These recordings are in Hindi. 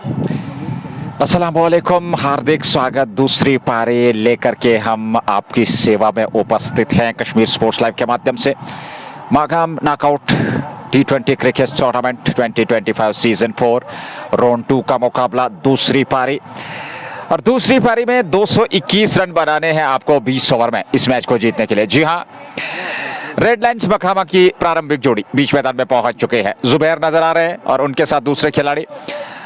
अस्सलामुअलैकुम, हार्दिक स्वागत। दूसरी पारी लेकर के हम आपकी सेवा में उपस्थित हैं कश्मीर स्पोर्ट्स लाइव के माध्यम से। Magam knockout T20 cricket tournament 2025 season 4 round 2 का मुकाबला, दूसरी पारी। और दूसरी पारी में 221 रन बनाने हैं आपको 20 ओवर में इस मैच को जीतने के लिए। जी हाँ, रेड लाइन्स मखामा की प्रारंभिक जोड़ी बीच मैदान में पहुंच चुके हैं। जुबैर नजर आ रहे हैं और उनके साथ दूसरे खिलाड़ी।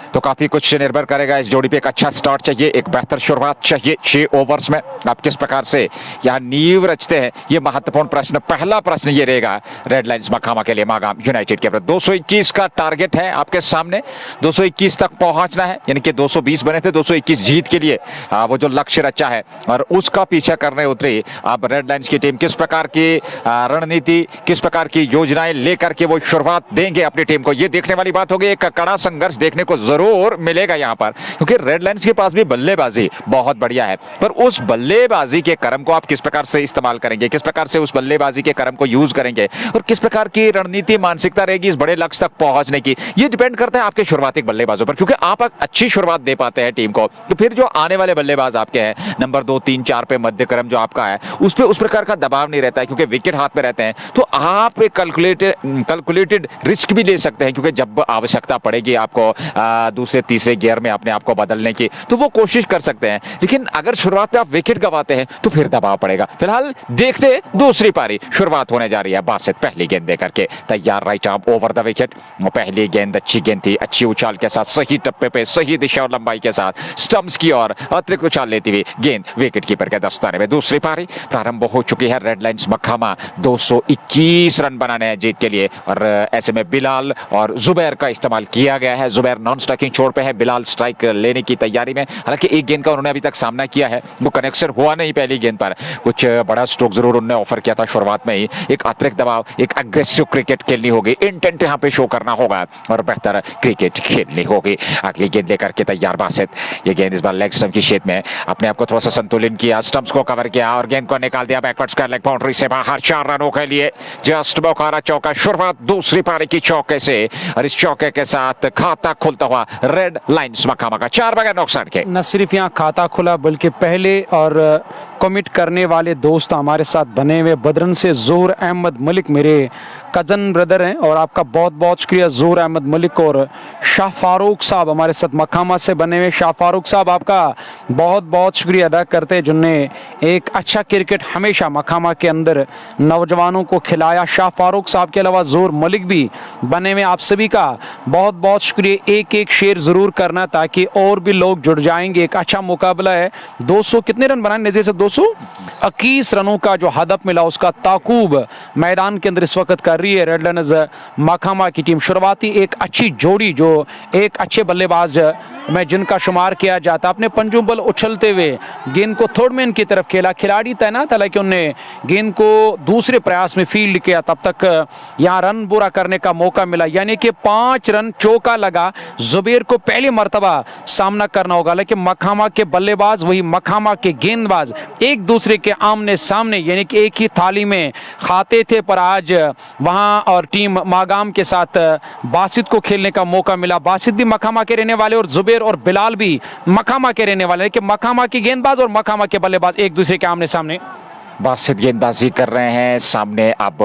तो काफी कुछ निर्भर करेगा इस जोड़ी पे। एक अच्छा स्टार्ट चाहिए, एक बेहतर शुरुआत चाहिए 6 ओवर्स में। आप किस प्रकार से यहाँ नींव रचते हैं, ये महत्वपूर्ण प्रश्न। पहला प्रश्न ये रहेगा रेड लाइन्स मखामा के लिए मागाम यूनाइटेड के प्रति। 221 का टारगेट है आपके सामने, 221 तक पहुंचना है, यानी कि 220 बने थे, 221 जीत के लिए वो जो लक्ष्य रचा है और उसका पीछा करने उतरी अब रेड लाइन्स की टीम। किस प्रकार की रणनीति, किस प्रकार की योजनाएं लेकर के वो शुरुआत देंगे अपनी टीम को, ये देखने वाली बात होगी। एक कड़ा संघर्ष देखने को जरूर मिलेगा यहां पर, क्योंकि रेड लाइन्स के पास भी बल्लेबाजी बहुत बढ़िया है, पर उस बल्लेबाजी के क्रम को आप किस प्रकार से इस्तेमाल करेंगे, किस प्रकार से उस बल्लेबाजी के क्रम को यूज करेंगे और किस प्रकार की रणनीति मानसिकता रहेगी इस बड़े लक्ष्य तक पहुंचने की, ये डिपेंड करता है आपके शुरुआती बल्लेबाजों पर। क्योंकि आप अच्छी शुरुआत दे पाते हैं टीम को, तो फिर जो आने वाले बल्लेबाज आपके हैं नंबर 2, 3, 4 पे मध्य क्रम जो आपका है, उस पर उस प्रकार का दबाव नहीं रहता है, क्योंकि विकेट हाथ में रहते हैं। तो आप एक कैलकुलेटेड रिस्क भी ले सकते हैं, क्योंकि जब आवश्यकता पड़ेगी आपको दूसरे तीसरे गियर में अपने आप को बदलने की, तो वो कोशिश कर सकते हैं। लेकिन अगर शुरुआत में आप विकेट गंवाते हैं तो फिर दबाव पड़ेगा। फिलहाल देखते दूसरी पारी शुरुआत होने जा रही है। बासित पहली गेंद देकर के तैयार, right arm over the wicket. पहली गेंद अच्छी गेंद थी, अच्छी उछाल के साथ, सही टप्पे पे, सही दिशा और लंबाई के साथ स्टंप्स की ओर अतिरिक्त उछाल लेती हुई गेंद विकेट कीपर के दस्ताने में। दूसरी पारी प्रारंभ हो चुकी है। रेड लाइन्स मखामा 221 रन बनाने हैं जीत के लिए, और ऐसे में बिलाल और जुबैर का इस्तेमाल किया गया है। जुबैर नॉन स्ट्राइकिंग छोड़ पे है, बिलाल स्ट्राइक लेने की तैयारी में। हालांकि एक गेंद का उन्होंने अभी तक सामना किया है, वो कनेक्शन हुआ नहीं पहली गेंद पर। कुछ बड़ा स्ट्रोक जरूर उन्होंने ऑफर किया था शुरुआत में ही। एक अतिरिक्त दबाव, एक अग्रेसिव क्रिकेट खेलनी होगी, इंटेंट यहाँ पे शो करना होगा और बेहतर क्रिकेट खेलनी होगी। अगली गेंद लेकर के तैयार बासित। ये गेंद इस बार लेग स्टंप की शेप में अपने आप को थोड़ा सा संतुलन किया, स्टंप्स को कवर किया और गेंद को निकाल दिया बैकवर्ड्स का लेग बाउंड्री से बाहर। 4 रनों के लिए जस्ट बौखारा चौका। शुरुआत दूसरी पारी की चौके से, और इस चौके के साथ खाता खुलता हुआ रेड लाइन्स मखामा का 4 बगैर नुकसान के। न सिर्फ यहाँ खाता खुला, बल्कि पहले और कमिट करने वाले दोस्त हमारे साथ बने हुए बदरन से ज़ोहर अहमद मलिक मेरे कज़न ब्रदर हैं, और आपका बहुत बहुत शुक्रिया ज़ोहर अहमद मलिक। और शाह फारूक साहब हमारे साथ मखामा से बने हुए। शाह फारूक साहब आपका बहुत बहुत शुक्रिया अदा करते हैं, जिन्होंने एक अच्छा क्रिकेट हमेशा मखामा के अंदर नौजवानों को खिलाया। शाह फारूक साहब के अलावा ज़ोहर मलिक भी बने हुए। आप सभी का बहुत बहुत शुक्रिया। एक एक शेयर ज़रूर करना ताकि और भी लोग जुड़ जाएंगे। एक अच्छा मुकाबला है। 200 कितने रन बनाए नज़ीर से? 221 रनों का जो हदफ मिला, उसका ताकूब मैदान के अंदर इस वक्त कर रही है रेड लाइन्स मखामा की टीम। शुरुआती एक अच्छी जोड़ी, जो एक अच्छे बल्लेबाज में जिनका शुमार किया जाता, अपने पंजों बल उछलते हुए गेंद को थर्ड मैन की तरफ खेला। खिलाड़ी तैनात, हालांकि उन्हें गेंद को दूसरे प्रयास में फील्ड किया, तब तक यहाँ रन पूरा करने का मौका मिला, यानी कि 5 रन चौका लगा। जुबैर को पहली मर्तबा सामना करना होगा, लेकिन मखामा के बल्लेबाज वही मखामा के गेंदबाज एक दूसरे के आमने सामने, यानी कि एक ही थाली में खाते थे। पर आज वहां और टीम मागाम के साथ बासित को खेलने का मौका मिला। बासित भी मखामा के रहने वाले और जुबैर और बिलाल भी मखामा के रहने वाले, कि मखामा की गेंदबाज और मखामा के बल्लेबाज एक दूसरे के आमने सामने। बासित गेंदबाजी कर रहे हैं, सामने अब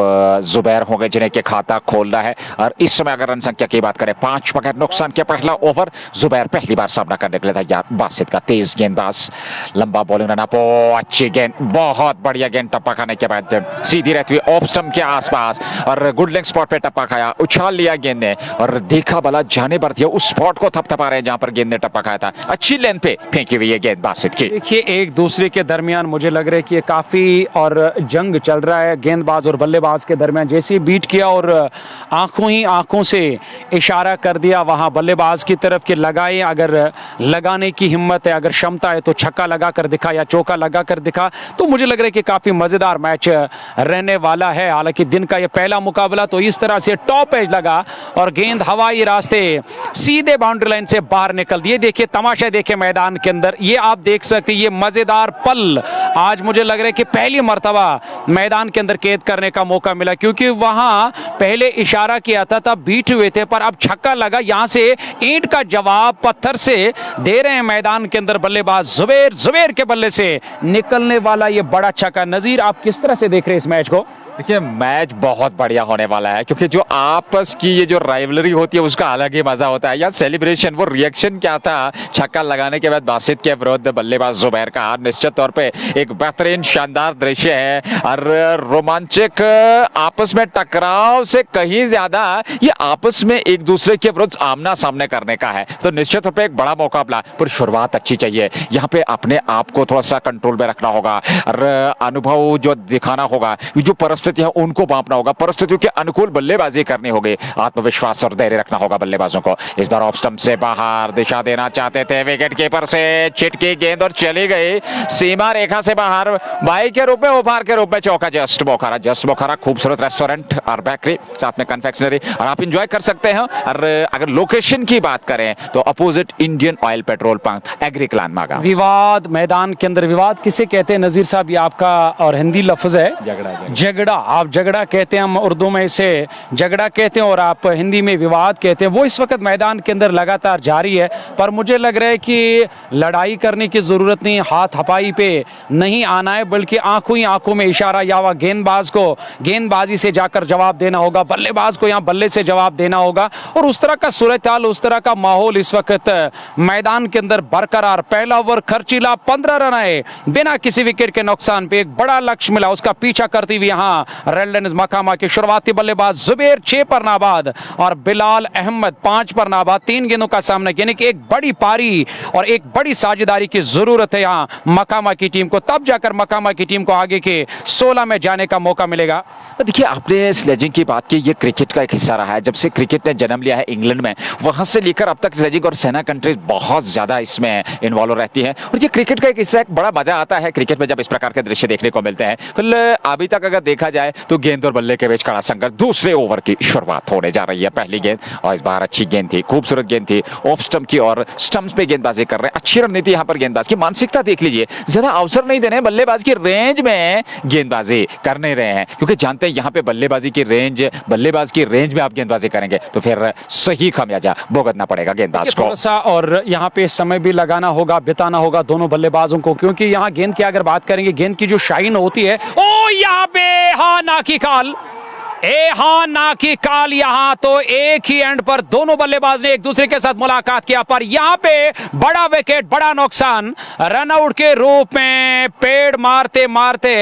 जुबैर होंगे जिन्हें के खाता खोलना है। और इस समय अगर रन संख्या की बात करें, 5 बगैर नुकसान के पहला ओवर। जुबैर पहली बार सामना करने के लिए तैयार। बासित का तेज गेंदबाज, लंबा बॉलिंग रन अप, अच्छी गेंद, बहुत बढ़िया गेंद। टप्पा खाने के बाद सीधी रहती हुई ऑफ स्टंप के आसपास और गुड लेग स्पॉट पे टप्पा खाया, उछाल लिया गेंद ने और देखा भला जाने भर दिया उस स्पॉट को थपथपा रहे हैं जहां पर गेंद ने टप्पा खाया था। अच्छी लेंथ पे फेंकी हुई है गेंद बासित की। देखिए, एक दूसरे के दरमियान मुझे लग रहा है कि काफी और जंग चल रहा है गेंदबाज और बल्लेबाज के दरमियान। जैसे बीट किया और आंखों ही आंखों से इशारा कर दिया वहां बल्लेबाज की तरफ के लगाए, अगर लगाने की हिम्मत है, अगर क्षमता है तो छक्का लगा कर दिखा या चौका लगा कर दिखा। तो मुझे लग रहा है कि काफी मजेदार मैच रहने वाला है। हालांकि दिन का यह पहला मुकाबला, तो इस तरह से टॉप एज लगा और गेंद हवाई रास्ते सीधे बाउंड्री लाइन से बाहर निकल दिए। देखिए तमाशा, देखिए मैदान के अंदर, ये आप देख सकते हैं, ये मजेदार पल आज मुझे लग रहा है कि पहली पहली मर्तबा मैदान के अंदर कैद करने का मौका मिला, क्योंकि वहां पहले इशारा किया था तब बीट हुए थे, पर अब छक्का लगा। यहां से ईंट का जवाब पत्थर से दे रहे हैं मैदान के अंदर बल्लेबाज जुबैर के बल्ले से निकलने वाला ये बड़ा छक्का। नजीर, आप किस तरह से देख रहे हैं इस मैच को? देखिए, मैच बहुत बढ़िया होने वाला है, क्योंकि जो आपस की ये जो राइवलरी होती है उसका अलग ही मजा होता है। या सेलिब्रेशन, वो रिएक्शन क्या था छक्का लगाने के बाद बासित के विरुद्ध बल्लेबाज जुबैर का, निश्चित तौर पे एक बेहतरीन शानदार दृश्य है और रोमांचक। आपस में टकराव से कहीं ज्यादा ये आपस में एक दूसरे के विरुद्ध आमना सामने करने का है, तो निश्चित तौर पे एक बड़ा मुकाबला। पर शुरुआत अच्छी चाहिए, यहाँ पे अपने आप को थोड़ा सा कंट्रोल में रखना होगा और अनुभव जो दिखाना होगा, जो परिस्थितियां उनको बांपना होगा, परिस्थितियों के अनुकूल बल्लेबाजी करनी होगी, आत्मविश्वास और धैर्य रखना होगा बल्लेबाजों को। इस बार ऑफ स्टंप से बाहर दिशा देना चाहते थे, विकेट कीपर से चिटकी गेंद और चली गई सीमा रेखा से बाहर। बाई के रूप में, उपहार के रूप में चौका। जस्ट बोखारा खूबसूरत रेस्टोरेंट और बेकरी, साथ में कन्फेक्शनरी, और आप इंजॉय कर सकते हैं। और अगर लोकेशन की बात करें तो opposite Indian Oil petrol pump, Agrikalan मागा। विवाद, मैदान के अंदर विवाद किसे कहते हैं नजीर साहब? ये आपका और हिंदी लफ्ज है झगड़ा। आप झगड़ा कहते हैं, हम उर्दू में इसे झगड़ा कहते हैं और आप हिंदी में विवाद कहते हैं। वो इस वक्त मैदान के अंदर लगातार जारी है, पर मुझे लग रहा है कि लड़ाई करने की जरूरत नहीं, हाथ हपाई पे नहीं आना है, बल्कि आंखों ही आंखों में इशारा, या गेंदबाज को गेंदबाजी से जाकर जवाब देना होगा, बल्लेबाज को यहाँ बल्ले से जवाब देना होगा। और उस तरह का सूरत-ए-हाल, उस तरह का माहौल इस वक्त मैदान के अंदर बरकरार। पहला ओवर खर्चीला, 15 रन आए बिना किसी विकेट के नुकसान पे, एक बड़ा लक्ष्य मिला, उसका पीछा करती हुई यहाँ रेड लायंस मकामा के शुरुआती बल्लेबाज जुबैर 6 पर नाबाद और बिलाल अहमद 5 पर नाबाद। 3 गेंदों का सामना, यानी कि एक बड़ी पारी और एक बड़ी साझेदारी की जरूरत है यहाँ मकामा की टीम को, तब जाकर मकामा की टीम को आगे के 16 में जाने का मौका मिलेगा। देखिए, आपने स्लेजिंग की बात की, ये क्रिकेट का एक हिस्सा रहा है। जब से क्रिकेट ने जन्म लिया है इंग्लैंड में, वहां से लेकर अब तक स्लेजिंग और सेना कंट्रीज बहुत ज्यादा इसमें इन्वॉल्व रहती है, और ये क्रिकेट का एक हिस्सा है। बड़ा मजा आता है क्रिकेट में जब इस प्रकार के दृश्य देखने को मिलते हैं। फिर अभी तक अगर देखा जाए तो गेंद और बल्ले के बीच कड़ा संघर्ष। दूसरे ओवर की शुरुआत होने जा रही है। पहली गेंद, और इस बार अच्छी गेंद थी, खूबसूरत गेंद थी, ऑफ स्टंप की और स्टंप्स पे गेंदबाजी कर रहे हैं। अच्छी रणनीति यहाँ पर गेंदबाज की, मानसिकता देख लीजिए, ज्यादा अवसर नहीं देने, बल्लेबाज की रेंज में गेंदबाजी कर नहीं रहे हैं, क्योंकि जानते हैं यहाँ पे बल्लेबाजी की रेंज, बल्लेबाज की रेंज में आप गेंदबाजी करेंगे तो फिर सही खामियाजा भुगतना पड़ेगा गेंदबाज को। और यहाँ पे समय भी लगाना होगा, बिताना होगा दोनों बल्लेबाजों को, क्योंकि यहाँ गेंद की अगर बात करेंगे, गेंद की जो शाइन होती है, ओ यहाँ पे हाँ ना की काल, हाँ ना की काल। यहाँ तो एक ही एंड पर दोनों बल्लेबाज ने एक दूसरे के साथ मुलाकात किया, पर यहाँ पे बड़ा विकेट, बड़ा नुकसान रनआउट के रूप में। पेड़ मारते मारते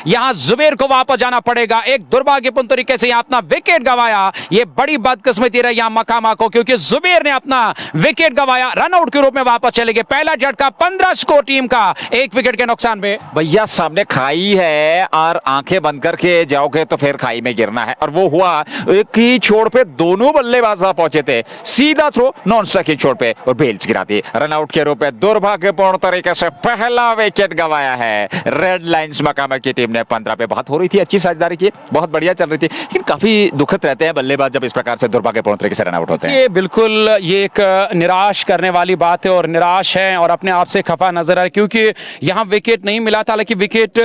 यहाँ जुबैर को वापस जाना पड़ेगा। एक दुर्भाग्यपूर्ण तरीके से यहाँ अपना विकेट गवाया, ये बड़ी बदकिस्मती रही यहाँ मकामा को, क्योंकि जुबैर ने अपना विकेट गवाया, रनआउट के रूप में वापस चले गए। पहला झटका 15 स्कोर टीम का, 1 विकेट के नुकसान पे। भैया, सामने खाई है और आंखें बंद करके जाओगे तो फिर खाई में गिरना है, और वो हुआ। एक ही छोड़ पे दोनों बल्लेबाज पहुंचे थे, सीधा थ्रो नॉन स्ट्राइकिंग छोड़ पे और बेल्स गिरा दी। रनआउट के रूप में दुर्भाग्यपूर्ण तरीके से पहला विकेट गवाया है रेड लायंस मकामा की टीम ने। 15 पे बात हो रही थी, अच्छी साझेदारी की, बहुत बढ़िया चल रही थी, लेकिन काफी दुखद रहते हैं बल्लेबाज जब इस प्रकार से दुर्भाग्यपूर्ण तरीके से रनआउट होते हैं। ये बिल्कुल, ये एक निराश करने वाली बात है, और निराश है और अपने आप से खफा नजर आ रहा है, क्योंकि यहाँ विकेट नहीं मिला था। हालांकि विकेट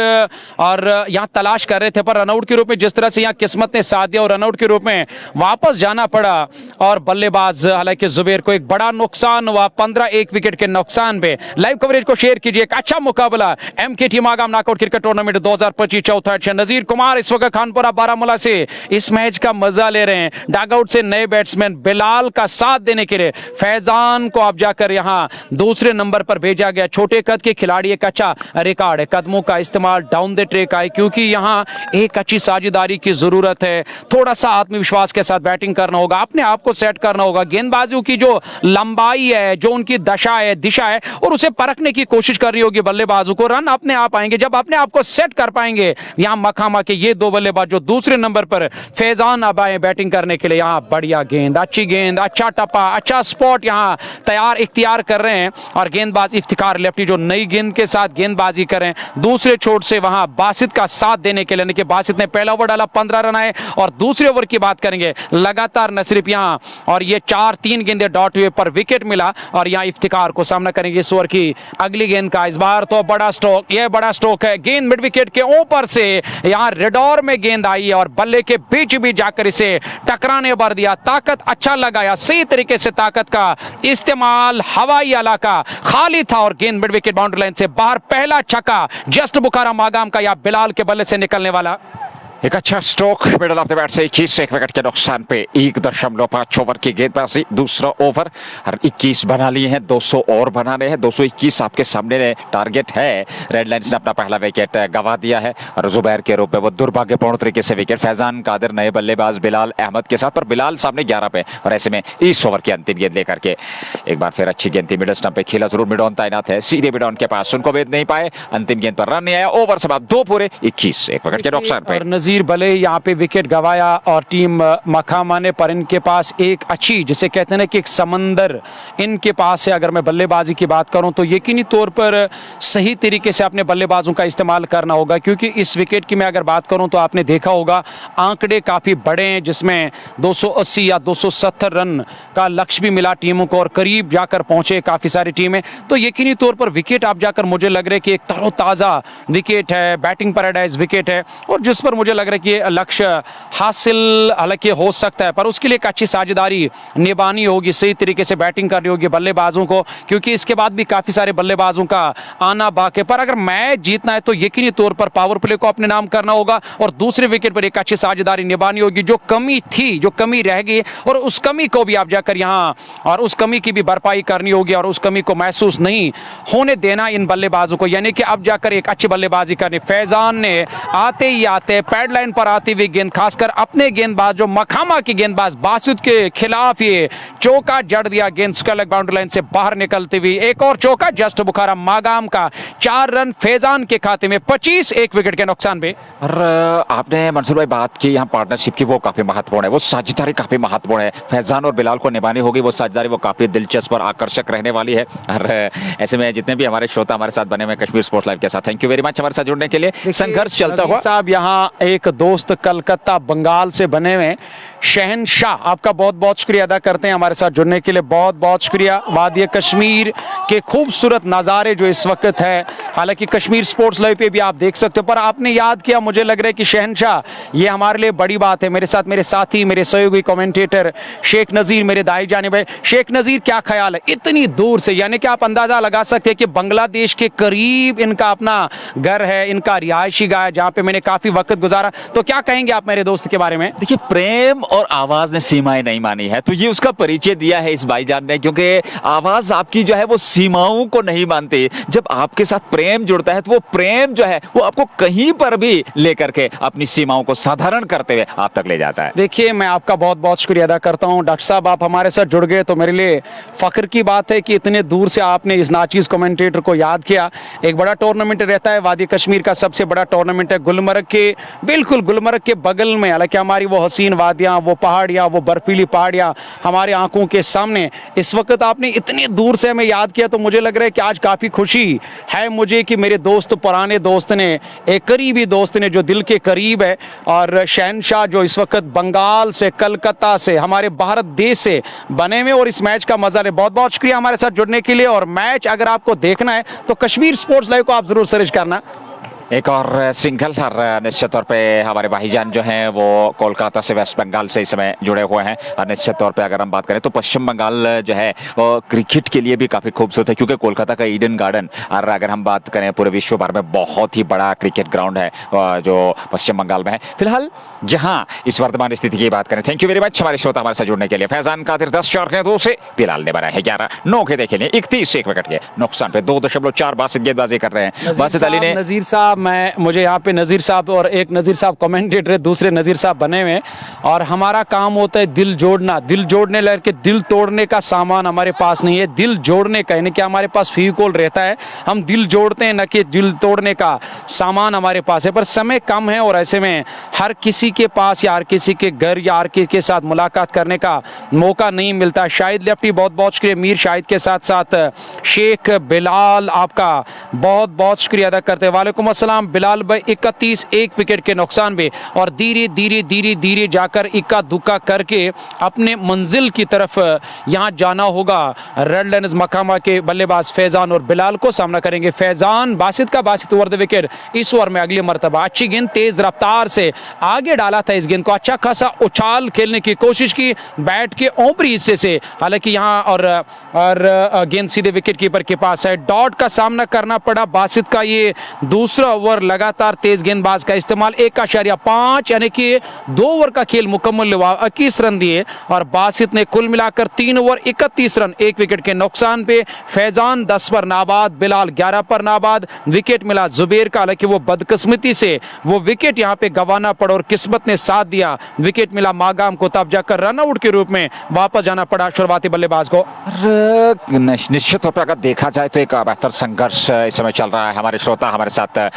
और यहाँ तलाश कर रहे थे, पर रनआउट के रूप में जिस तरह से यहाँ किस्मत ने साथ दिया और रनआउट के रूप में वापस जाना पड़ा, और बल्लेबाज हालांकि जुबैर को एक बड़ा नुकसान हुआ, 15 1 विकेट के नुकसान पे। लाइव कवरेज को शेयर कीजिए। एक अच्छा मुकाबला MK Magam knockout cricket tournament 2025 चौथा एडिशन। नजीर कुमार इस वक्त खानपुरा बारामूला से इस मैच का मजा ले रहे हैं। डगआउट से नए बैट्समैन बिलाल का साथ देने के लिए फैजान को अब जाकर यहां दूसरे नंबर पर भेजा गया। छोटे कद के खिलाड़ी, एक अच्छा रिकॉर्ड है, कदमों का इस्तेमाल डाउन द ट्रैक आए, क्योंकि यहां एक अच्छी साझेदारी की जरूरत है। थोड़ा सा आत्मविश्वास के साथ बैटिंग करना होगा, अपने आप को सेट करना होगा। गेंदबाजों की जो लंबाई है, जो उनकी दशा है, दिशा है, और उसे परखने की कोशिश करनी होगी बल्लेबाजों को। रन अपने आप आएंगे जब अपने आप को सेट कर पाएंगे। यहां मकामा के ये 2 बल्लेबाज जो दूसरे नंबर पर फैजान अब आए बैटिंग करने के लिए। यहां बढ़िया गेंद, अच्छी गेंद, अच्छा टप्पा, अच्छा स्पॉट यहां तैयार इख्तियार कर रहे हैं, और गेंदबाज इफ्तिकार लेफ्टी जो नई गेंद के साथ गेंदबाजी करें। दूसरे छोर से वहां बासित का साथ देने के लिए, बासित ने पहला ओवर डाला, 15 रन आए, और दूसरे ओवर की बात करेंगे, लगातार न सिर्फ यहाँ और ये 4-3 गेंदे डॉट हुए पर विकेट मिला और यहाँ इफ्तिकार को सामना करेंगे इस ओवर की अगली गेंद का। इस बार तो बड़ा स्ट्रोक, ये बड़ा स्ट्रोक है, गेंद मिड विकेट के ऊपर से यहाँ रेडोर में गेंद आई और बल्ले के बीच भी जाकर इसे टकराने भर दिया। ताकत अच्छा लगाया, सही तरीके से ताकत का इस्तेमाल, हवाई इलाका खाली था और गेंद मिड विकेट बाउंड्री लाइन से बाहर। पहला छक्का जस्ट बुखारा मागाम का या बिलाल के बल्ले से निकलने वाला। एक अच्छा stroke middle of the bat से 21 विकेट के नुकसान पे 1.5 ओवर की गेंदबाजी। दूसरा ओवर और 21 बना लिए हैं, 200 और बनाने हैं। 221 आपके सामने टारगेट है। रेड लाइन्स ने अपना पहला विकेट गवा दिया है और जुबैर के रूप में वो दुर्भाग्यपूर्ण तरीके से विकेट। फैजान कादिर नए बल्लेबाज बिलाल अहमद के साथ और बिलाल सामने 11 पे और ऐसे में इस ओवर की अंतिम गेंद लेकर के एक बार फिर अच्छी गेंद थी, मिडल स्टंप पे खेला जरूर। मिडॉन तैनात है, सीधे मिडॉन के पास, उनको वेद नहीं पाए, अंतिम गेंद पर रन नहीं आया। ओवर से बाद 2 पूरे 21 विकेट के नुकसान पे नजीर भले यहाँ पे विकेट गवाया और टीम मखामा ने, पर इनके पास एक अच्छी, जिसे कहते हैं ना कि एक समंदर इनके पास है। अगर मैं बल्लेबाजी की बात करूं तो यकीनी तौर पर सही तरीके से अपने बल्लेबाजों का इस्तेमाल करना होगा, क्योंकि इस विकेट की मैं अगर बात करूं तो आपने देखा होगा आंकड़े काफ़ी बड़े हैं, जिसमें 280 या 270 रन का लक्ष्य भी मिला टीमों को और करीब जाकर पहुंचे काफ़ी सारी टीमें। तो यकीनी तौर पर विकेट आप जाकर मुझे लग रहा है कि एक तरोताज़ा विकेट है, बैटिंग पैराडाइज विकेट है और जिस पर मुझे लग रहा है कि लक्ष्य हासिल हालांकि हो सकता है, पर उसके लिए एक अच्छी साझेदारी निभानी होगी, सही तरीके से बैटिंग करनी होगी बल्लेबाजों को, क्योंकि इसके बाद भी काफी सारे बल्लेबाजों का आना बाकी। पर अगर मैच जीतना है तो यकीनी तौर पर पावर प्ले को अपने नाम करना होगा और दूसरे विकेट पर एक अच्छी साझेदारी निभानी होगी। जो कमी थी, जो कमी रह गई और उस कमी को भी आप जाकर यहाँ और उस कमी की भी भरपाई करनी होगी और उस कमी को महसूस नहीं होने देना इन बल्लेबाजों को, यानी कि अब जाकर एक अच्छी बल्लेबाजी करनी। फैजान ने आते ही आते पैड लाइन पर आती हुई गेंद, खासकर अपने गेंदबाज जो मखामा की गेंदबाज बासुद के खिलाफ ये चौका जड़ दिया, गेंद स्क्वायर बाउंड्री लाइन से बाहर निकलती हुई। एक और चौका जस्ट बुखारा मागाम का, 4 रन फैजान के खाते में, 25 एक विकेट के नुकसान पे। और आपने मंसूर भाई बात की यहाँ पार्टनरशिप की, वो काफी महत्वपूर्ण है, वो साझेदारी काफी महत्वपूर्ण है। फैजान और बिलाल को निभानी होगी वो साझेदारी, वो काफी दिलचस्प और आकर्षक रहने वाली है। और ऐसे में जितने भी हमारे श्रोता हमारे साथ बने हुए कश्मीर स्पोर्ट्स लाइव के साथ, थैंक यू वेरी मच हमारे साथ जुड़ने के लिए। संघर्ष चलता हुआ साहब, यहाँ एक दोस्त कलकत्ता बंगाल से बने हुए शहनशाह, आपका बहुत बहुत शुक्रिया अदा करते हैं हमारे साथ जुड़ने के लिए, बहुत बहुत शुक्रिया। वादी कश्मीर के खूबसूरत नज़ारे जो इस वक्त है, हालांकि कश्मीर स्पोर्ट्स लाइव पे भी आप देख सकते हो, पर आपने याद किया, मुझे लग रहा है कि शहनशाह ये हमारे लिए बड़ी बात है। मेरे साथ मेरे साथी, मेरे सहयोगी कमेंटेटर शेख नज़ीर, मेरे दाई जानिब है। शेख नज़ीर, क्या ख्याल है इतनी दूर से, यानी कि आप अंदाज़ा लगा सकते हैं कि बांग्लादेश के करीब इनका अपना घर है, इनका रिहायशी गाह है जहाँ पे मैंने काफ़ी वक्त गुजारा, तो क्या कहेंगे आप मेरे दोस्त के बारे में? देखिए, प्रेम और आवाज ने सीमाएं नहीं मानी है, तो ये उसका परिचय दिया है इस भाईजान ने, क्योंकि आवाज आपकी जो है वो सीमाओं को नहीं मानती। जब आपके साथ प्रेम जुड़ता है तो वो प्रेम जो है वो आपको कहीं पर भी लेकर के अपनी सीमाओं को साधारण करते हुए आप तक ले जाता है। देखिए, मैं आपका बहुत बहुत शुक्रिया अदा करता हूं डॉक्टर साहब, आप हमारे साथ जुड़ गए तो मेरे लिए फख्र की बात है कि इतने दूर से आपने इस नाचीज कमेंटेटर को याद किया। एक बड़ा टूर्नामेंट रहता है, वादी कश्मीर का सबसे बड़ा टूर्नामेंट है, गुलमर्ग के बिल्कुल गुलमर्ग के बगल में, हालांकि हमारी वो हसीन वादियाँ, वो पहाड़ियाँ, वो बर्फीली पहाड़ियाँ हमारे आंखों के सामने, इस वक्त आपने इतनी दूर से हमें याद किया, तो मुझे लग रहा है कि आज काफ़ी खुशी है मुझे कि मेरे दोस्त, पुराने दोस्त ने, एक करीबी दोस्त ने जो दिल के करीब है, और शहनशाह जो इस वक्त बंगाल से, कलकत्ता से, हमारे भारत देश से बने हुए और इस मैच का मजा ले। बहुत बहुत शुक्रिया हमारे साथ जुड़ने के लिए, और मैच अगर आपको देखना है तो कश्मीर स्पोर्ट्स लाइव को आप जरूर सर्च करना। एक और सिंगल, और निश्चित तौर पे हमारे भाईजान जो हैं वो कोलकाता से, वेस्ट बंगाल से इस समय जुड़े हुए हैं। और निश्चित तौर पे अगर हम बात करें तो पश्चिम बंगाल जो है वो क्रिकेट के लिए भी काफ़ी खूबसूरत है, क्योंकि कोलकाता का ईडन गार्डन, और अगर हम बात करें पूरे विश्व भर में बहुत ही बड़ा क्रिकेट ग्राउंड है जो पश्चिम बंगाल में है। फिलहाल जहाँ इस वर्तमान स्थिति की बात करें, थैंक यू वेरी मच हमारे श्रोता हमारे साथ जुड़ने के लिए। फैजान कादिर 10 गेंदों से, बिलाल ने बनाया है 11, 9 के देखे 31 एक विकेट के नुकसान पे 2.4 बासित गेंदबाजी कर रहे हैं। बासित अली ने, नजीर साहब, मुझे यहाँ पे नज़ीर साहब और एक नज़ीर साहब कमेंटेटर, दूसरे नज़ीर साहब बने हुए, और हमारा काम होता है दिल जोड़ना, दिल जोड़ने लगे, दिल तोड़ने का सामान हमारे पास नहीं है, दिल जोड़ने का, यानी कि हमारे पास फेविकोल रहता है, हम दिल जोड़ते हैं, न कि दिल तोड़ने का सामान हमारे पास है। पर समय कम है और ऐसे में हर किसी के पास या हर किसी के घर या हर किसी के साथ मुलाकात करने का मौका नहीं मिलता। शाहिद लेफ्टी, बहुत बहुत शुक्रिया। मीर शाहिद के साथ साथ शेख बिलाल, आपका बहुत बहुत शुक्रिया अदा करते हैं। वालेकुम अस्सलाम। अस्सलाम बिलाल भाई 31 एक विकेट के नुकसान पे, और धीरे धीरे धीरे धीरे जाकर इक्का दुक्का करके अपने मंजिल की तरफ यहाँ जाना होगा। रेड लायंस मकामा के बल्लेबाज फैजान और बिलाल को सामना करेंगे। फैजान बासित का बासित ओवर द विकेट इस ओवर में अगली मरतबा अच्छी गेंद तेज रफ्तार से आगे डाला था, इस गेंद को अच्छा खासा उछाल खेलने की कोशिश की बैट के ऊपरी हिस्से से, हालांकि यहाँ और गेंद सीधे विकेट कीपर के पास है। डॉट का सामना करना पड़ा बासित का, ये दूसरा ओवर लगातार तेज गेंदबाज का इस्तेमाल 1.5 यानी कि 2 ओवर का खेल मुकम्मल हुआ, 21 रन दिए और बासित ने कुल मिलाकर 3 ओवर 31 रन 1 विकेट के नुकसान पे। फैजान 10 पर नाबाद, बिलाल 11 पर नाबाद। विकेट मिला जुबेर का, हालांकि वो बदकिस्मती से वो विकेट यहाँ पे गंवाना पड़ा और किस्मत ने साथ दिया। विकेट मिला मागाम को, तब जाकर रन आउट के रूप में वापस जाना पड़ा शुरुआती बल्लेबाज को। निश्चित तौर पर अगर देखा जाए तो एक बेहतर संघर्ष इस समय चल रहा है। हमारे श्रोता हमारे साथ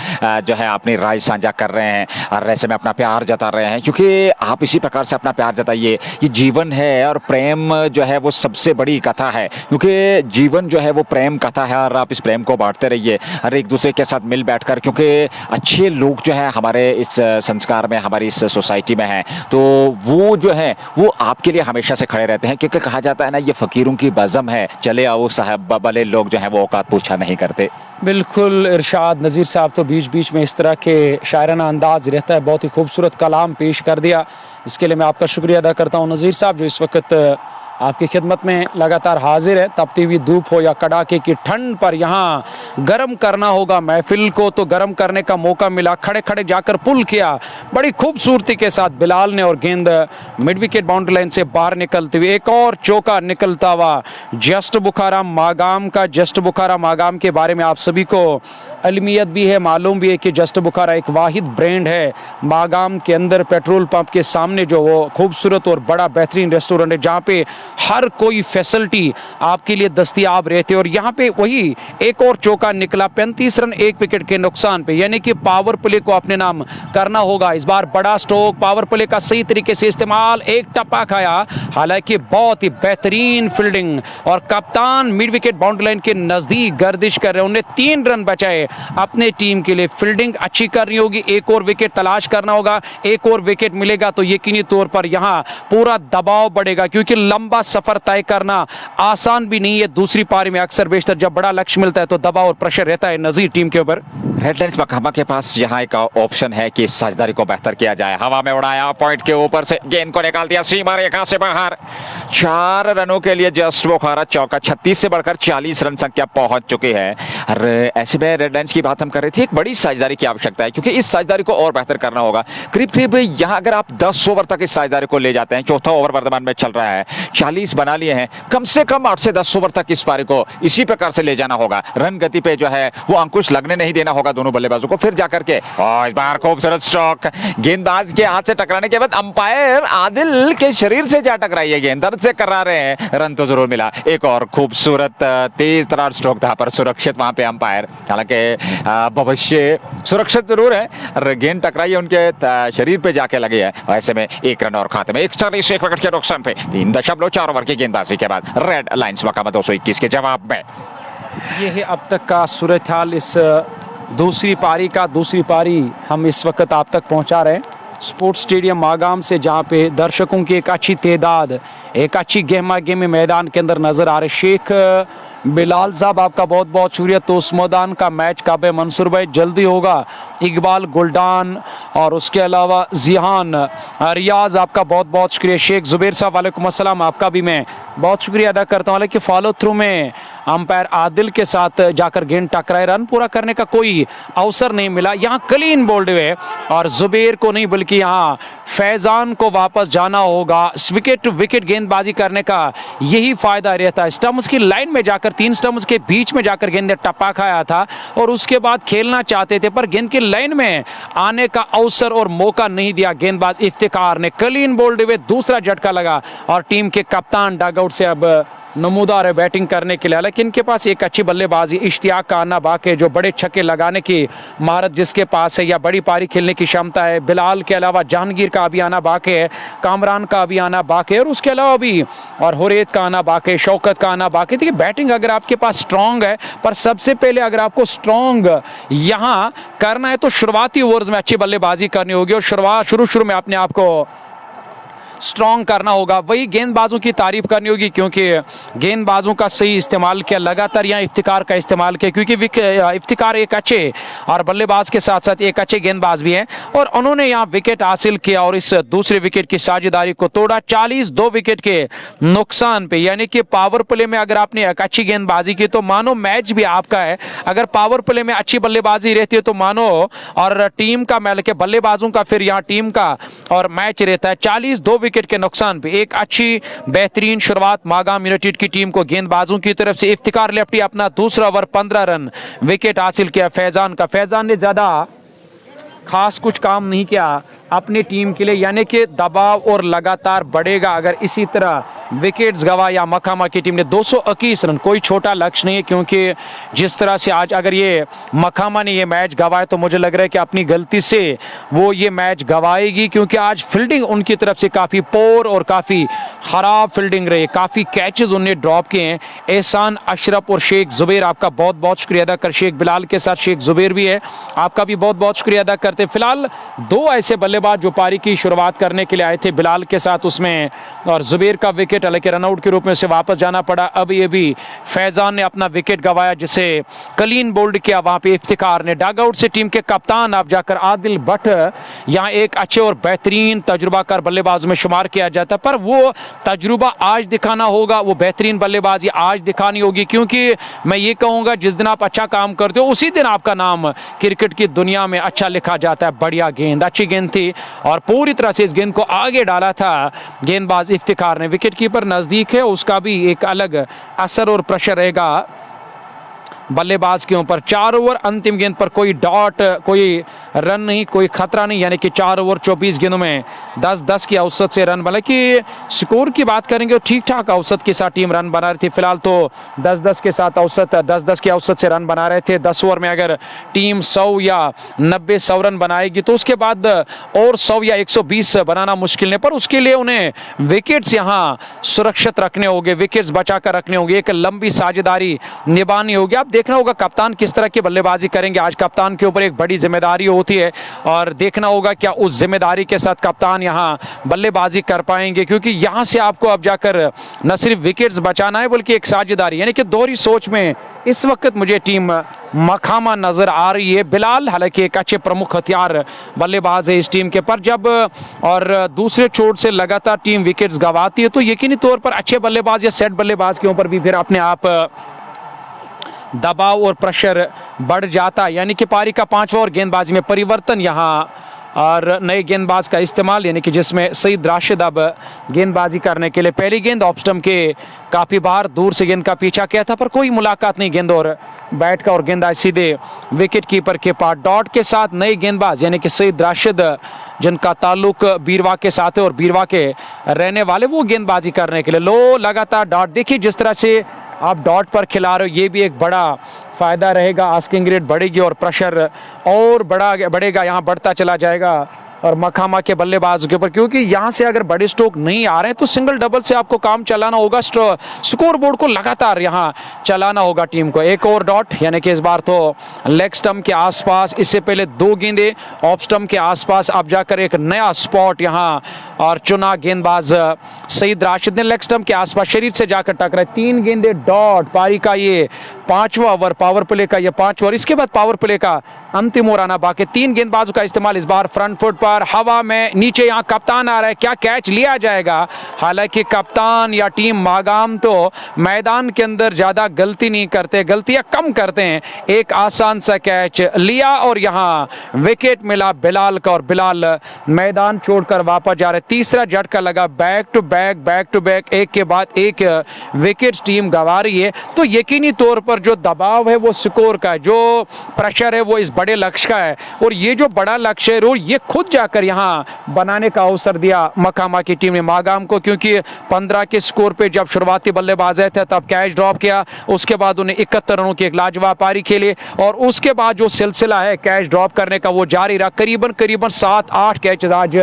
जो है अपनी राय साझा कर रहे हैं और ऐसे में अपना प्यार जता रहे हैं, क्योंकि आप इसी प्रकार से अपना प्यार जताइए। ये जीवन है और प्रेम जो है वो सबसे बड़ी कथा है, क्योंकि जीवन जो है वो प्रेम कथा है और आप इस प्रेम को बांटते रहिए हर एक दूसरे के साथ मिल बैठकर, क्योंकि अच्छे लोग जो है हमारे इस संस्कार में हमारी इस सोसाइटी में हैं, तो वो जो है वो आपके लिए हमेशा से खड़े रहते हैं। क्योंकि कहा जाता है ना, ये फकीरों की बज़म है, चले आओ साहब, भले लोग जो है वो औकात पूछा नहीं करते। बिल्कुल इरशाद नज़ीर साहब तो बीच बीच में इस तरह के शायराना अंदाज रहता है, बहुत ही खूबसूरत कलाम पेश कर दिया, इसके लिए मैं आपका शुक्रिया अदा करता हूँ नज़ीर साहब, जो इस वक्त आपकी खिदमत में लगातार हाजिर है। तपती हुई धूप हो या कड़ाके की ठंड पर यहाँ गर्म करना होगा महफिल को, तो गर्म करने का मौका मिला, खड़े खड़े जाकर पुल किया बड़ी खूबसूरती के साथ बिलाल ने, और गेंद मिड विकेट बाउंड्री लाइन से बाहर निकलते हुए एक और चौका निकलता हुआ जस्ट बुखाराम मागाम का। जस्ट बुखाराम मागाम के बारे में आप सभी को अलमियत भी है, मालूम भी है कि जस्ट बुखारा एक वाहिद ब्रांड है मागाम के अंदर, पेट्रोल पंप के सामने जो वो खूबसूरत और बड़ा बेहतरीन रेस्टोरेंट है जहाँ पे हर कोई फैसिलिटी आपके लिए दस्तियाब रहते, और यहाँ पे वही एक और चौका निकला 35 रन 1 विकेट के नुकसान पे, यानी कि पावर प्ले को अपने नाम करना होगा इस बार। बड़ा स्ट्रोक, पावर प्ले का सही तरीके से इस्तेमाल, एक टप्पा खाया, हालांकि बहुत ही बेहतरीन फील्डिंग, और कप्तान मिड विकेट बाउंड्री लाइन के नजदीक गर्दिश कर रहे हैं, उन्हें 3 रन बचाए अपने टीम के लिए। फील्डिंग अच्छी करनी होगी, एक और विकेट तलाश करना होगा, एक और विकेट मिलेगा तो यकीनी तौर पर यहाँ पूरा दबाव बढ़ेगा, क्योंकि लंबा सफर तय करना आसान भी नहीं है। दूसरी पारी में अक्सर बेशतर जब बड़ा लक्ष्य मिलता है तो दबाव और प्रेशर रहता है नजीर टीम के ऊपर। रेड लायंस मकामा के पास यहाँ एक ऑप्शन है कि साझेदारी को बेहतर किया जाए। हवा में उड़ाया, पॉइंट के ऊपर से गेंद को निकाल दिया सीमा रेखा से बाहर। 4 रनों के लिए जस्ट बुखारा चौका, 36 से बढ़कर 40 रन संख्या पहुंच चुकी है। और ऐसे में रेड लायंस की बात हम कर रहे थे, एक बड़ी साझेदारी की आवश्यकता है, क्योंकि इस साझेदारी को और बेहतर करना होगा। करीब करीब यहाँ अगर आप 10 ओवर तक इस साझेदारी को ले जाते हैं, चौथा ओवर वर्तमान में चल रहा है, 40 बना लिए हैं, कम से कम 8 से 10 ओवर तक इस पारी को इसी प्रकार से ले जाना होगा। रन गति पे जो है वो अंकुश लगने नहीं देना होगा दोनों बल्लेबाजों को, फिर जाकर के और इस बार खूबसूरत स्ट्रोक, गेंदबाज के हाथ से टकराने के बाद अंपायर आदिल के शरीर से जा टकराई है गेंद, दर्द से करा रहे हैं, रन तो जरूर मिला। एक और खूबसूरत तेज तरार स्ट्रोक था, पर सुरक्षित वहां पे अंपायर, हालांकि भविष्य सुरक्षित जरूर है, गेंद टकराई है उनके शरीर पे जाके लगी है। ऐसे में 1 रन और खाते में 41 विकेट के नुकसान पे 3.4 ओवर की गेंदबाजी के बाद रेड लायंस मकामा 221 के जवाब में। ये है अब तक का सूरत हाल इस दूसरी पारी का। दूसरी पारी हम इस वक्त आप तक पहुंचा रहे हैं स्पोर्ट्स स्टेडियम मागाम से, जहां पे दर्शकों की एक अच्छी तादाद, एक अच्छी गहमा गहमी मैदान के अंदर नजर आ रहे। शेख बिलाल साहब आपका बहुत बहुत शुक्रिया। तो उस मैदान का मैच काबे मंसूर भाई जल्दी होगा। इकबाल गुलडान और उसके अलावा जिहान रियाज आपका बहुत बहुत शुक्रिया। शेख जुबैर साहब वालेकुम अस्सलाम, आपका भी मैं बहुत शुक्रिया अदा करता हूँ। हालांकि फॉलो थ्रू में अंपायर आदिल के साथ जाकर गेंद टकराए, रन पूरा करने का कोई अवसर नहीं मिला। यहाँ क्लीन बोल्ड हुए और जुबैर को नहीं बल्कि यहाँ फैजान को वापस जाना होगा। विकेट टू विकेट गेंदबाजी करने का यही फायदा रहता है। स्टम्प्स की लाइन में जाकर 3 स्टम्प्स के बीच में जाकर गेंद ने टप्पा खाया था और उसके बाद खेलना चाहते थे, पर गेंद की लाइन में आने का अवसर और मौका नहीं दिया गेंदबाज इफ्तिकार ने। क्लीन बोल्ड हुए, दूसरा झटका लगा और टीम के कप्तान डगआउट से अब नमूदार है बैटिंग करने के लिए। हालांकि इनके पास एक अच्छी बल्लेबाजी इश्तियाक का आना बाकी है, जो बड़े छक्के लगाने की महारत जिसके पास है या बड़ी पारी खेलने की क्षमता है। बिलाल के अलावा जहांगीर का भी आना बाकी है, कामरान का भी आना बाकी है, और उसके अलावा भी और हुरैत का आना बाकी है, शौकत का आना बाकी है। देखिए बैटिंग अगर आपके पास स्ट्रांग है, पर सबसे पहले अगर आपको स्ट्रांग यहाँ करना है तो शुरुआती ओवर्स में अच्छी बल्लेबाजी करनी होगी, और शुरू में अपने आप को स्ट्रॉन्ग करना होगा। वही गेंदबाजों की तारीफ करनी होगी, क्योंकि गेंदबाजों का सही इस्तेमाल किया, लगातार यहाँ इफ्तिकार का इस्तेमाल किया, क्योंकि इफ्तिकार एक अच्छे और बल्लेबाज के साथ साथ एक अच्छे गेंदबाज भी हैं, और उन्होंने यहाँ विकेट हासिल किया और इस दूसरे विकेट की साझेदारी को तोड़ा 42 विकेट के नुकसान पे। यानी कि पावर प्ले में अगर आपने एक अच्छी गेंदबाजी की तो मानो मैच भी आपका है। अगर पावर प्ले में अच्छी बल्लेबाजी रहती है तो मानो और टीम का मैल के बल्लेबाजों का फिर यहाँ टीम का और मैच रहता है। 42 विकेट के नुकसान पे एक अच्छी बेहतरीन शुरुआत मागाम यूनाइटेड की टीम को गेंदबाजों की तरफ से। इफ्तिकार लेफ्टी अपना दूसरा ओवर 15 रन विकेट हासिल किया फैजान का। फैजान ने ज्यादा खास कुछ काम नहीं किया अपनी टीम के लिए, यानी कि दबाव और लगातार बढ़ेगा अगर इसी तरह विकेट्स गवा या मखामा की टीम ने 221 रन, कोई छोटा लक्ष्य नहीं है, क्योंकि जिस तरह से आज अगर ये मखामा ने ये मैच गवाए तो मुझे लग रहा है कि अपनी गलती से वो ये मैच गवाएगी, क्योंकि आज फील्डिंग उनकी तरफ से काफ़ी पोर और काफ़ी ख़राब फील्डिंग रही, काफ़ी कैचेस उन्हें ड्रॉप किए हैं। एहसान अशरफ और शेख जुबैर, आपका बहुत बहुत शुक्रिया अदा कर। शेख बिलाल के साथ शेख जुबैर भी है, आपका भी बहुत बहुत शुक्रिया अदा करते। फिलहाल दो ऐसे बल्लेबाज जो पारी की शुरुआत करने के लिए आए थे, बिलाल के साथ उसमें और जुबैर का विकेट, हालांकि रनआउट के रूप में उसे वापस जाना पड़ा। अब ये भी फैजान ने अपना विकेट गवाया जिसे क्लीन बोल्ड किया वहां पे इफ्तिकार ने। डग आउट से टीम के कप्तान अब जाकर आदिल भट्ट यहाँ एक अच्छे और बेहतरीन तजुर्बाकार बल्लेबाज में शुमार किया जाता है, पर वो तजुर्बा आज दिखाना होगा, वो बेहतरीन बल्लेबाजी आज दिखानी होगी, क्योंकि मैं ये कहूंगा जिस दिन आप अच्छा काम करते हो उसी दिन आपका नाम क्रिकेट की दुनिया में अच्छा लिखा जाता है। बढ़िया गेंद, अच्छी गेंद थी और पूरी तरह से इस गेंद को आगे डाला था गेंदबाज इफ्तिकार ने। विकेट कीपर नजदीक है, उसका भी एक अलग असर और प्रेशर रहेगा बल्लेबाज के ऊपर। 4 ओवर अंतिम गेंद पर कोई डॉट, कोई रन नहीं, कोई खतरा नहीं, यानी कि 4 ओवर 24 गेंदों में 10-10 की औसत से रन बना। कि स्कोर की बात करेंगे तो ठीक ठाक औसत के साथ टीम रन बना रही थी। फिलहाल तो 10-10 के साथ औसत 10-10 की औसत से रन बना रहे थे। 10 ओवर में अगर टीम 100 या 90-100 रन बनाएगी तो उसके बाद और 100 या 120 बनाना मुश्किल नहीं, पर उसके लिए उन्हें विकेट्स यहाँ सुरक्षित रखने होंगे, विकेट्स बचाकर रखने होंगे, एक लंबी साझेदारी निभानी होगी। अब देखना होगा कप्तान किस तरह की बल्लेबाजी करेंगे। आज कप्तान के ऊपर एक बड़ी जिम्मेदारी होती है और देखना होगा क्या उस जिम्मेदारी के साथ कप्तान यहां बल्लेबाजी कर पाएंगे, क्योंकि यहां से आपको अब जाकर न सिर्फ विकेट्स बचाना है बल्कि एक साझेदारी, यानी कि दोहरी सोच में इस वक्त मुझे टीम मखामा नजर आ रही है। बिलाल हालांकि एक अच्छे प्रमुख हथियार बल्लेबाज है इस टीम के, पर जब और दूसरे चोट से लगातार टीम विकेट्स गंवाती है तो यकीनी तौर पर अच्छे बल्लेबाज या सेट बल्लेबाज के ऊपर भी फिर अपने आप दबाव और प्रेशर बढ़ जाता है। यानी कि पारी का 5वां और गेंदबाजी में परिवर्तन यहाँ और नए गेंदबाज का इस्तेमाल, यानी कि जिसमें सईद राशिद अब गेंदबाजी करने के लिए। पहली गेंद ऑफ स्टंप के काफ़ी बार दूर से गेंद का पीछा किया था पर कोई मुलाकात नहीं गेंद और बैट का, और गेंद आई सीधे विकेट कीपर के पास। डॉट के साथ नए गेंदबाज यानी कि सईद राशिद जिनका ताल्लुक बीरवा के साथ है और बीरवा के रहने वाले, वो गेंदबाजी करने के लिए। लो लगातार डॉट, देखिए जिस तरह से आप डॉट पर खिला रहे हो ये भी एक बड़ा फायदा रहेगा। आस्किंग रेट बढ़ेगी और प्रेशर और बढ़ेगा, यहाँ बढ़ता चला जाएगा और मखामा के बल्लेबाज के ऊपर, क्योंकि यहाँ से अगर बड़े स्ट्रोक नहीं आ रहे हैं तो सिंगल डबल से आपको काम चलाना होगा। स्कोर बोर्ड को लगातार यहाँ चलाना होगा टीम को। एक और डॉट, यानी कि इस बार तो लेग स्टंप के आसपास, इससे पहले 2 गेंदे ऑफ स्टंप के आसपास, अब जाकर एक नया स्पॉट यहाँ और चुना गेंदबाज सईद राशिद ने। लेग स्टंप के आसपास शरीर से जाकर टकराए। 3 गेंदे डॉट, पारी का ये 5वां ओवर, पावर प्ले का ये 5वां ओवर, इसके बाद पावर प्ले का अंतिम ओवर आना बाकी। 3 गेंदबाजों का इस्तेमाल, इस बार फ्रंट फुट पर, हवा में, नीचे। यहाँ कप्तान आ रहा है, क्या कैच लिया जाएगा? हालांकि कप्तान या टीम मागाम तो मैदान के अंदर ज्यादा गलती नहीं करते, गलतियां कम करते हैं। एक आसान सा कैच लिया और यहाँ विकेट मिला बिलाल का और बिलाल मैदान छोड़कर वापस जा रहे। तीसरा झटका लगा, बैक टू बैक एक के बाद एक विकेट टीम गंवा रही है। तो यकीनी तौर पर जो दबाव है वो स्कोर का है, जो प्रेशर है वो इस बड़े लक्ष्य का है, और ये जो बड़ा लक्ष्य है और ये खुद जाकर यहाँ बनाने का अवसर दिया मकामा की टीम ने मागाम को, क्योंकि 15 के स्कोर पे जब शुरुआती बल्लेबाज आए थे तब कैच ड्रॉप किया, उसके बाद उन्हें 71 रनों की एक लाजवाब पारी खेली, और उसके बाद जो सिलसिला है कैच ड्रॉप करने का वो जारी रहा, करीबन 7-8 कैच आज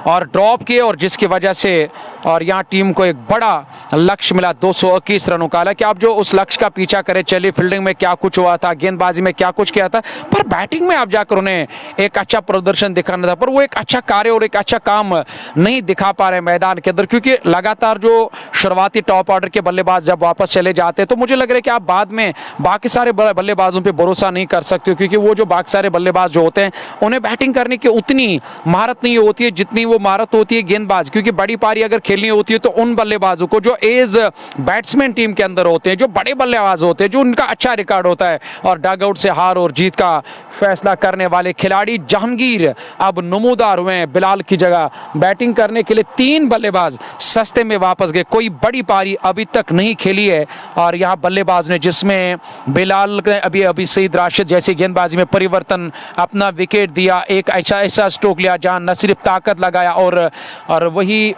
और ड्रॉप किए, और जिसकी वजह से और यहाँ टीम को एक बड़ा लक्ष्य मिला 221 रनों का। हालांकि आप जो उस लक्ष्य का पीछा करें, चलिए फील्डिंग में क्या कुछ हुआ था, गेंदबाजी में क्या कुछ किया था, पर बैटिंग में आप जाकर उन्हें एक अच्छा प्रदर्शन दिखाना था, पर वो एक अच्छा कार्य और एक अच्छा काम नहीं दिखा पा रहे मैदान के अंदर, क्योंकि लगातार जो शुरुआती टॉप ऑर्डर के बल्लेबाज जब वापस चले जाते हैं तो मुझे लग रहा है कि आप बाद में बाकी सारे बल्लेबाजों पर भरोसा नहीं कर सकते, क्योंकि वो जो बाकी सारे बल्लेबाज जो होते हैं उन्हें बैटिंग करने की उतनी महारत नहीं होती है जितनी वो महारत होती है गेंदबाज, क्योंकि बड़ी पारी अगर खेलनी होती है तो उन बल्लेबाजों को जो एज बैट्समैन टीम के अंदर होते हैं, जो बड़े बल्लेबाज होते हैं, जो उनका अच्छा रिकॉर्ड होता है और डगआउट से हार और जीत का फैसला करने वाले खिलाड़ी जहांगीर अब नमूदार हुए हैं। बिलाल की जगह बैटिंग करने के लिए 3 बल्लेबाज सस्ते में वापस गए, कोई बड़ी पारी अभी तक नहीं खेली है, और यहाँ बल्लेबाज ने जिसमें बिलाल ने अभी सईद राशिद जैसी गेंदबाजी में परिवर्तन अपना विकेट दिया, एक ऐसा स्ट्रोक लिया जहां न सिर्फ ताकत लगाया और वही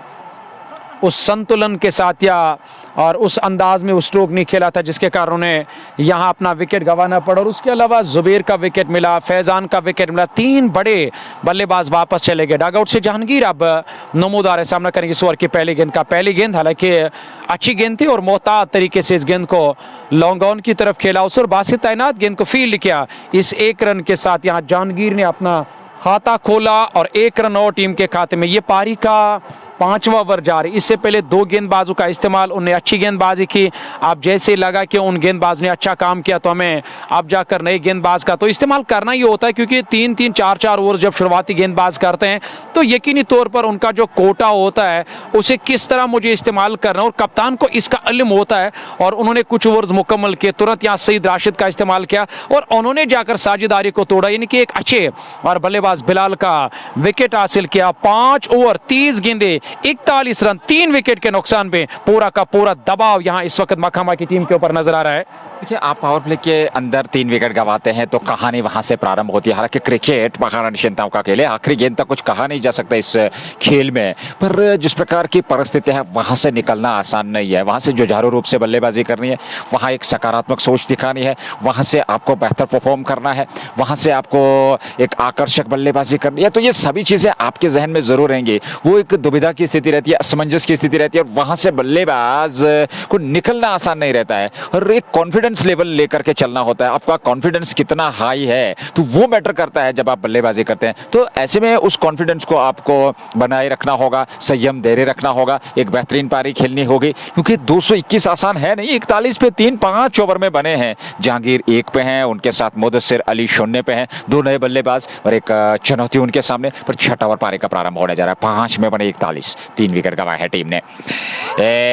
उस संतुलन के साथ या और उस अंदाज में उस स्ट्रोक नहीं खेला था जिसके कारण उन्हें यहाँ अपना विकेट गंवाना पड़ा, और उसके अलावा जुबैर का विकेट मिला, फैजान का विकेट मिला, 3 बड़े बल्लेबाज वापस चले गए। डगआउट से जहांगीर अब नमूदार है, सामना करेंगे इस ओवर की पहली गेंद हालांकि अच्छी गेंद थी और मोहतात तरीके से इस गेंद को लॉन्ग ऑन की तरफ खेला, उस और बासित तैनात गेंद को फील्ड किया। इस 1 रन के साथ यहाँ जहांगीर ने अपना खाता खोला और 1 रन और टीम के खाते में। ये पारी का 5वां ओवर जारी, इससे पहले 2 गेंदबाजों का इस्तेमाल, उन्हें अच्छी गेंदबाजी की, अब जैसे लगा कि उन गेंदबाज ने अच्छा काम किया तो हमें अब जाकर नए गेंदबाज का तो इस्तेमाल करना ही होता है, क्योंकि 3-3 4-4 ओवर जब शुरुआती गेंदबाज करते हैं तो यकीनी तौर पर उनका जो कोटा होता है उसे किस तरह मुझे इस्तेमाल करना, और कप्तान को इसका इल्म होता है, और उन्होंने कुछ ओवर्स मुकम्मल किए, तुरंत यहाँ सईद राशिद का इस्तेमाल किया और उन्होंने जाकर साझेदारी को तोड़ा, यानी कि एक अच्छे और बल्लेबाज बिलाल का विकेट हासिल किया। 5 ओवर 30 गेंदे 41 रन 3 विकेट के नुकसान पे पूरा का पूरा दबाव यहां इस वक्त मकामा की टीम के ऊपर नजर आ रहा है। देखिए, आप पावर प्ले के अंदर 3 विकेट गंवाते हैं तो कहानी वहां से प्रारंभ होती है। हालांकि क्रिकेट महान निश्चिंताओं का खेल है, आखिरी गेंद तक कुछ कहा नहीं जा सकता इस खेल में, पर जिस प्रकार की परिस्थिति है वहां से निकलना आसान नहीं है। वहां से जुझारू रूप से बल्लेबाजी करनी है, वहां एक सकारात्मक सोच दिखानी है, वहां से आपको बेहतर परफॉर्म करना है, वहां से आपको एक आकर्षक बल्लेबाजी करनी है, तो ये सभी चीजें आपके जहन में जरूर रहेंगी। वो एक दुविधा की स्थिति रहती है, असमंजस की स्थिति रहती है, और वहां से बल्लेबाज को निकलना आसान नहीं रहता है, और एक कॉन्फिडेंस लेवल लेकर के चलना होता है। आपका कॉन्फिडेंस कितना हाई है तो वो मैटर करता है जब आप बल्लेबाजी करते हैं। तो ऐसे में उस कॉन्फिडेंस को आपको बनाए रखना होगा, संयम धैर्य रखना होगा, एक बेहतरीन पारी खेलनी होगी, क्योंकि 221 आसान है नहीं। 41 पे 3-5 ओवर में बने हैं। जहांगीर 1 पे हैं, उनके साथ मुदस्सिर अली 0 पे हैं, 2 नए बल्लेबाज और एक चुनौती उनके सामने, पर 6वां ओवर पारी का प्रारंभ होने जा रहा है। 5 में बने 41, 3 विकेट गंवाए है टीम ने।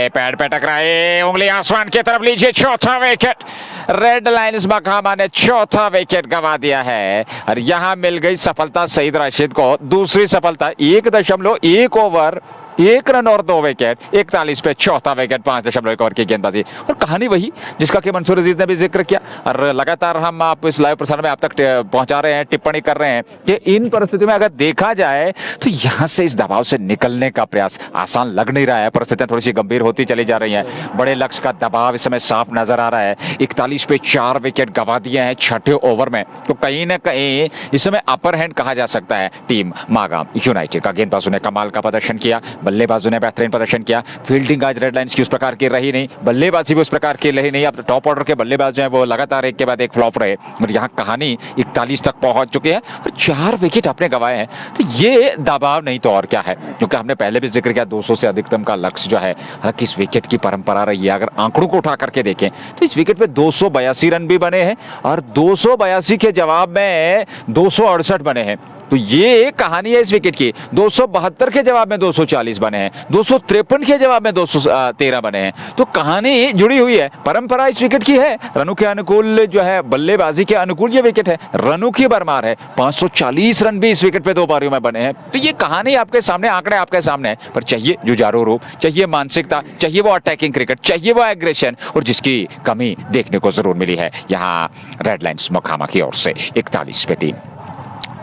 पैड पे टकराए, उंगली आसमान की तरफ लीजिए, 4था विकेट। रेड लाइन्स मकामा ने 4था विकेट गंवा दिया है, और यहां मिल गई सफलता सईद राशिद को, दूसरी सफलता। 1.1 ओवर 1 रन और 2 विकेट, 41 पे 4था विकेट, 5.1 ओवर की गेंदबाजी, और कहानी वही जिसका कि मंसूर अजीज ने भी जिक्र किया, और लगातार हम आप इस लाइव प्रसारण में आप तक पहुंचा रहे हैं, टिप्पणी कर रहे हैं कि इन परिस्थितियों में अगर देखा जाए तो यहां से इस दबाव से निकलने का प्रयास आसान लग नहीं रहा है। परिस्थितियां थोड़ी सी गंभीर होती चली जा रही हैं, बड़े लक्ष्य का दबाव इस समय साफ नजर आ रहा है। 41 पे 4 विकेट गंवा दिए हैं 6ठे ओवर में, तो कहीं ना कहीं इस समय अपर हैंड कहा जा सकता है टीम मागाम यूनाइटेड का। गेंदबाजों ने कमाल का प्रदर्शन किया, बल्लेबाजों ने बेहतरीन प्रदर्शन किया। फील्डिंग आज रेड लाइंस की उस प्रकार की रही नहीं, बल्लेबाजी भी उस प्रकार की रही नहीं। अब टॉप ऑर्डर के बल्लेबाज जो है वो लगातार एक के बाद एक फ्लॉप रहे, और यहाँ कहानी 41 तक पहुंच चुकी है और 4 विकेट आपने गंवाए हैं, तो ये दबाव नहीं तो और क्या है। क्योंकि हमने पहले भी जिक्र किया 200 से अधिकतम का लक्ष्य जो है, हालांकि इस विकेट की परंपरा रही है। अगर आंकड़ों को उठा करके देखें तो इस विकेट पे 282 रन भी बने हैं, और 282 के जवाब में 268 बने हैं। तो ये कहानी है इस विकेट की। 272 के जवाब में 240 बने हैं, 253 के जवाब में 213 बने हैं। तो कहानी जुड़ी हुई है, परंपरा इस विकेट की है। रनों के अनुकूल जो है, बल्लेबाजी के अनुकूल ये विकेट है, रनों की भरमार है। 540 रन भी इस विकेट पे 2 पारियों में बने हैं। तो ये कहानी आपके सामने, आंकड़े आपके सामने है। पर चाहिए जुझारू रूप, चाहिए मानसिकता, चाहिए वो अटैकिंग क्रिकेट, चाहिए वो एग्रेशन, और जिसकी कमी देखने को जरूर मिली है यहाँ रेड लाइन्स मखामा की ओर से। 41 पे 3,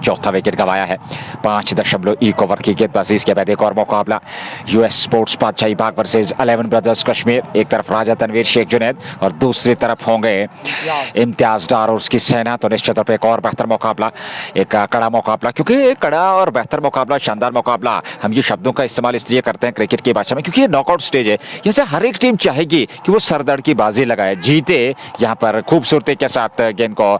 चौथा विकेट गवाया है। 5.1 ओवर की गेंदबाजी। इसके बाद एक और मुकाबला, यूएस स्पोर्ट्स बादशाही बाग वर्सेस 11 ब्रदर्स कश्मीर। एक तरफ राजा तनवीर शेख जुनैद और दूसरी तरफ होंगे इम्तियाज डार और उसकी सेना। तो निश्चित तौर पर एक और बेहतर मुकाबला, एक कड़ा मुकाबला, क्योंकि कड़ा और बेहतर मुकाबला, शानदार मुकाबला, हम ये शब्दों का इस्तेमाल इसलिए करते हैं क्रिकेट की भाषा में क्योंकि ये नॉकआउट स्टेज है। जैसे हर एक टीम चाहेगी कि वो सरदर्द की बाजी लगाए, जीते। यहाँ पर खूबसूरती के साथ गेंद को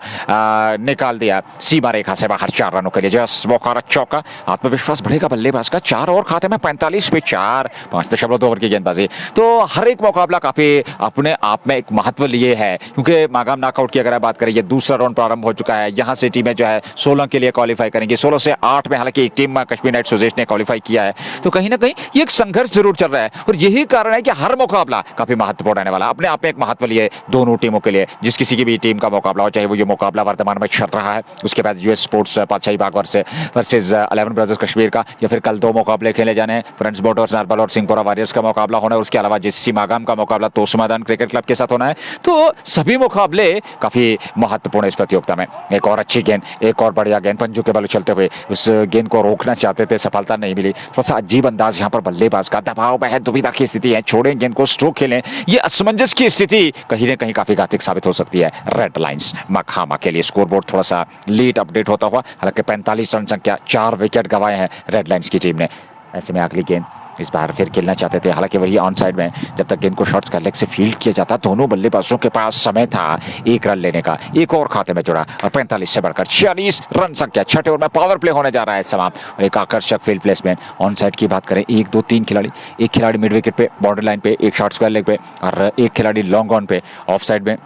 निकाल दिया सीमा रेखा से बाहर 4 रनों के लिए। जस्ट मौका चौका, आत्मविश्वास बढ़ेगा बल्लेबाज का। 4 और खाते में 45 पे 4, 5.2 ओवर की गेंदबाजी। तो हर एक मुकाबला काफी अपने आप में एक महत्व लिए है, क्योंकि मागाम नॉकआउट की अगर बात करें, ये दूसरा राउंड प्रारंभ हो चुका है। यहाँ से टीमें जो है 16 के लिए क्वालिफाई करेंगी। 16 से 8 में हालांकि एक टीम कश्मीर नाइट सुजेश ने क्वालिफाई किया है। तो कहीं ना कहीं ये एक संघर्ष जरूर चल रहा है, और यही कारण है कि हर मुकाबला काफी महत्वपूर्ण रहने वाला, अपने आप में एक महत्व लिए दोनों टीमों के लिए। जिस किसी की भी टीम का मुकाबला हो, चाहे वो ये मुकाबला वर्तमान में चल रहा है, उसके बाद यूएस स्पोर्ट्स बादशाही बाग वर्सेस 11 ब्रदर्स कश्मीर का, या फिर कल 2 मुकाबले खेले जाने हैं, फ्रेंड्स बोटर्स नारबल और सिंहपुरा वॉरियर्स का मुकाबला होना है। उसके अलावा जीसीसी मागाम का मुकाबला तोसु मैदान क्रिकेट क्लब के साथ होना है। तो सभी मुकाबले काफी महत्वपूर्ण इस प्रतियोगिता में। एक और अच्छी गेंद, एक और बढ़िया गेंद, पंजों के बल चलते हुए उस गेंद को रोकना चाहते थे, सफलता नहीं मिली। थोड़ा सा अजीब अंदाज यहाँ पर बल्लेबाज का, दबाव में है, दुविधा की स्थिति है, छोड़ें गेंद को, स्ट्रोक खेलें, ये असमंजस की स्थिति कहीं ना कहीं काफी घातक साबित हो सकती है रेड लाइन्स मखामा के लिए। स्कोरबोर्ड थोड़ा सा लेट अपडेट होता हुआ, हालांकि 45 रन संख्या, 4 विकेट गंवाए हैं रेड लाइन्स की टीम ने। ऐसे में अगली गेंद इस बार फिर खेलना चाहते थे, हालांकि वही ऑन साइड में जब तक गेंद को शॉर्ट्स का लेग से फील्ड किया जाता, दोनों बल्लेबाजों के पास समय था 1 रन लेने का। एक और खाते में जुड़ा और 45 से बढ़कर 46 रन संख्या। 6ठे ओवर में पावर प्ले होने जा रहा है समाप्त, और एक आकर्षक फील्ड प्लेसमेंट। ऑन साइड की बात करें, 1 2 3 खिलाड़ी, एक खिलाड़ी मिड विकेट पे, बॉर्डर लाइन पे, एक शॉर्ट स्क्वायर लेग पे, और एक खिलाड़ी लॉन्ग ऑन पे, ऑफ साइड में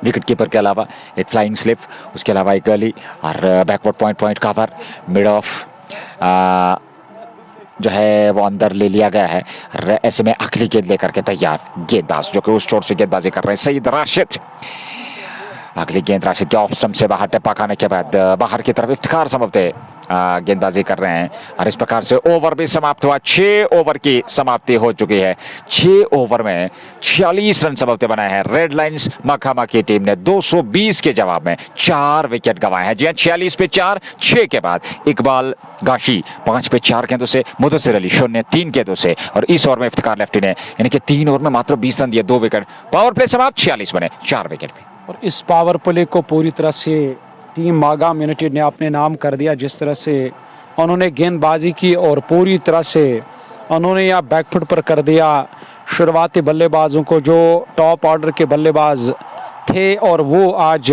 विकेट कीपर के अलावा एक फ्लाइंग स्लिप, उसके अलावा एक गली और backward point cover, mid of जो है वो अंदर ले लिया गया है। ऐसे में अगली गेंद लेकर के तैयार गेंदबाज, जो कि उस चोट से गेंदबाजी कर रहे हैं, सईद राशिद। अगली गेंद राशिद के ऑफ स्टंप से बाहर टप्पा खाने के बाद बाहर की तरफ इफ्तिखार समझते गेंदबाजी कर रहे हैं, और इस प्रकार से ओवर भी समाप्त हुआ। 6 ओवर की समाप्ति हो चुकी है। 6 ओवर में 46 रन समझते बनाए हैं रेड लाइन्स मखामा की टीम ने। 220 के जवाब में 4 विकेट गंवाए हैं। जी हाँ, 46 पे 4, 6 के बाद इकबाल गाशी 5 पे 4 गेंदों से, मुदस्सिर अली 0 3 गेंदों से, और इस ओवर में इफ्तिखार लेफ्टी ने, यानी कि 3 ओवर में मात्र 20 रन दिए, 2 विकेट। पावर प्ले समाप्त, 46 बने 4 विकेट पे। और इस पावर प्ले को पूरी तरह से टीम मागाम यूनाइटेड ने अपने नाम कर दिया। जिस तरह से उन्होंने गेंदबाजी की और पूरी तरह से उन्होंने यहाँ बैकफुट पर कर दिया शुरुआती बल्लेबाजों को, जो टॉप ऑर्डर के बल्लेबाज थे, और वो आज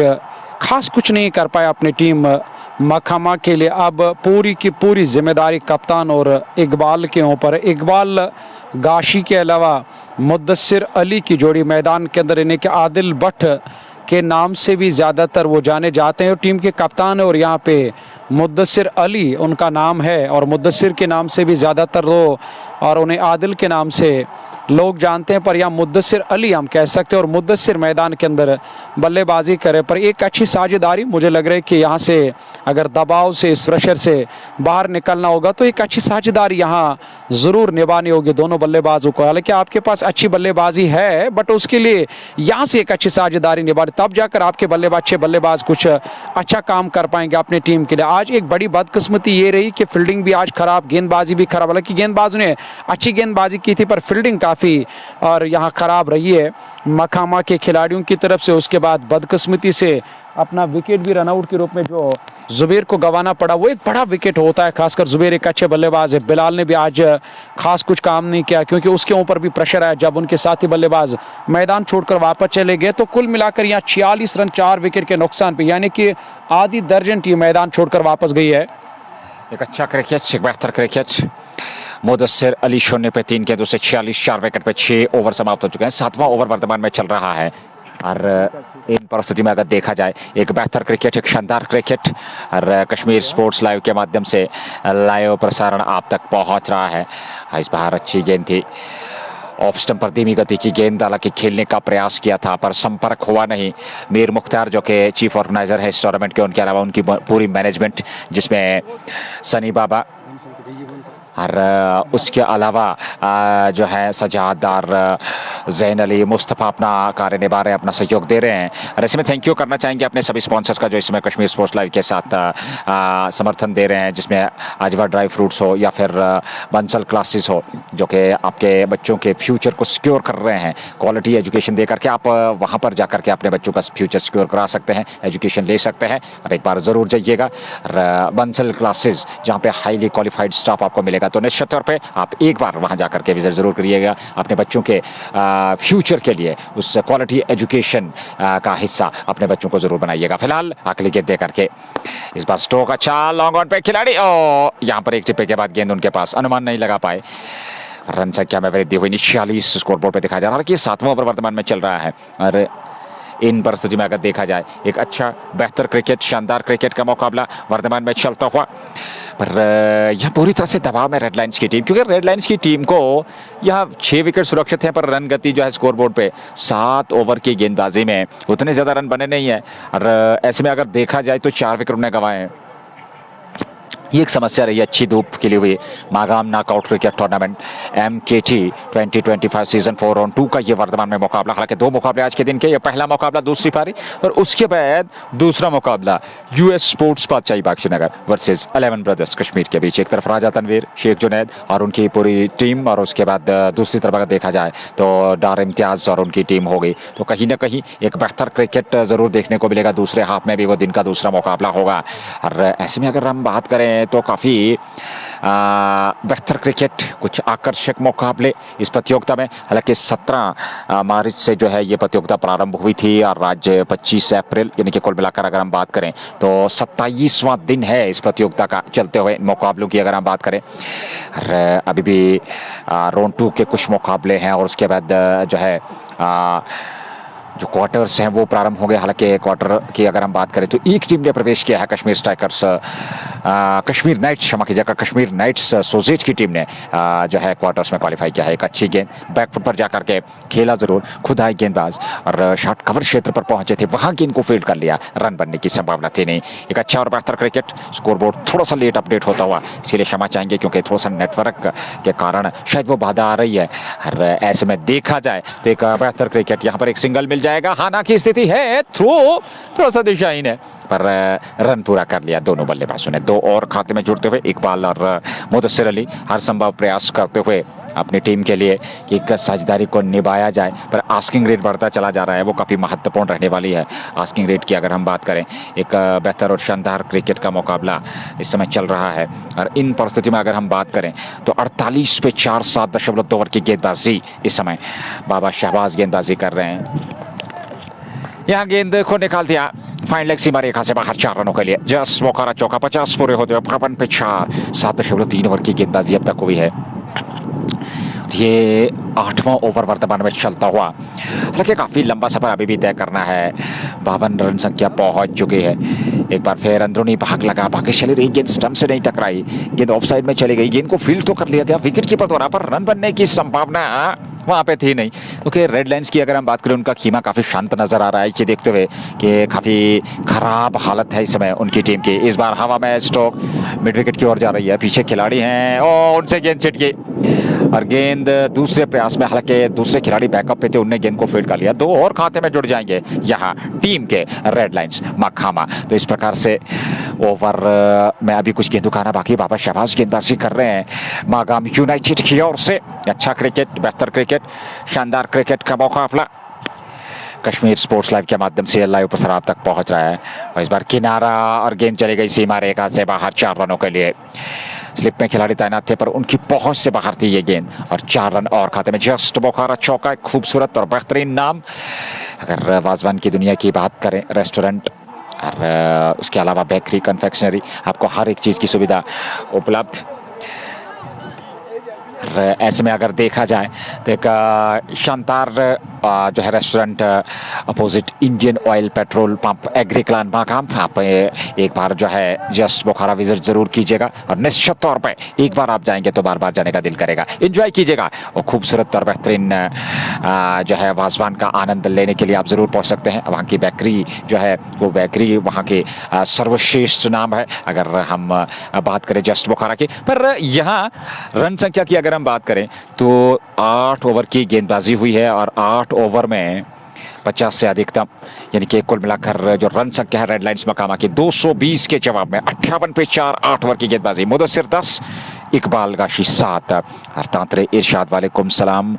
खास कुछ नहीं कर पाए अपनी टीम मखामा के लिए। अब पूरी की पूरी जिम्मेदारी कप्तान और इकबाल के ऊपर। इकबाल गाशी के अलावा मुदस्सिर अली की जोड़ी मैदान के अंदर, यानी कि आदिल भट्ट के नाम से भी ज़्यादातर वो जाने जाते हैं, और टीम के कप्तान है, और यहाँ पे मुदस्सिर अली उनका नाम है, और मुदस्सिर के नाम से भी ज़्यादातर वो, और उन्हें आदिल के नाम से लोग जानते हैं, पर यहाँ मुदस्सिर अली हम कह सकते हैं। और मुदस्सिर मैदान के अंदर बल्लेबाजी करे, पर एक अच्छी साझेदारी मुझे लग रहा है कि यहाँ से अगर दबाव से, इस प्रेशर से बाहर निकलना होगा तो एक अच्छी साझेदारी यहाँ ज़रूर निभानी होगी दोनों बल्लेबाजों को। हालांकि आपके पास अच्छी बल्लेबाजी है, बट उसके लिए यहाँ से एक अच्छी साझेदारी निभानी, तब जाकर आपके अच्छे बल्लेबाज कुछ अच्छा काम कर पाएंगे अपनी टीम के लिए। आज एक बड़ी बदकिस्मती ये रही कि फील्डिंग भी आज खराब, गेंदबाजी भी खराब। हालांकि गेंदबाजों ने अच्छी गेंदबाजी की थी, पर फील्डिंग काफ़ी और यहाँ खराब रही है मखामा के खिलाड़ियों की तरफ से। उसके बाद बदकिस्मती से अपना विकेट भी रनआउट के रूप में जो जुबैर को गंवाना पड़ा, वो एक बड़ा विकेट होता है। खासकर जुबैर एक अच्छे बल्लेबाज है। बिलाल ने भी आज खास कुछ काम नहीं किया, क्योंकि उसके ऊपर भी प्रेशर आया जब उनके साथी बल्लेबाज मैदान छोड़कर वापस चले गए। तो कुल मिलाकर यहाँ 46 रन 4 विकेट के नुकसान पे, यानी कि आधी दर्जन टीम मैदान छोड़कर वापस गई है। एक अच्छा क्रिकेट, एक बेहतर क्रिकेट। मुदस्सिर अली 0 पे 3 गेंदों से 46, 4 विकेट पे 6 ओवर समाप्त हो चुके हैं। 7वां ओवर वर्तमान में चल रहा है। और इन परिस्थिति में अगर देखा जाए एक बेहतर क्रिकेट, एक शानदार क्रिकेट और कश्मीर स्पोर्ट्स लाइव के माध्यम से लाइव प्रसारण आप तक पहुंच रहा है। इस बार अच्छी गेंद थी, ऑफ स्टंप पर धीमी गति की गेंद, हालांकि खेलने का प्रयास किया था पर संपर्क हुआ नहीं। मीर मुख्तार जो कि चीफ ऑर्गेनाइजर है इस टूर्नामेंट के, उनके अलावा उनकी पूरी मैनेजमेंट जिसमें सनी बाबा और उसके अलावा जो है सजाद और जैन अली मुस्तफ़ा अपना कार्य निभा रहे हैं, अपना सहयोग दे रहे हैं। और ऐसे में थैंक यू करना चाहेंगे अपने सभी स्पॉन्सर्स का जो इसमें कश्मीर स्पोर्ट्स लाइव के साथ समर्थन दे रहे हैं, जिसमें अजवा ड्राई फ्रूट्स हो या फिर बंसल क्लासेस हो, जो कि आपके बच्चों के फ्यूचर को सिक्योर कर रहे हैं। क्वालिटी एजुकेशन दे करके आप वहाँ पर जा करके अपने बच्चों का फ्यूचर सिक्योर करा सकते हैं, एजुकेशन ले सकते हैं। और एक बार ज़रूर जाइएगा बंसल क्लासेस, जहाँ पे हाईली क्वालिफाइड स्टाफ आपको मिलेगा। तो निश्चित तौर पे आप एक बार वहां जाकर के विजिट जरूर करिएगा, अपने बच्चों के फ्यूचर के लिए उस क्वालिटी एजुकेशन का हिस्सा अपने बच्चों को जरूर बनाइएगा। फिलहाल अगली गेंद दे करके इस बार स्ट्रोक अच्छा लॉन्ग ऑन पे खिलाड़ी, और यहाँ पर एक टिप्पे के बाद गेंद उनके पास, अनुमान नहीं लगा पाए। रन संख्या में वृद्धि हुई 46 स्कोरबोर्ड पे दिखाया जा रहा है कि 7वां ओवर वर्तमान में चल रहा है। और इन परिस्थिति में अगर देखा जाए एक अच्छा बेहतर क्रिकेट, शानदार क्रिकेट का मुकाबला वर्तमान में चलता हुआ, पर यह पूरी तरह से दबाव में रेड लाइन्स की टीम, क्योंकि रेड लाइन्स की टीम को यह 6 विकेट सुरक्षित हैं, पर रन गति जो है स्कोरबोर्ड पे 7 ओवर की गेंदबाजी में उतने ज़्यादा रन बने नहीं है। और ऐसे में अगर देखा जाए तो 4 विकेट उन्हें गंवाए हैं। ये एक समस्या रही है अच्छी धूप के लिए हुई Magam knockout cricket tournament MKT 2025 season 4 on 2 का ये वर्तमान में मुकाबला। हालांकि 2 मुकाबले आज के दिन के, ये पहला मुकाबला दूसरी पारी और उसके बाद दूसरा मुकाबला US स्पोर्ट्स बादशाही बख्शीनगर वर्सेस 11 ब्रदर्स कश्मीर के बीच। एक तरफ राजा तनवीर, शेख जुनैद और उनकी पूरी टीम, और उसके बाद दूसरी तरफ अगर देखा जाए तो डार इम्तियाज और उनकी टीम होगी। तो कहीं ना कहीं एक बेहतर क्रिकेट जरूर देखने को मिलेगा। दूसरे हाफ में भी वो दिन का दूसरा मुकाबला होगा। और ऐसे में अगर हम बात करें तो काफ़ी बेहतर क्रिकेट, कुछ आकर्षक मुकाबले इस प्रतियोगिता में। हालांकि 17 मार्च से जो है ये प्रतियोगिता प्रारंभ हुई थी और आज 25 अप्रैल, यानी कि कुल मिलाकर अगर हम बात करें तो 27वां दिन है इस प्रतियोगिता का चलते हुए मुकाबलों की अगर हम बात करें। और अभी भी राउंड 2 के कुछ मुकाबले हैं और उसके बाद जो है जो क्वार्टर्स हैं वो प्रारंभ हो गए। हालांकि क्वार्टर की अगर हम बात करें तो एक टीम ने प्रवेश किया है, कश्मीर स्ट्राइकर्स, कश्मीर नाइट्स, क्षमा कीजिएगा, कश्मीर नाइट्स सोजेट की टीम ने जो है क्वार्टर्स में क्वालिफाई किया है। एक अच्छी गेंद बैकफुट पर जाकर के खेला जरूर, खुद आए गेंदबाज और शॉट कवर क्षेत्र पर पहुंचे थे, वहां गेंद को फील्ड कर लिया, रन बनने की संभावना थी नहीं। एक अच्छा और बेहतर क्रिकेट, स्कोरबोर्ड थोड़ा सा लेट अपडेट होता हुआ, इसीलिए क्षमा चाहेंगे क्योंकि थोड़ा सा नेटवर्क के कारण शायद वो बाधा आ रही है। और ऐसे में देखा जाए तो एक बेहतर क्रिकेट, यहाँ पर एक सिंगल मिल जाएगा, हाना की स्थिति है, थ्रो थोड़ा सा दिशाहीन है, पर रन पूरा कर लिया दोनों बल्लेबाजों ने। 2 और खाते में जुड़ते हुए इकबाल और मुदस्सिर अली हर संभव प्रयास करते हुए अपनी टीम के लिए कि एक साझेदारी को निभाया जाए, पर आस्किंग रेट बढ़ता चला जा रहा है, वो काफ़ी महत्वपूर्ण रहने वाली है। आस्किंग रेट की अगर हम बात करें, एक बेहतर और शानदार क्रिकेट का मुकाबला इस समय चल रहा है। और इन परिस्थिति में अगर हम बात करें तो 48 पे 4 7.2 ओवर की गेंदबाजी इस समय बाबा शहबाज गेंदबाजी कर रहे हैं। यहाँ गेंद को निकाल दिया, फाइन लेग सीमा रेखा से बाहर 4 रनों के लिए। जस्ट मोकारा चौका, 50 पूरे होते हुए 52 पे 4, 7.3 ओवर की गेंदबाजी अब तक हुई है। ये 8वां ओवर वर्तमान में चलता हुआ, हालांकि काफ़ी लंबा सफर अभी भी तय करना है। 52 रन संख्या पहुंच चुकी है। एक बार फिर अंदरूनी भाग लगा, भाग्यशाली रही गेंद, स्टंप से नहीं टकराई, गेंद ऑफ साइड में चली गई, गेंद को फील्ड तो कर लिया गया विकेट कीपर द्वारा, पर रन बनने की संभावना वहाँ पे थी नहीं। क्योंकि रेड लाइन्स की अगर हम बात करें, उनका खीमा काफ़ी शांत नजर आ रहा है, ये देखते हुए कि काफ़ी खराब हालत है इस समय उनकी टीम की। इस बार हवा में स्ट्रोक मिड विकेट की ओर जा रही है, पीछे खिलाड़ी हैं और उनसे गेंद छिटकी और गेंद दूसरे प्रयास में, हालांकि दूसरे खिलाड़ी बैकअप पे थे, उनने गेंद को फील्ड कर लिया। 2 और खाते में जुड़ जाएंगे यहाँ टीम के रेड लाइन्स मखामा। तो इस प्रकार से ओवर में अभी कुछ गेंद उखाना बाकी, बाबा शहबाज गेंदबाजी कर रहे हैं मागाम यूनाइटेड की ओर से। अच्छा क्रिकेट, बेहतर क्रिकेट, शानदार क्रिकेट का मुकाबला कश्मीर स्पोर्ट्स लाइव के माध्यम से लाइव प्रसारण आप तक पहुंच रहा है। और इस बार किनारा और गेंद चली गई सीमा रेखा से बाहर 4 रनों के लिए। स्लिप में खिलाड़ी तैनात थे पर उनकी पहुंच से बाहर थी ये गेंद और 4 रन और खाते में। जस्ट बोखारा चौका, एक खूबसूरत और बेहतरीन नाम। अगर वाजवान की दुनिया की बात करें, रेस्टोरेंट और उसके अलावा बेकरी, कन्फेक्शनरी, आपको हर एक चीज़ की सुविधा उपलब्ध। और ऐसे में अगर देखा जाए तो एक शानदार जो है restaurant opposite Indian Oil petrol pump Agrikalan Magam, आप एक बार जो है जस्ट बुखारा विजिट जरूर कीजिएगा और निश्चित तौर पे एक बार आप जाएंगे तो बार बार जाने का दिल करेगा। एंजॉय कीजिएगा और खूबसूरत और बेहतरीन जो है वाजवान का आनंद लेने के लिए आप जरूर पहुंच सकते हैं। वहाँ की बेकरी जो है वो बेकरी वहाँ की सर्वश्रेष्ठ नाम है अगर हम बात करें जस्ट बुखारा की। पर यहाँ रन संख्या की अगर हम बात करें तो 8 ओवर की गेंदबाजी हुई है और 8 ओवर में 50 से अधिकतम, यानी कि कुल मिलाकर जो रन संख्या है रेड लाइंस मकामा की 220 के जवाब में 58 पे 4, 8 ओवर की गेंदबाजी। मुदस्सिर 10, इकबाल गाशी 7 और तांतरे इरशाद वालेकुम सलाम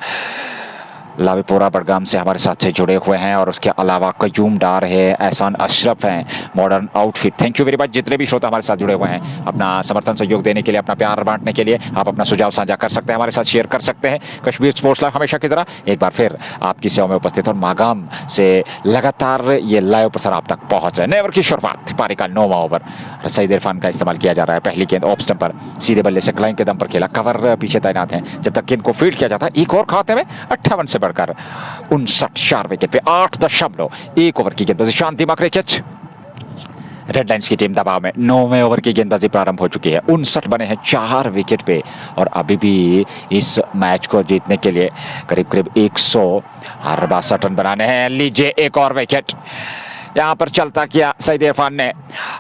लावीपुरा बड़गाम से हमारे साथ से जुड़े हुए हैं। और उसके अलावा कयूम डार है, एहसान अशरफ हैं, modern outfit. Thank you very much जितने भी श्रोता हमारे साथ जुड़े हुए हैं अपना समर्थन सहयोग देने के लिए, अपना प्यार बांटने के लिए। आप अपना सुझाव साझा कर सकते हैं, हमारे साथ शेयर कर सकते हैं। कश्मीर स्पोर्ट्स लाइव हमेशा की तरह एक बार फिर आपकी सेवा में उपस्थित और मागाम से लगातार ये लाइव प्रसार आप तक पहुंच रहे। नए ओवर की शुरुआत, पारी का 9वां ओवर, सईद इरफान का इस्तेमाल किया जा रहा है। पहली गेंद ऑफ स्टंप पर सीधे बल्ले से क्लाइंग के दम पर खेला, कवर पीछे तैनात है जब तक गेंद को फील्ड किया जाता है। एक और खाते में 58 से बढ़कर 59, 4 विकेट पे 8.1 ओवर की गेंदबाजी। शांति क्रिकेट रेड लाइंस की टीम दबाव में 9वें ओवर की गेंदबाजी प्रारंभ हो चुकी है। 59 बने हैं 4 विकेट पे और अभी भी इस मैच को जीतने के लिए करीब करीब 162 रन बनाने हैं। लीजिए एक और विकेट यहाँ पर चलता किया सईद इरफान ने।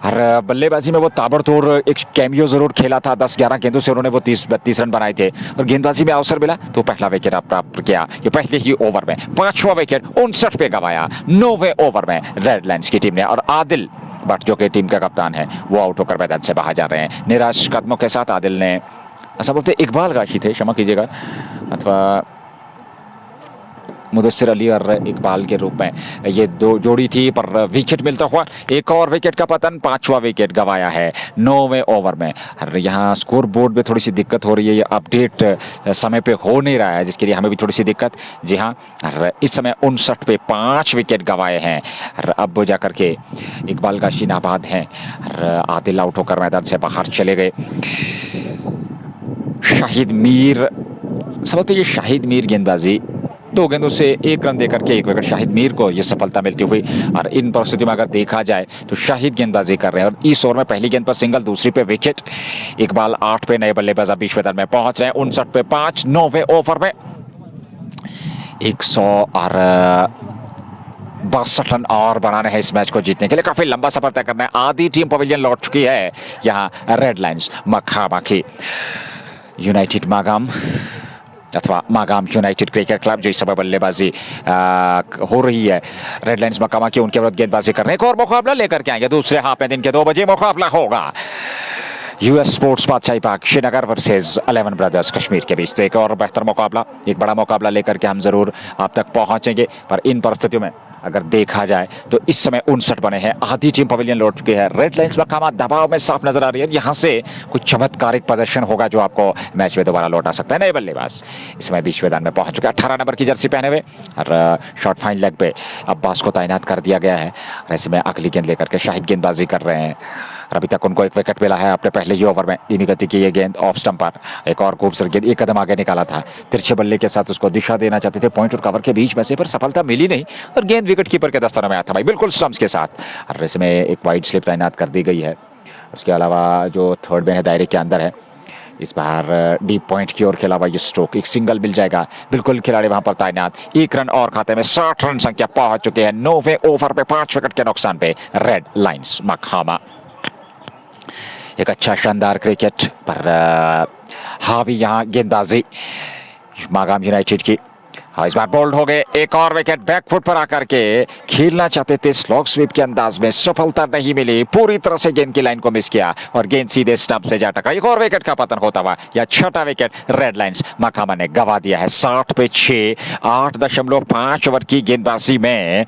और बल्लेबाजी में वो ताबड़तोड़ एक कैमियो जरूर खेला था, 10-11 गेंदों से उन्होंने वो 30-32 रन बनाए थे और गेंदबाजी में अवसर मिला तो पहला विकेट प्राप्त किया ये पहले ही ओवर में। 5वां विकेट 59 पे गंवाया 9वें ओवर में रेड लाइंस की टीम ने। और आदिल भट्ट जो कि टीम का कप्तान है वो आउट होकर मैदान से बाहर जा रहे हैं। निराश कदमों के साथ आदिल ने, ऐसा बोलते इकबाल गाशी थे, क्षमा कीजिएगा, अथवा मुदस्सिर अली और इकबाल के रूप में ये दो जोड़ी थी, पर विकेट मिलता हुआ एक और विकेट का पतन। 5वां विकेट गंवाया है 9वें ओवर में। और यहाँ स्कोर बोर्ड में थोड़ी सी दिक्कत हो रही है, ये अपडेट समय पे हो नहीं रहा है जिसके लिए हमें भी थोड़ी सी दिक्कत। जी हाँ, इस समय 59 पे 5 विकेट गंवाए हैं। अब जाकर के इकबाल गाशी नाबाद हैं और आदिल आउट होकर मैदान से बाहर चले गए। शाहिद मीर, समझते ये शाहिद मीर गेंदबाजी 2 गेंदों से 1 रन देकर के 1 विकेट, शाहिद मीर को यह सफलता मिलती हुई। और इन परिस्थितियों में अगर देखा जाए तो शाहिद गेंदबाजी कर रहे हैं और इस ओवर में पहली गेंद पर सिंगल, दूसरी पे विकेट। इकबाल 8 पे, नए बल्लेबाज बीच मैदान में पहुंच रहे हैं। 59 पे 5, 9वें ओवर में 162 रन और बनाने हैं इस मैच को जीतने के लिए। काफी लंबा सफर तय करना है। आधी टीम पवेलियन लौट चुकी है यहाँ रेड लाइंस मकामा की। यूनाइटेड मागाम अथवा मागाम यूनाइटेड क्रिकेट क्लब जो इस समय बल्लेबाजी हो रही है रेड लाइंस मकामा की, उनके विरुद्ध गेंदबाजी करने एक और मुकाबला लेकर के आएंगे। दूसरे हाफ में दिन के 2 बजे मुकाबला होगा US sports Badshahi park Srinagar versus 11 brothers Kashmir के बीच। तो एक और बेहतर मुकाबला, एक बड़ा मुकाबला लेकर के हम जरूर आप तक पहुंचेंगे। पर इन परिस्थितियों में अगर देखा जाए तो इस समय 59 बने हैं, आधी टीम पवेलियन लौट चुकी है। रेड लाइंस मकामा दबाव में साफ नजर आ रही है। यहाँ से कुछ चमत्कारिक प्रदर्शन होगा जो आपको मैच में दोबारा लौटा सकता है। नए बल्लेबाज इस समय बीच मैदान में पहुंच चुके हैं 18 नंबर की जर्सी पहने हुए और शॉर्ट फाइन लेग पे अब्बास को तैनात कर दिया गया है। और ऐसे में अगली गेंद लेकर के शाहिद गेंदबाजी कर रहे हैं और अभी तक उनको 1 विकेट मिला है अपने पहले ही ओवर में। धीमी गति की ये गेंद ऑफ स्टंप पर, एक और खूबसूरत गेंद, 1 कदम आगे निकाला था, तिरछे बल्ले के साथ उसको दिशा देना चाहते थे पॉइंट और कवर के बीच में से, पर सफलता मिली नहीं और गेंद विकेट कीपर के दस्ताने में आया था भाई, बिल्कुल स्टंप्स के साथ। और इसमें एक वाइड स्लिप तैनात कर दी गई है। उसके अलावा जो थर्ड में है दायरे के अंदर है, इस बार डीप पॉइंट की ओर खेला हुआ ये स्ट्रोक, एक सिंगल मिल जाएगा, बिल्कुल खिलाड़ी वहां पर तैनात। 1 रन और खाते में 60 रन संख्या पहुंच चुके हैं 9वें ओवर पे 5 विकेट के नुकसान पे रेड लाइंस मकामा। एक अच्छा शानदार क्रिकेट पर हावी यहाँ गेंदबाजी मागाम यूनाइटेड की। इस बार बोल्ड हो गए, एक और विकेट बैकफुट पर आकर के खेलना चाहते थे स्लॉग स्वीप के अंदाज में, सफलता नहीं मिली, पूरी तरह से गेंद की लाइन को मिस किया और गेंद सीधे स्टंप से जा टकरा। एक और विकेट का पतन होता हुआ या 6वां विकेट रेड लाइंस मकामा ने गवा दिया है। 60 पे 6, 8.5 ओवर की गेंदबाजी में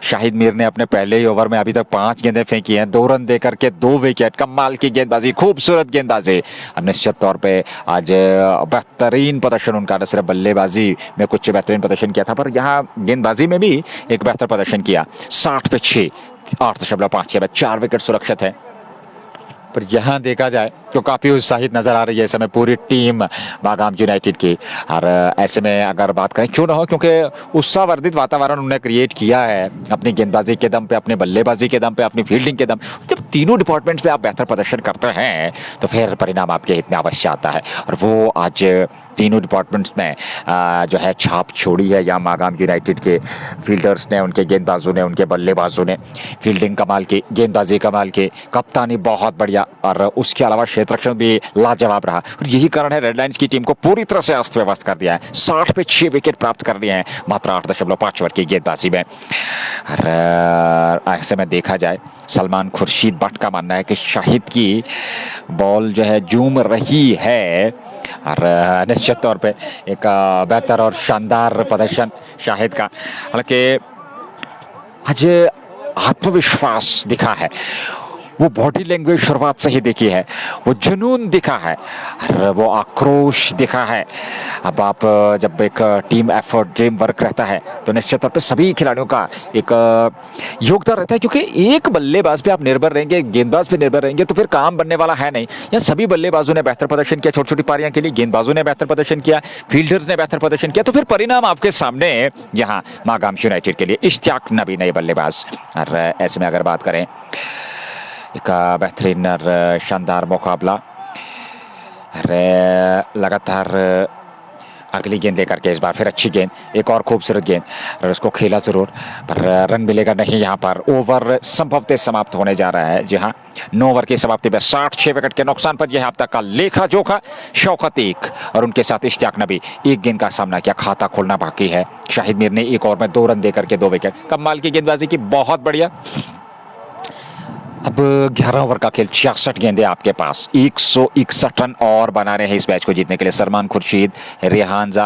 शाहिद मीर ने अपने पहले ही ओवर में अभी तक 5 गेंदें फेंकी हैं, 2 रन देकर के 2 विकेट। कमाल की गेंदबाजी, खूबसूरत गेंदबाजी। निश्चित तौर पे आज बेहतरीन प्रदर्शन उनका, न सिर्फ बल्लेबाजी में कुछ बेहतरीन प्रदर्शन किया था पर यहाँ गेंदबाजी में भी एक बेहतर प्रदर्शन किया। 60 पे 6, 8.5 में 4 विकेट सुरक्षित है। पर यहाँ देखा जाए तो काफ़ी उत्साहित नज़र आ रही है इस समय पूरी टीम मागाम यूनाइटेड की। और ऐसे में अगर बात करें क्यों ना हो, क्योंकि उत्साहवर्धित वातावरण उन्होंने क्रिएट किया है अपनी गेंदबाजी के दम पे, अपने बल्लेबाजी के दम पे, अपनी फील्डिंग के दम। जब तीनों डिपार्टमेंट्स पे आप बेहतर प्रदर्शन करते हैं तो फिर परिणाम आपके हित में अवश्य आता है, और वो आज तीनों डिपार्टमेंट्स में जो है छाप छोड़ी है यहाँ मागाम यूनाइटेड के फील्डर्स ने, उनके गेंदबाजों ने, उनके बल्लेबाजों ने। फील्डिंग कमाल की, गेंदबाजी कमाल की, कप्तानी बहुत बढ़िया, और उसके अलावा क्षेत्ररक्षण भी लाजवाब रहा। और यही कारण है रेड लाइन्स की टीम को पूरी तरह से अस्त व्यस्त कर दिया है। 60 पे 6 विकेट प्राप्त कर लिए हैं मात्र 8.5 ओवर की गेंदबाजी में। और ऐसे में देखा जाए सलमान खुर्शीद बट का मानना है कि शाहिद की बॉल जो है जूम रही है, और निश्चित तौर पे एक बेहतर और शानदार प्रदर्शन शाहिद का। हालांकि आज आत्मविश्वास दिखा है, वो बॉडी लैंग्वेज शुरुआत से ही दिखी है, वो जुनून दिखा है, और वो आक्रोश दिखा है। अब आप जब एक टीम एफर्ट, टीम वर्क रहता है तो निश्चित तौर पे सभी खिलाड़ियों का एक योगदान रहता है, क्योंकि एक बल्लेबाज पे आप निर्भर रहेंगे, गेंदबाज पे निर्भर रहेंगे तो फिर काम बनने वाला है नहीं। यहाँ सभी बल्लेबाजों ने बेहतर प्रदर्शन किया, छोटी छोटी पारियां के लिए गेंदबाजों ने बेहतर प्रदर्शन किया, फील्डर्स ने बेहतर प्रदर्शन किया, तो फिर परिणाम आपके सामने यहाँ मागाम यूनाइटेड के लिए। इश्तियाक नबी नए बल्लेबाज, और ऐसे में अगर बात करें एक बेहतरीन और शानदार मुकाबला, लगातार अगली गेंद लेकर के इस बार फिर अच्छी गेंद, एक और खूबसूरत गेंद, और उसको खेला जरूर पर रन मिलेगा नहीं। यहाँ पर ओवर संभवतः समाप्त होने जा रहा है। जी हाँ, 9 ओवर की समाप्ति में 66 विकेट के नुकसान पर यह अब तक का लेखा जोखा। शौकत एक और उनके साथ इश्तियाक नबी एक गेंद का सामना किया, खाता खोलना बाकी है। शाहिद मीर ने एक ओवर में 2 रन देकर के 2 विकेट। कमाल की गेंदबाजी की, बहुत बढ़िया। अब 11 ओवर का खेल, 66 गेंदे आपके पास, 161 रन और बना रहे हैं इस मैच को जीतने के लिए सलमान खुर्शीद, रेहानजा,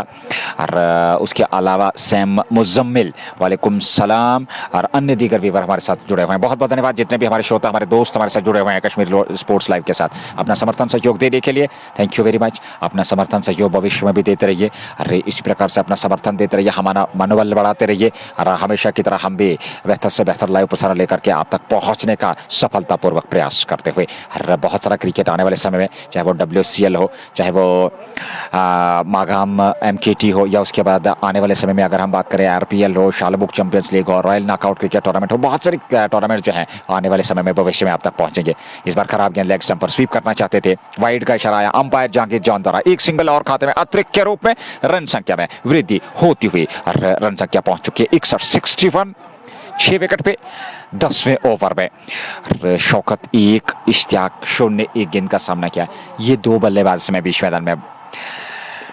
और उसके अलावा सैम मुजम्मिल, वालेकुम सलाम, और अन्य दीगर व्यूअर हमारे साथ जुड़े हुए हैं। बहुत बहुत धन्यवाद जितने भी हमारे श्रोता, हमारे दोस्त हमारे साथ जुड़े हुए हैं कश्मीर स्पोर्ट्स लाइव के साथ। अपना समर्थन सहयोग देने के लिए थैंक यू वेरी मच। अपना समर्थन सहयोग भविष्य में भी देते रहिए, अरे इसी प्रकार से अपना समर्थन देते रहिए, हमारा मनोबल बढ़ाते रहिए, और हमेशा की तरह हम भी बेहतर से बेहतर लाइव प्रसारण लेकर के आप तक पहुंचने का सफलतापूर्वक प्रयास करते हुए। हर बहुत सारा क्रिकेट आने वाले समय में, चाहे वो WCL हो, चाहे वो मागाम MKT हो, या उसके बाद आने वाले समय में अगर हम बात करें RPL हो, शालबुक चैंपियंस लीग और रॉयल नॉकआउट क्रिकेट टूर्नामेंट हो, बहुत सारी टूर्नामेंट जो है आने वाले समय में भविष्य में आप तक पहुंचेंगे। इस बार खराब गेंद लेग स्टंप पर स्वीप करना चाहते थे, वाइड का इशारा आया, अंपायर जहांगीर जॉन द्वारा एक सिंगल और खाते में अतिरिक्त के रूप में रन संख्या में वृद्धि होती हुई, और रन संख्या पहुंच चुकी है 61, 6 विकेट पे 10वें ओवर में। शौकत 1, इश्तियाक 0, एक गेंद का सामना किया। ये 2 बल्लेबाज समय बीच मैदान में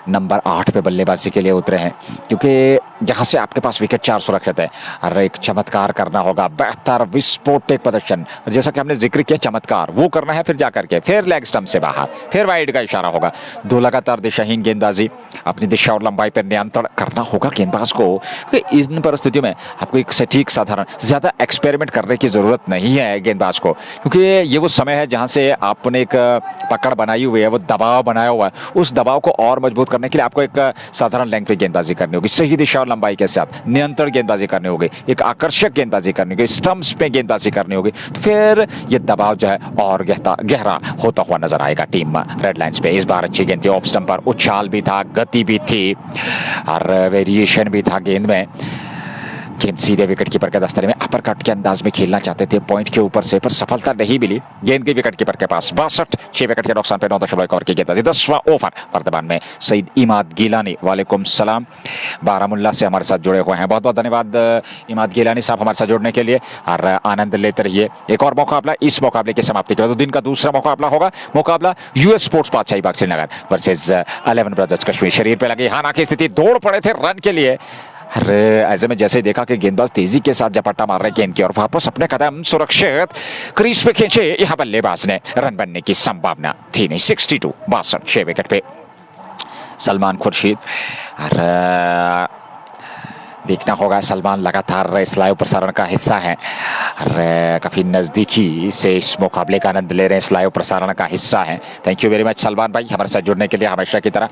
नंबर 8 पे बल्लेबाजी के लिए उतरे हैं, क्योंकि यहाँ से आपके पास विकेट 4 सुरक्षित है। और एक चमत्कार करना होगा, बेहतर विस्फोटक प्रदर्शन, जैसा कि हमने जिक्र किया, चमत्कार वो करना है, फिर जाकर के फिर लेग स्टंप से बाहर, फिर वाइड का इशारा होगा। 2 लगातार दिशाहीन गेंदबाजी, अपनी दिशा और लंबाई पर नियंत्रण करना होगा गेंदबाज को। इन परिस्थितियों में आपको एक सटीक, साधारण, ज्यादा एक्सपेरिमेंट करने की जरूरत नहीं है गेंदबाज को, क्योंकि ये वो समय है जहां से आपने एक पकड़ बनाई हुई है, वो दबाव बनाया हुआ है, उस दबाव को और मजबूत करने के लिए आपको एक साधारण लेंथ पे गेंदबाजी करनी होगी, सही दिशा और लंबाई के साथ नियंत्रण गेंदबाजी करनी होगी, एक आकर्षक गेंदबाजी करनी होगी, स्टंप्स पे गेंदबाजी करनी होगी, तो फिर ये दबाव जो है और गहरा होता हुआ नजर आएगा टीम रेड लाइन्स पे। इस बार अच्छी गेंद थी, ऑफ स्टंप पर उछाल भी था, गति भी थी, और वेरिएशन भी था गेंद में। गेंद सीधे विकेट कीपर के दस्ते में अपर कट के अंदाज में खेलना चाहते थे, पॉइंट के ऊपर से, पर सफलता नहीं मिली। गेंद की विकेट कीपर के पास 62, 6 विकेट के नुकसान पे 9.1 ओवर की गेंदबाजी। 10वां ओवर वर्तमान में सईद इमाद गिलानी, वालेकुम सलाम, बारामुल्ला से हमारे साथ जुड़े हुए हैं। बहुत बहुत धन्यवाद इमाद गिलानी साहब हमारे साथ जुड़ने के लिए, और आनंद लेते रहिए। एक और मुकाबला, इस मुकाबले की समाप्ति के बाद दिन का दूसरा मुकाबला होगा, मुकाबला US स्पोर्ट्स बादशाही बाग श्रीनगर वर्सेज 11 ब्रदर्स कश्मीर। शरीर पे लगी हाना की स्थिति, दौड़ पड़े थे रन के लिए। अरे ऐसे में जैसे देखा कि गेंदबाज तेजी के साथ झपट्टा मार रहे गेंद की और वापस अपने कदम सुरक्षित क्रीज पे खींचे, यहां बल्लेबाज ने रन बनने की संभावना थी नहीं। 62, 62, 6 विकेट पे सलमान खुर्शीद। और देखना होगा, सलमान लगातार इस लाइव प्रसारण का हिस्सा है, और काफी नजदीकी से इस मुकाबले का आनंद ले रहे हैं, इस लाइव प्रसारण का हिस्सा है। Thank you very much Salman भाई हमारे साथ जुड़ने के लिए हमेशा की तरह।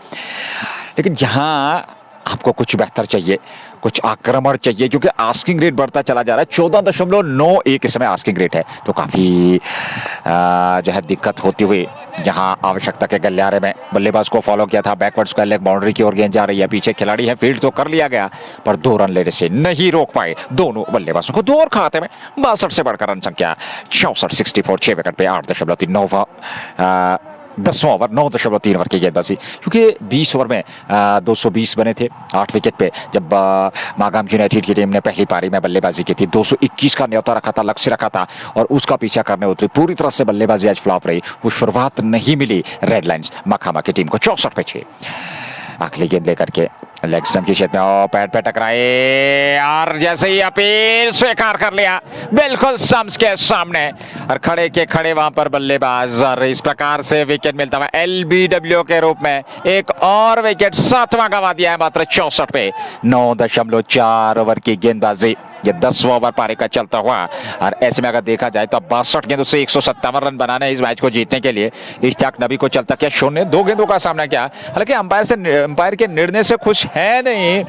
लेकिन यहाँ आपको कुछ बेहतर चाहिए, कुछ आक्रमण चाहिए, क्योंकि आस्किंग रेट बढ़ता चला जा रहा है। 14.91 इस समय आस्किंग रेट है, तो काफी जो है दिक्कत होती हुई यहाँ आवश्यकता के गलियारे में बल्लेबाज को फॉलो किया था। बैकवर्ड स्क्वायर लेग बाउंड्री की ओर गेंद जा रही है, पीछे खिलाड़ी है, फील्ड तो कर लिया गया पर 2 रन लेने से नहीं रोक पाए दोनों बल्लेबाजों को। 2 ओवर खाते में 62 से बढ़कर रन संख्या 64, 64, 6 विकेट पे 8.3 ओवर, 10वां ओवर 9.3 ओवर की गेंदबाजी, क्योंकि 20 ओवर में 220 बने थे 8 विकेट पे। जब मागाम यूनाइटेड की टीम ने पहली पारी में बल्लेबाजी की थी, 221 का न्योता रखा था, लक्ष्य रखा था और उसका पीछा करने उतरी। पूरी तरह से बल्लेबाजी आज फ्लॉप रही, वो शुरुआत नहीं मिली रेड लाइन्स मखामा की टीम को। 64 पे 6, अगली गेंद लेकर के लेग स्टंप की क्षेत्र में और पैड पे टकराए और जैसे ही अपील स्वीकार कर लिया बिल्कुल स्टंप्स के सामने, और खड़े के खड़े वहां पर बल्लेबाज, और इस प्रकार से विकेट मिलता हुआ एलबीडब्ल्यू के रूप में। एक और विकेट 7वां गंवा दिया है मात्र 64 पे। 9.4 ओवर की गेंदबाजी, ये 10वां ओवर पारी का चलता हुआ, और ऐसे में अगर देखा जाए तो 62 गेंदों से 157 रन बनाने इस मैच को जीतने के लिए इश्तियाक नबी को चलता क्या शून्य 2 गेंदों का सामना किया। हालांकि अंपायर के निर्णय से खुश है नहीं,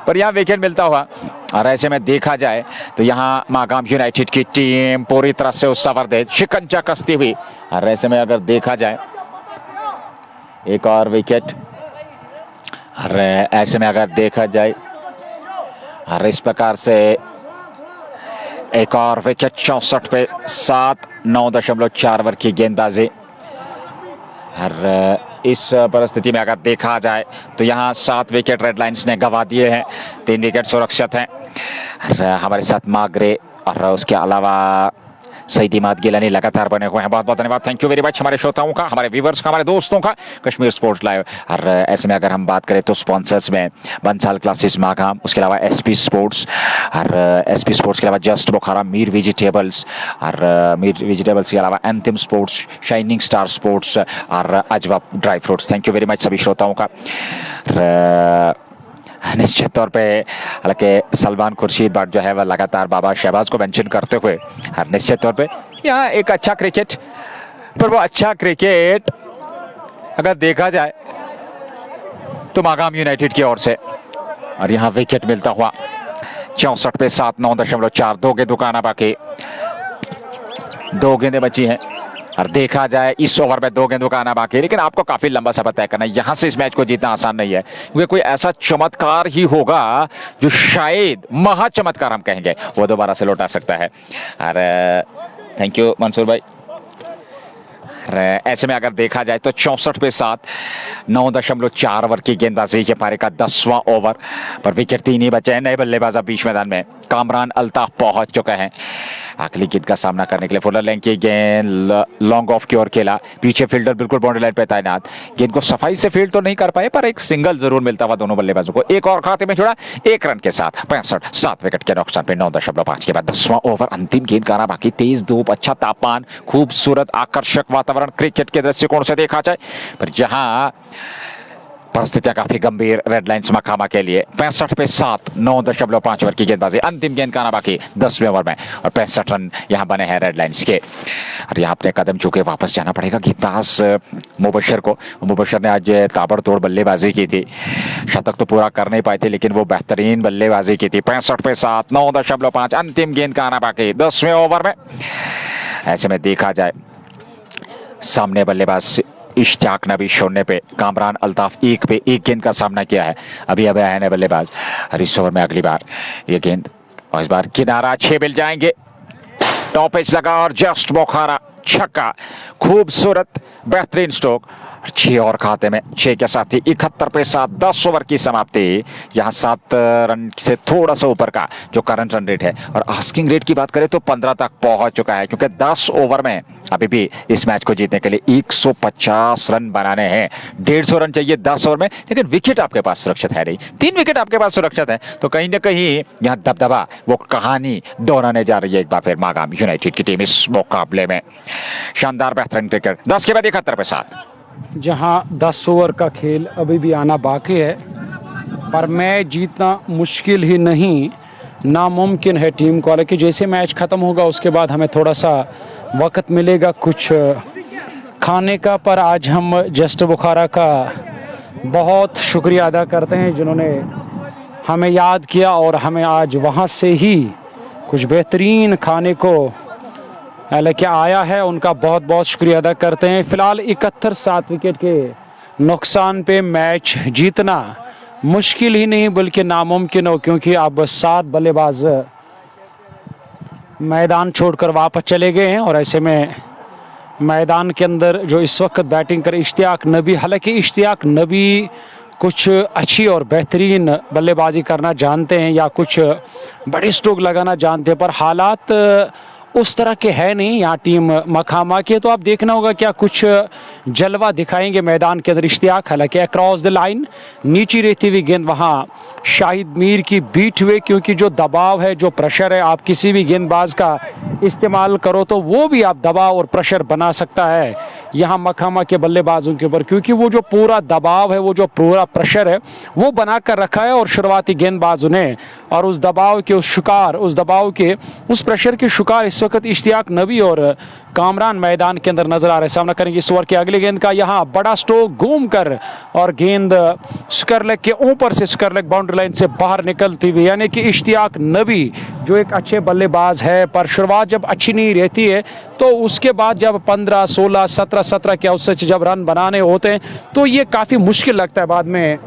पर यहां विकेट मिलता हुआ, और ऐसे में देखा जाए तो यहां मागाम यूनाइटेड की टीम पूरी तरह से उस सवरदे शिकंजा कसती हुई, और ऐसे में अगर देखा जाए एक और विकेट, और ऐसे में अगर देखा जाए और इस प्रकार से एक और विकेट 64 पे 7, 9.4 ओवर की गेंदबाजी। और इस परिस्थिति में अगर देखा जाए तो यहाँ 7 विकेट रेड लाइन्स ने गंवा दिए हैं, 3 विकेट सुरक्षित हैं। और हमारे साथ मागरे और उसके अलावा सईद इमाद गिलानी लगातार बने हुए हैं। बहुत बहुत धन्यवाद, थैंक यू वेरी मच हमारे श्रोताओं का, हमारे व्यूवर्स का, हमारे दोस्तों का, कश्मीर स्पोर्ट्स लाइव। और ऐसे में अगर हम बात करें तो स्पॉन्सर्स में बंसल क्लासेस मागाम, उसके अलावा एसपी स्पोर्ट्स, और एसपी स्पोर्ट्स के अलावा जस्ट बुखारा, मीर वेजिटेबल्स, और मीर वेजिटेबल्स के अलावा anthem sports, shining star sports और Ajwa dry fruits. Thank you very much सभी श्रोताओं का। निश्चित तौर पे हालांकि सलमान खुर्शीद भट्ट जो है वह लगातार बाबा शहबाज को मेंशन करते हुए, और निश्चित तौर पे यहाँ एक अच्छा क्रिकेट, पर वो अच्छा क्रिकेट अगर देखा जाए तो मागाम यूनाइटेड की ओर से, और यहाँ विकेट मिलता हुआ 64 पे 7, 9.4, 2 गेंदों का आना बाकी, 2 गेंदें बची हैं, और देखा जाए इस ओवर में 2 गेंदों का आना बाकी है। लेकिन आपको काफी लंबा सफर तय करना है, यहां से इस मैच को जीतना आसान नहीं है, क्योंकि कोई ऐसा चमत्कार ही होगा जो शायद महा चमत्कार हम कहेंगे, वो दोबारा से लौटा सकता है। और थैंक यू मंसूर भाई। ऐसे में अगर देखा जाए तो 64 पे 7, 9.4 ओवर की गेंदबाजी के पारी का 10वां ओवर, पर विकेट 3 ही बचे हैं। नए बल्लेबाज बीच मैदान में कामरान अल्ताफ पहुंच चुके हैं अगली गेंद का सामना करने के लिए। फुलर लेंथ की गेंद लॉन्ग ऑफ की ओर खेला, पीछे फील्डर बिल्कुल बाउंड्री लाइन पे तैनात, गेंद को सफाई से फील्ड तो नहीं कर पाए, पर एक सिंगल जरूर मिलता हुआ दोनों बल्लेबाजों को। एक और खाते में छोड़ा 1 रन के साथ 65, 7 विकेट के नुकसान पे 9.5 के बाद 10वां ओवर, अंतिम गेंद का आना बाकी। तेज धूप, अच्छा तापमान, खूबसूरत आकर्षक वातावरण क्रिकेट के दृष्टिकोण से देखा जाए, पर जहां परिस्थितियां काफी गंभीर रेड लाइन्स मखामा के लिए। 65 पे 7, 9.5 ओवर की गेंदबाजी, अंतिम गेंद का आना बाकी 10वें ओवर में, और 65 रन यहां बने हैं रेड लाइन्स के। और यहां अपने कदम चूके वापस जाना पड़ेगा गेंदबाज मुबशर को। मुबशर ने आज ताबड़तोड़ बल्लेबाजी की थी, शतक तो पूरा कर नहीं पाए थे, लेकिन वो बेहतरीन बल्लेबाजी की थी। 65 पे 7, 9.5, अंतिम गेंद का आना बाकी 10वें ओवर में। ऐसे में देखा जाए सामने बल्लेबाज इश्तियाक नबी 0 पे, कामरान अल्ताफ 1 पे 1 गेंद का सामना किया है। अभी आए हैं बल्लेबाज, और इस ओवर में अगली बार ये गेंद, और इस बार किनारा 6 मिल जाएंगे, टॉप एज लगा और जस्ट बुखारा छक्का, खूबसूरत बेहतरीन स्ट्रोक। 6 और खाते में 6 के साथ ही 71 पे 7, 10 ओवर की समाप्ति। यहाँ 7 रन से थोड़ा सा ऊपर का जो करंट रन रेट है, और आस्किंग रेट की बात करें तो 15 तक पहुंच चुका है, क्योंकि 10 ओवर में अभी भी इस मैच को जीतने के लिए 150 रन बनाने हैं। 150 रन चाहिए 10 ओवर में, लेकिन विकेट आपके पास सुरक्षित है नहीं, 3 विकेट आपके पास सुरक्षित है, तो कहीं ना कहीं यहाँ दबदबा वो कहानी दोहराने जा रही है एक बार फिर मागाम यूनाइटेड की टीम इस मुकाबले में। शानदार बेहतरीन क्रिकेट। 10 के बाद 71 पे 7, जहां 10 ओवर का खेल अभी भी आना बाकी है, पर मैच जीतना मुश्किल ही नहीं नामुमकिन है टीम को। हालांकि जैसे मैच ख़त्म होगा उसके बाद हमें थोड़ा सा वक्त मिलेगा कुछ खाने का, पर आज हम जस्ट बुखारा का बहुत शुक्रिया अदा करते हैं जिन्होंने हमें याद किया और हमें आज वहाँ से ही कुछ बेहतरीन खाने को लेके आया है। उनका बहुत बहुत शुक्रिया अदा करते हैं। फिलहाल 71 विकेट के नुकसान पे मैच जीतना मुश्किल ही नहीं बल्कि नामुमकिन हो, क्योंकि अब 7 बल्लेबाज मैदान छोड़कर वापस चले गए हैं और ऐसे में मैदान के अंदर जो इस वक्त बैटिंग करे इश्तियाक नबी, हालांकि इश्तियाक नबी कुछ अच्छी और बेहतरीन बल्लेबाजी करना जानते हैं या कुछ बड़ी स्ट्रोक लगाना जानते हैं, पर हालात उस तरह के है नहीं यहाँ टीम मखामा के। तो आप देखना होगा क्या कुछ जलवा दिखाएंगे मैदान के अंदर इश्तियाक। हालांकि अक्रॉस द लाइन नीचे रहती हुई गेंद वहाँ शाहिद मीर की बीट हुए, क्योंकि जो दबाव है, जो प्रेशर है, आप किसी भी गेंदबाज का इस्तेमाल करो तो वो भी आप दबाव और प्रेशर बना सकता है यहाँ मखामा के बल्लेबाजों के ऊपर, क्योंकि वो जो पूरा दबाव है, वो जो पूरा प्रेशर है वो बना कर रखा है। और शुरुआती गेंदबाजों ने और उस दबाव के उस दबाव के उस प्रेशर के शिकार इस वक्त इश्तियाक नबी और कामरान मैदान के अंदर नजर आ रहे। सामना करेंगे इस ओवर की अगली गेंद का, यहाँ बड़ा स्ट्रोक घूम कर और गेंद स्क्वायर लेग के ऊपर से स्क्वायर लेग बाउंड्री लाइन से बाहर निकलती हुई, यानी कि इश्तियाक नबी जो एक अच्छे बल्लेबाज है, पर शुरुआत जब अच्छी नहीं रहती है तो उसके बाद जब 15, 16, 17 के औसत से जब रन बनाने होते हैं तो ये काफ़ी मुश्किल लगता है बाद में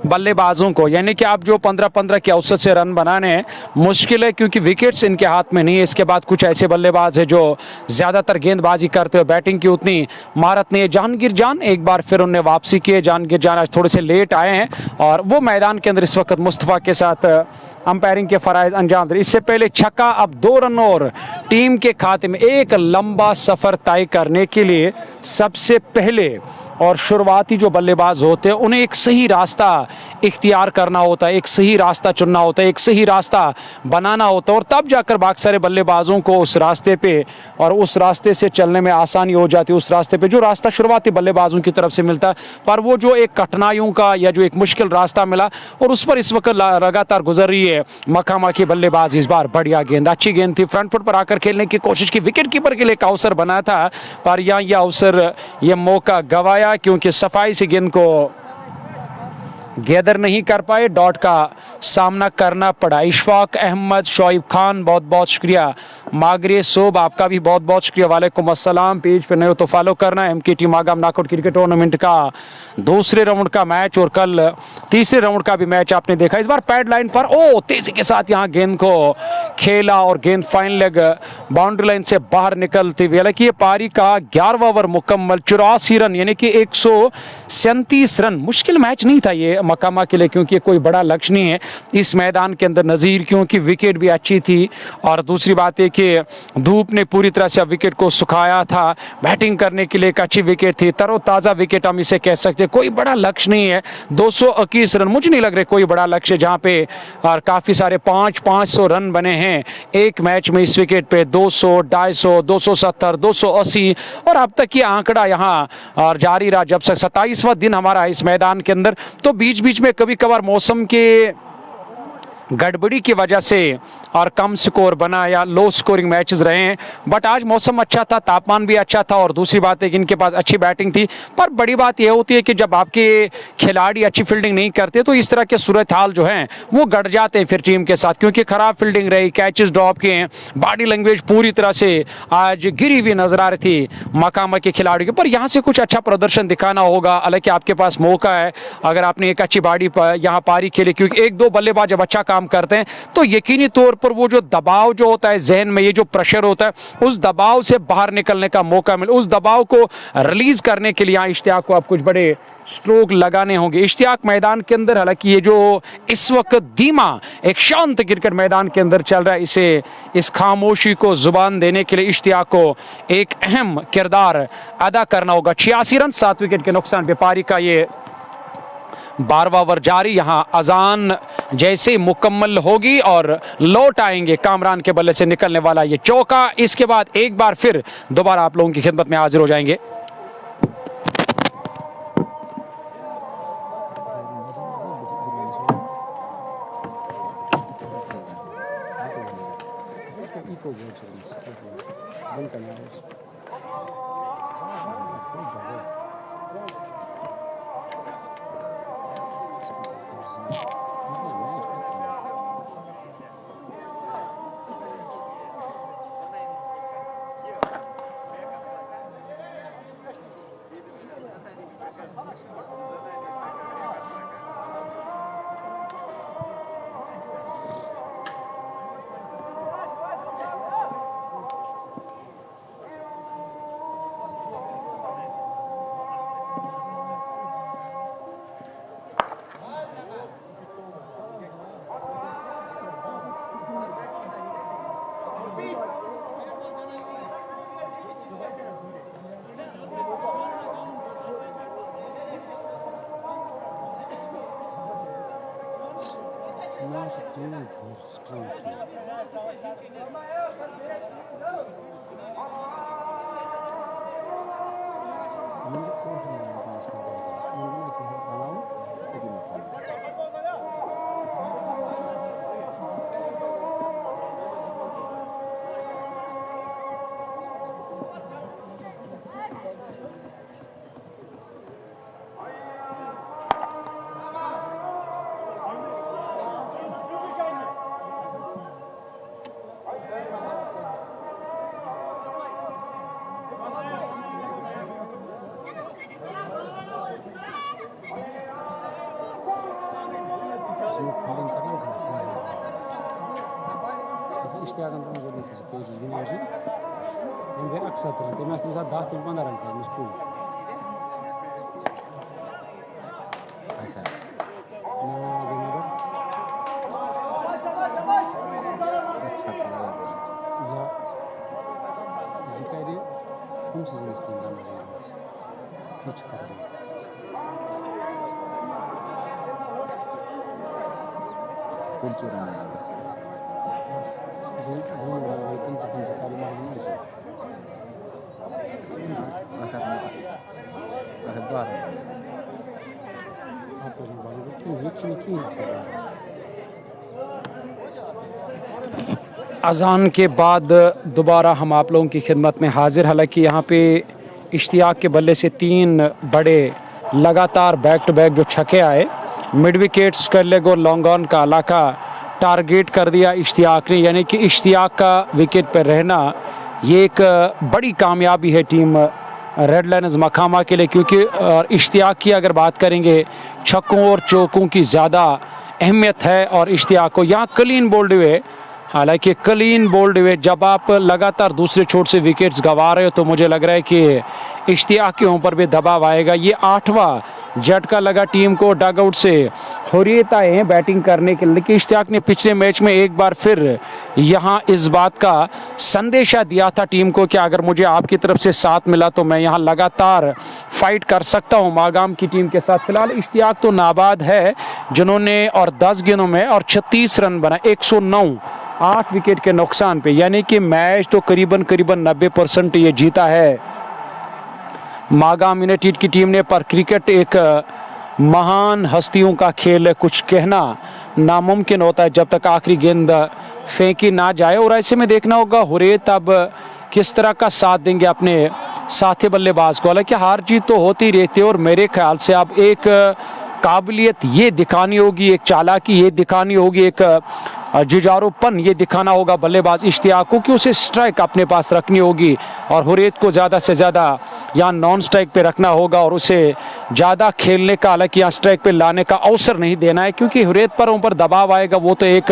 बल्लेबाजों को। यानी कि आप जो 15 के औसत से रन बनाने हैं मुश्किल है, क्योंकि विकेट्स इनके हाथ में नहीं है। इसके बाद कुछ ऐसे बल्लेबाज है जो ज़्यादातर गेंदबाजी करते हुए बैटिंग की उतनी महारत नहीं है। जहांगीर जान एक बार फिर उन्हें वापसी की है। जहांगीर जान आज थोड़े से लेट आए हैं और वो मैदान के अंदर इस वक्त मुस्तफ़ा के साथ अंपायरिंग के फराइज अंजाम दे। इससे पहले छक्का, अब 2 रन और टीम के खाते में। एक लंबा सफ़र तय करने के लिए सबसे पहले और शुरुआती जो बल्लेबाज होते हैं उन्हें एक सही रास्ता इख्तियार करना होता है, एक सही रास्ता चुनना होता है, एक सही रास्ता बनाना होता है, और तब जाकर बाकी सारे बल्लेबाजों को उस रास्ते पे और उस रास्ते से चलने में आसानी हो जाती है। उस रास्ते पे जो रास्ता शुरुआती बल्लेबाजों की तरफ से मिलता है, पर वो जो एक कठिनाइयों का या जो एक मुश्किल रास्ता मिला और उस पर इस वक्त लगातार गुजर रही है मखामा की बल्लेबाज। इस बार बढ़िया गेंद, अच्छी गेंद थी, फ्रंट फुट पर आकर खेलने की कोशिश की, विकेट कीपर के लिए एक अवसर बनाया था, पर यहाँ यह अवसर, यह मौका गवाया, क्योंकि सफाई से गेंद को गैदर नहीं कर पाए। डॉट का सामना करना पड़ा। इशफाक अहमद, शोएब खान, बहुत बहुत शुक्रिया। मागरे सोब, आपका भी बहुत बहुत शुक्रिया। वालेकुम अस्सलाम। पेज पे नए हो तो फॉलो करना। MKT Magam knockout cricket tournament का दूसरे राउंड का मैच और कल तीसरे राउंड का भी मैच आपने देखा। इस बार पैड लाइन पर तेजी के साथ यहाँ गेंद को खेला और गेंद फाइन लेग बाउंड्री लाइन से बाहर निकलती हुई। हालांकि ये पारी का 11वां ओवर मुकम्मल, 84 रन यानी कि 137 रन। मुश्किल मैच नहीं था ये मकामा के लिए, क्योंकि कोई बड़ा लक्ष्य नहीं है इस मैदान के अंदर नज़ीर, क्योंकि विकेट भी अच्छी थी और दूसरी बात है कि धूप ने पूरी तरह से विकेट को सुखाया था। बैटिंग करने के लिए एक अच्छी विकेट थी, तरोताज़ा विकेट हम इसे कह सकते हैं। कोई बड़ा लक्ष्य नहीं है। 221 रन मुझे नहीं लग रहे कोई बड़ा लक्ष्य, जहाँ पे और काफ़ी सारे 500 रन बने हैं एक मैच में इस विकेट पे। 200, 250, 270, 280 और अब तक ये आंकड़ा यहाँ और जारी रहा जब तक 27वां दिन हमारा इस मैदान के अंदर। तो बीच बीच में कभी कभार मौसम के गड़बड़ी की वजह से और कम स्कोर बना या लो स्कोरिंग मैचेस रहे हैं, बट आज मौसम अच्छा था, तापमान भी अच्छा था और दूसरी बात है कि इनके पास अच्छी बैटिंग थी। पर बड़ी बात यह होती है कि जब आपके खिलाड़ी अच्छी फील्डिंग नहीं करते तो इस तरह के सूरत हाल जो हैं वो गड़ जाते हैं फिर टीम के साथ, क्योंकि खराब फील्डिंग रही, कैचेस ड्रॉप किए हैं, बॉडी लैंग्वेज पूरी तरह से आज गिरी हुई नजर आ रही थी मकामा के खिलाड़ियों के। पर यहाँ से कुछ अच्छा प्रदर्शन दिखाना होगा, हालांकि आपके पास मौका है अगर आपने एक अच्छी बॉडी यहाँ पारी खेली, क्योंकि 1-2 बल्लेबाज जब अच्छा काम करते हैं तो यकीनी तौर पर वो जो दबाव जो होता है जहन में, ये जो प्रेशर होता है, उस दबाव से बाहर निकलने का मौका मिले, उस दबाव को रिलीज करने के लिए यहाँ इश्तियाक को आप कुछ बड़े स्ट्रोक लगाने होंगे। इश्तियाक मैदान के अंदर, हालांकि ये जो इस वक्त धीमा एक शांत क्रिकेट मैदान के अंदर चल रहा है, इसे इस खामोशी को जुबान देने के लिए इश्तियाक को एक अहम किरदार अदा करना होगा। 86 रन 7 विकेट के नुकसान पे पारी का ये 12वां ओवर जारी। यहाँ अजान जैसे मुकम्मल होगी और लौट आएंगे कामरान के बल्ले से निकलने वाला ये चौका। इसके बाद एक बार फिर दोबारा आप लोगों की खिदमत में हाजिर हो जाएंगे। इश्तियाकन तो मुझे नहीं किसी चीज़ की नहीं होती हम फिर अक्सर रहते मैं इसके साथ 10 किलो 15 रन कर मुश्किल ऐसा या जी कह रही कौन सी जिनिस थी कुछ कर रही कुछ चुरा नहीं बस अज़ान के बाद दोबारा हम आप लोगों की खिदमत में हाजिर। हालांकि यहाँ पे इश्तियाक के बल्ले से 3 बड़े लगातार बैक टू बैक जो छक्के आए, मिड विकेट स्क्वायर लेग और लॉन्ग ऑन का इलाका टारगेट कर दिया इश्तियाक ने, यानी कि इश्तियाक का विकेट पर रहना ये एक बड़ी कामयाबी है टीम रेड लायंस मखामा के लिए, क्योंकि इश्तियाक की अगर बात करेंगे छक्कों और चौकों की ज़्यादा अहमियत है और इश्तियाक को यहाँ क्लीन बोल्ड हुए। हालांकि क्लीन बोल्ड हुए जब आप लगातार दूसरे छोर से विकेट्स गंवा रहे हो तो मुझे लग रहा है कि इश्तियाक के ऊपर भी दबाव आएगा। ये 8वां झटका लगा टीम को, डगआउट से हुर्रियत आए हैं बैटिंग करने के लिए, लेकिन इश्तियाक ने पिछले मैच में एक बार फिर यहाँ इस बात का संदेशा दिया था टीम को कि अगर मुझे आपकी तरफ से साथ मिला तो मैं यहाँ लगातार फाइट कर सकता हूँ मागाम की टीम के साथ। फिलहाल इश्तियाक तो नाबाद है जिन्होंने और 10 गेंदों में और 36 रन बना, 109 8 विकेट के नुकसान पे, यानी कि मैच तो करीबन 90% ये जीता है मागाम यूनाइटेड की टीम ने। पर क्रिकेट एक महान हस्तियों का खेल है, कुछ कहना नामुमकिन होता है जब तक आखिरी गेंद फेंकी ना जाए। और ऐसे में देखना होगा हुर्रियत अब किस तरह का साथ देंगे अपने साथी बल्लेबाज को। हालांकि हार जीत तो होती रहती है और मेरे ख्याल से अब एक काबिलियत ये दिखानी होगी, एक चालाकी ये दिखानी होगी, एक जुझारूपन ये दिखाना होगा बल्लेबाज इश्तियाक को कि उसे स्ट्राइक अपने पास रखनी होगी और हुर्रियत को ज़्यादा से ज़्यादा यहाँ नॉन स्ट्राइक पे रखना होगा और उसे ज़्यादा खेलने का, हालांकि यहाँ स्ट्राइक पे लाने का अवसर नहीं देना है, क्योंकि हुर्रियत पर ऊपर दबाव आएगा। वो तो एक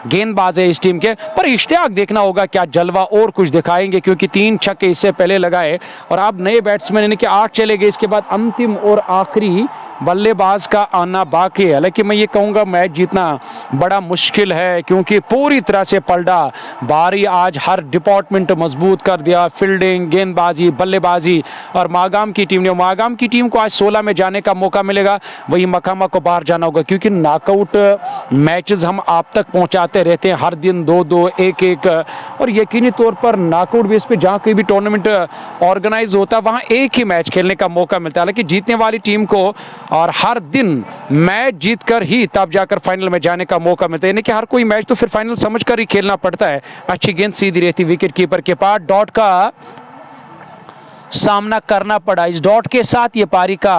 गेंदबाज है इस टीम के, पर इश्तियाक देखना होगा क्या जलवा और कुछ दिखाएंगे, क्योंकि 3 छक्के इससे पहले लगाए और अब नए बैट्समैन यानी कि 8 चले गए। इसके बाद अंतिम और आखिरी बल्लेबाज का आना बाकी है। हालांकि मैं ये कहूँगा मैच जीतना बड़ा मुश्किल है, क्योंकि पूरी तरह से पलटा बारी आज हर डिपार्टमेंट मजबूत कर दिया, फील्डिंग, गेंदबाजी, बल्लेबाजी। और मागाम की टीम को आज 16 में जाने का मौका मिलेगा, वही मखामा को बाहर जाना होगा, क्योंकि नॉकआउट मैचेस हम आप तक पहुंचाते रहते हैं हर दिन 2-2 1-1, और यकीनी तौर पर नॉकआउट बेस पे जहाँ कोई भी टूर्नामेंट ऑर्गेनाइज होता है वहाँ एक ही मैच खेलने का मौका मिलता है। हालांकि जीतने वाली टीम को और हर दिन मैच जीतकर ही तब जाकर फाइनल में जाने का मौका मिलता है, यानी कि हर कोई मैच तो फिर फाइनल समझकर ही खेलना पड़ता है। अच्छी गेंद सीधी रहती विकेट कीपर के पास, डॉट का सामना करना पड़ा। इस डॉट के साथ ये पारी का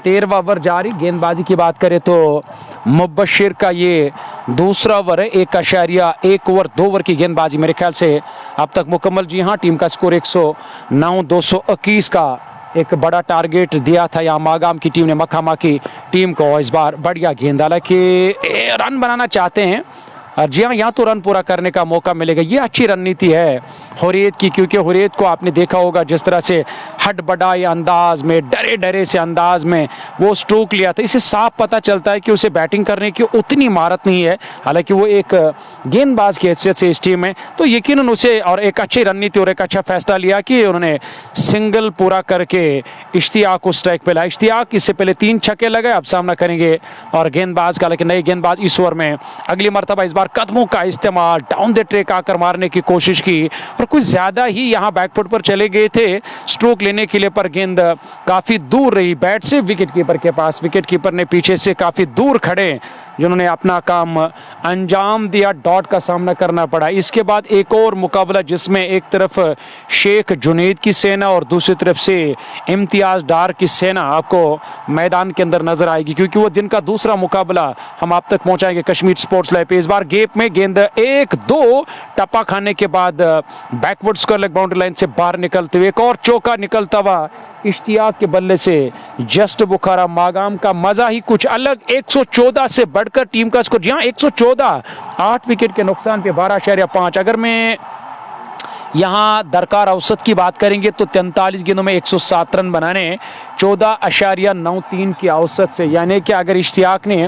13वां ओवर जारी। गेंदबाजी की बात करें तो मुबशिर का ये दूसरा ओवर है, 1.1 ओवर 2 ओवर की गेंदबाजी मेरे ख्याल से अब तक मुकम्मल। जी हाँ, टीम का स्कोर 109 221 का एक बड़ा टारगेट दिया था यहाँ मागाम की टीम ने मखामा की टीम को। इस बार बढ़िया गेंद, हालांकि रन बनाना चाहते हैं और जी हाँ, यहाँ तो रन पूरा करने का मौका मिलेगा। ये अच्छी रणनीति है हुर्रियत की, क्योंकि हुर्रियत को आपने देखा होगा जिस तरह से हटबड़ाई अंदाज में, डरे डरे से अंदाज में वो स्ट्रोक लिया था। इससे साफ पता चलता है कि उसे बैटिंग करने की उतनी महारत नहीं है, हालांकि वो एक गेंदबाज की हैसियत से इस टीम में, तो यकीनन उसे और एक अच्छी रणनीति और एक अच्छा फैसला लिया कि उन्होंने सिंगल पूरा करके इश्तियाक को स्ट्राइक पे लाया। इश्तियाक इससे पहले 3 छक्के लगाए, अब सामना करेंगे और गेंदबाज का, लेकिन नए गेंदबाज इस ओवर में अगली मर्तबा इस बार कदमों का इस्तेमाल, डाउन द ट्रैक आकर मारने की कोशिश की और कुछ ज्यादा ही यहाँ बैकफुट पर चले गए थे स्ट्रोक लेने के लिए, पर गेंद काफी दूर रही बैट से विकेट कीपर के पास। विकेट कीपर ने पीछे से काफी दूर खड़े जिन्होंने अपना काम अंजाम दिया, डॉट का सामना करना पड़ा। इसके बाद एक और मुकाबला जिसमें एक तरफ शेख जुनैद की सेना और दूसरी तरफ से इम्तियाज डार की सेना आपको मैदान के अंदर नजर आएगी, क्योंकि वो दिन का दूसरा मुकाबला हम आप तक पहुंचाएंगे कश्मीर स्पोर्ट्स लाइव पे। इस बार गेप में गेंद 1-2 टप्पा खाने के बाद backward square leg boundary line से बाहर निकलते हुए एक और चौका निकलता हुआ इश्तियाक के बल्ले से जस्ट बुखारा मागाम का मजा ही कुछ अलग। 114 से बढ़कर टीम का स्कोर, जी हाँ 114, 8 विकेट के नुकसान पे 12.5। अगर मैं यहाँ दरकार औसत की बात करेंगे तो 43 गेंदों में 107 रन बनाने 14.93 की औसत से, यानी कि अगर इश्तियाक ने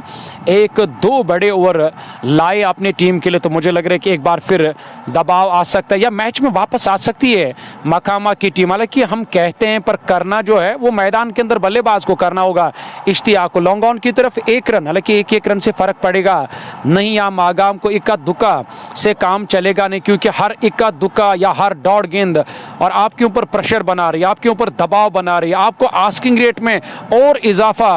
1-2 बड़े ओवर लाए अपने टीम के लिए तो मुझे लग रहा है कि एक बार फिर दबाव आ सकता है या मैच में वापस आ सकती है मकामा की टीम। हालांकि हम कहते हैं पर करना जो है वो मैदान के अंदर बल्लेबाज को करना होगा। इश्तियाक को लॉन्ग ऑन की तरफ 1 रन, हालांकि 1-1 रन से फर्क पड़ेगा नहीं, यहाँ मागाम को इक्का दुक्का से काम चलेगा नहीं, क्योंकि हर इक्का दुक्का या हर डॉट गेंद और आपके ऊपर प्रेशर बना रही है, आपके ऊपर दबाव बना रही है, आपको आस्किंग रेट में और इजाफा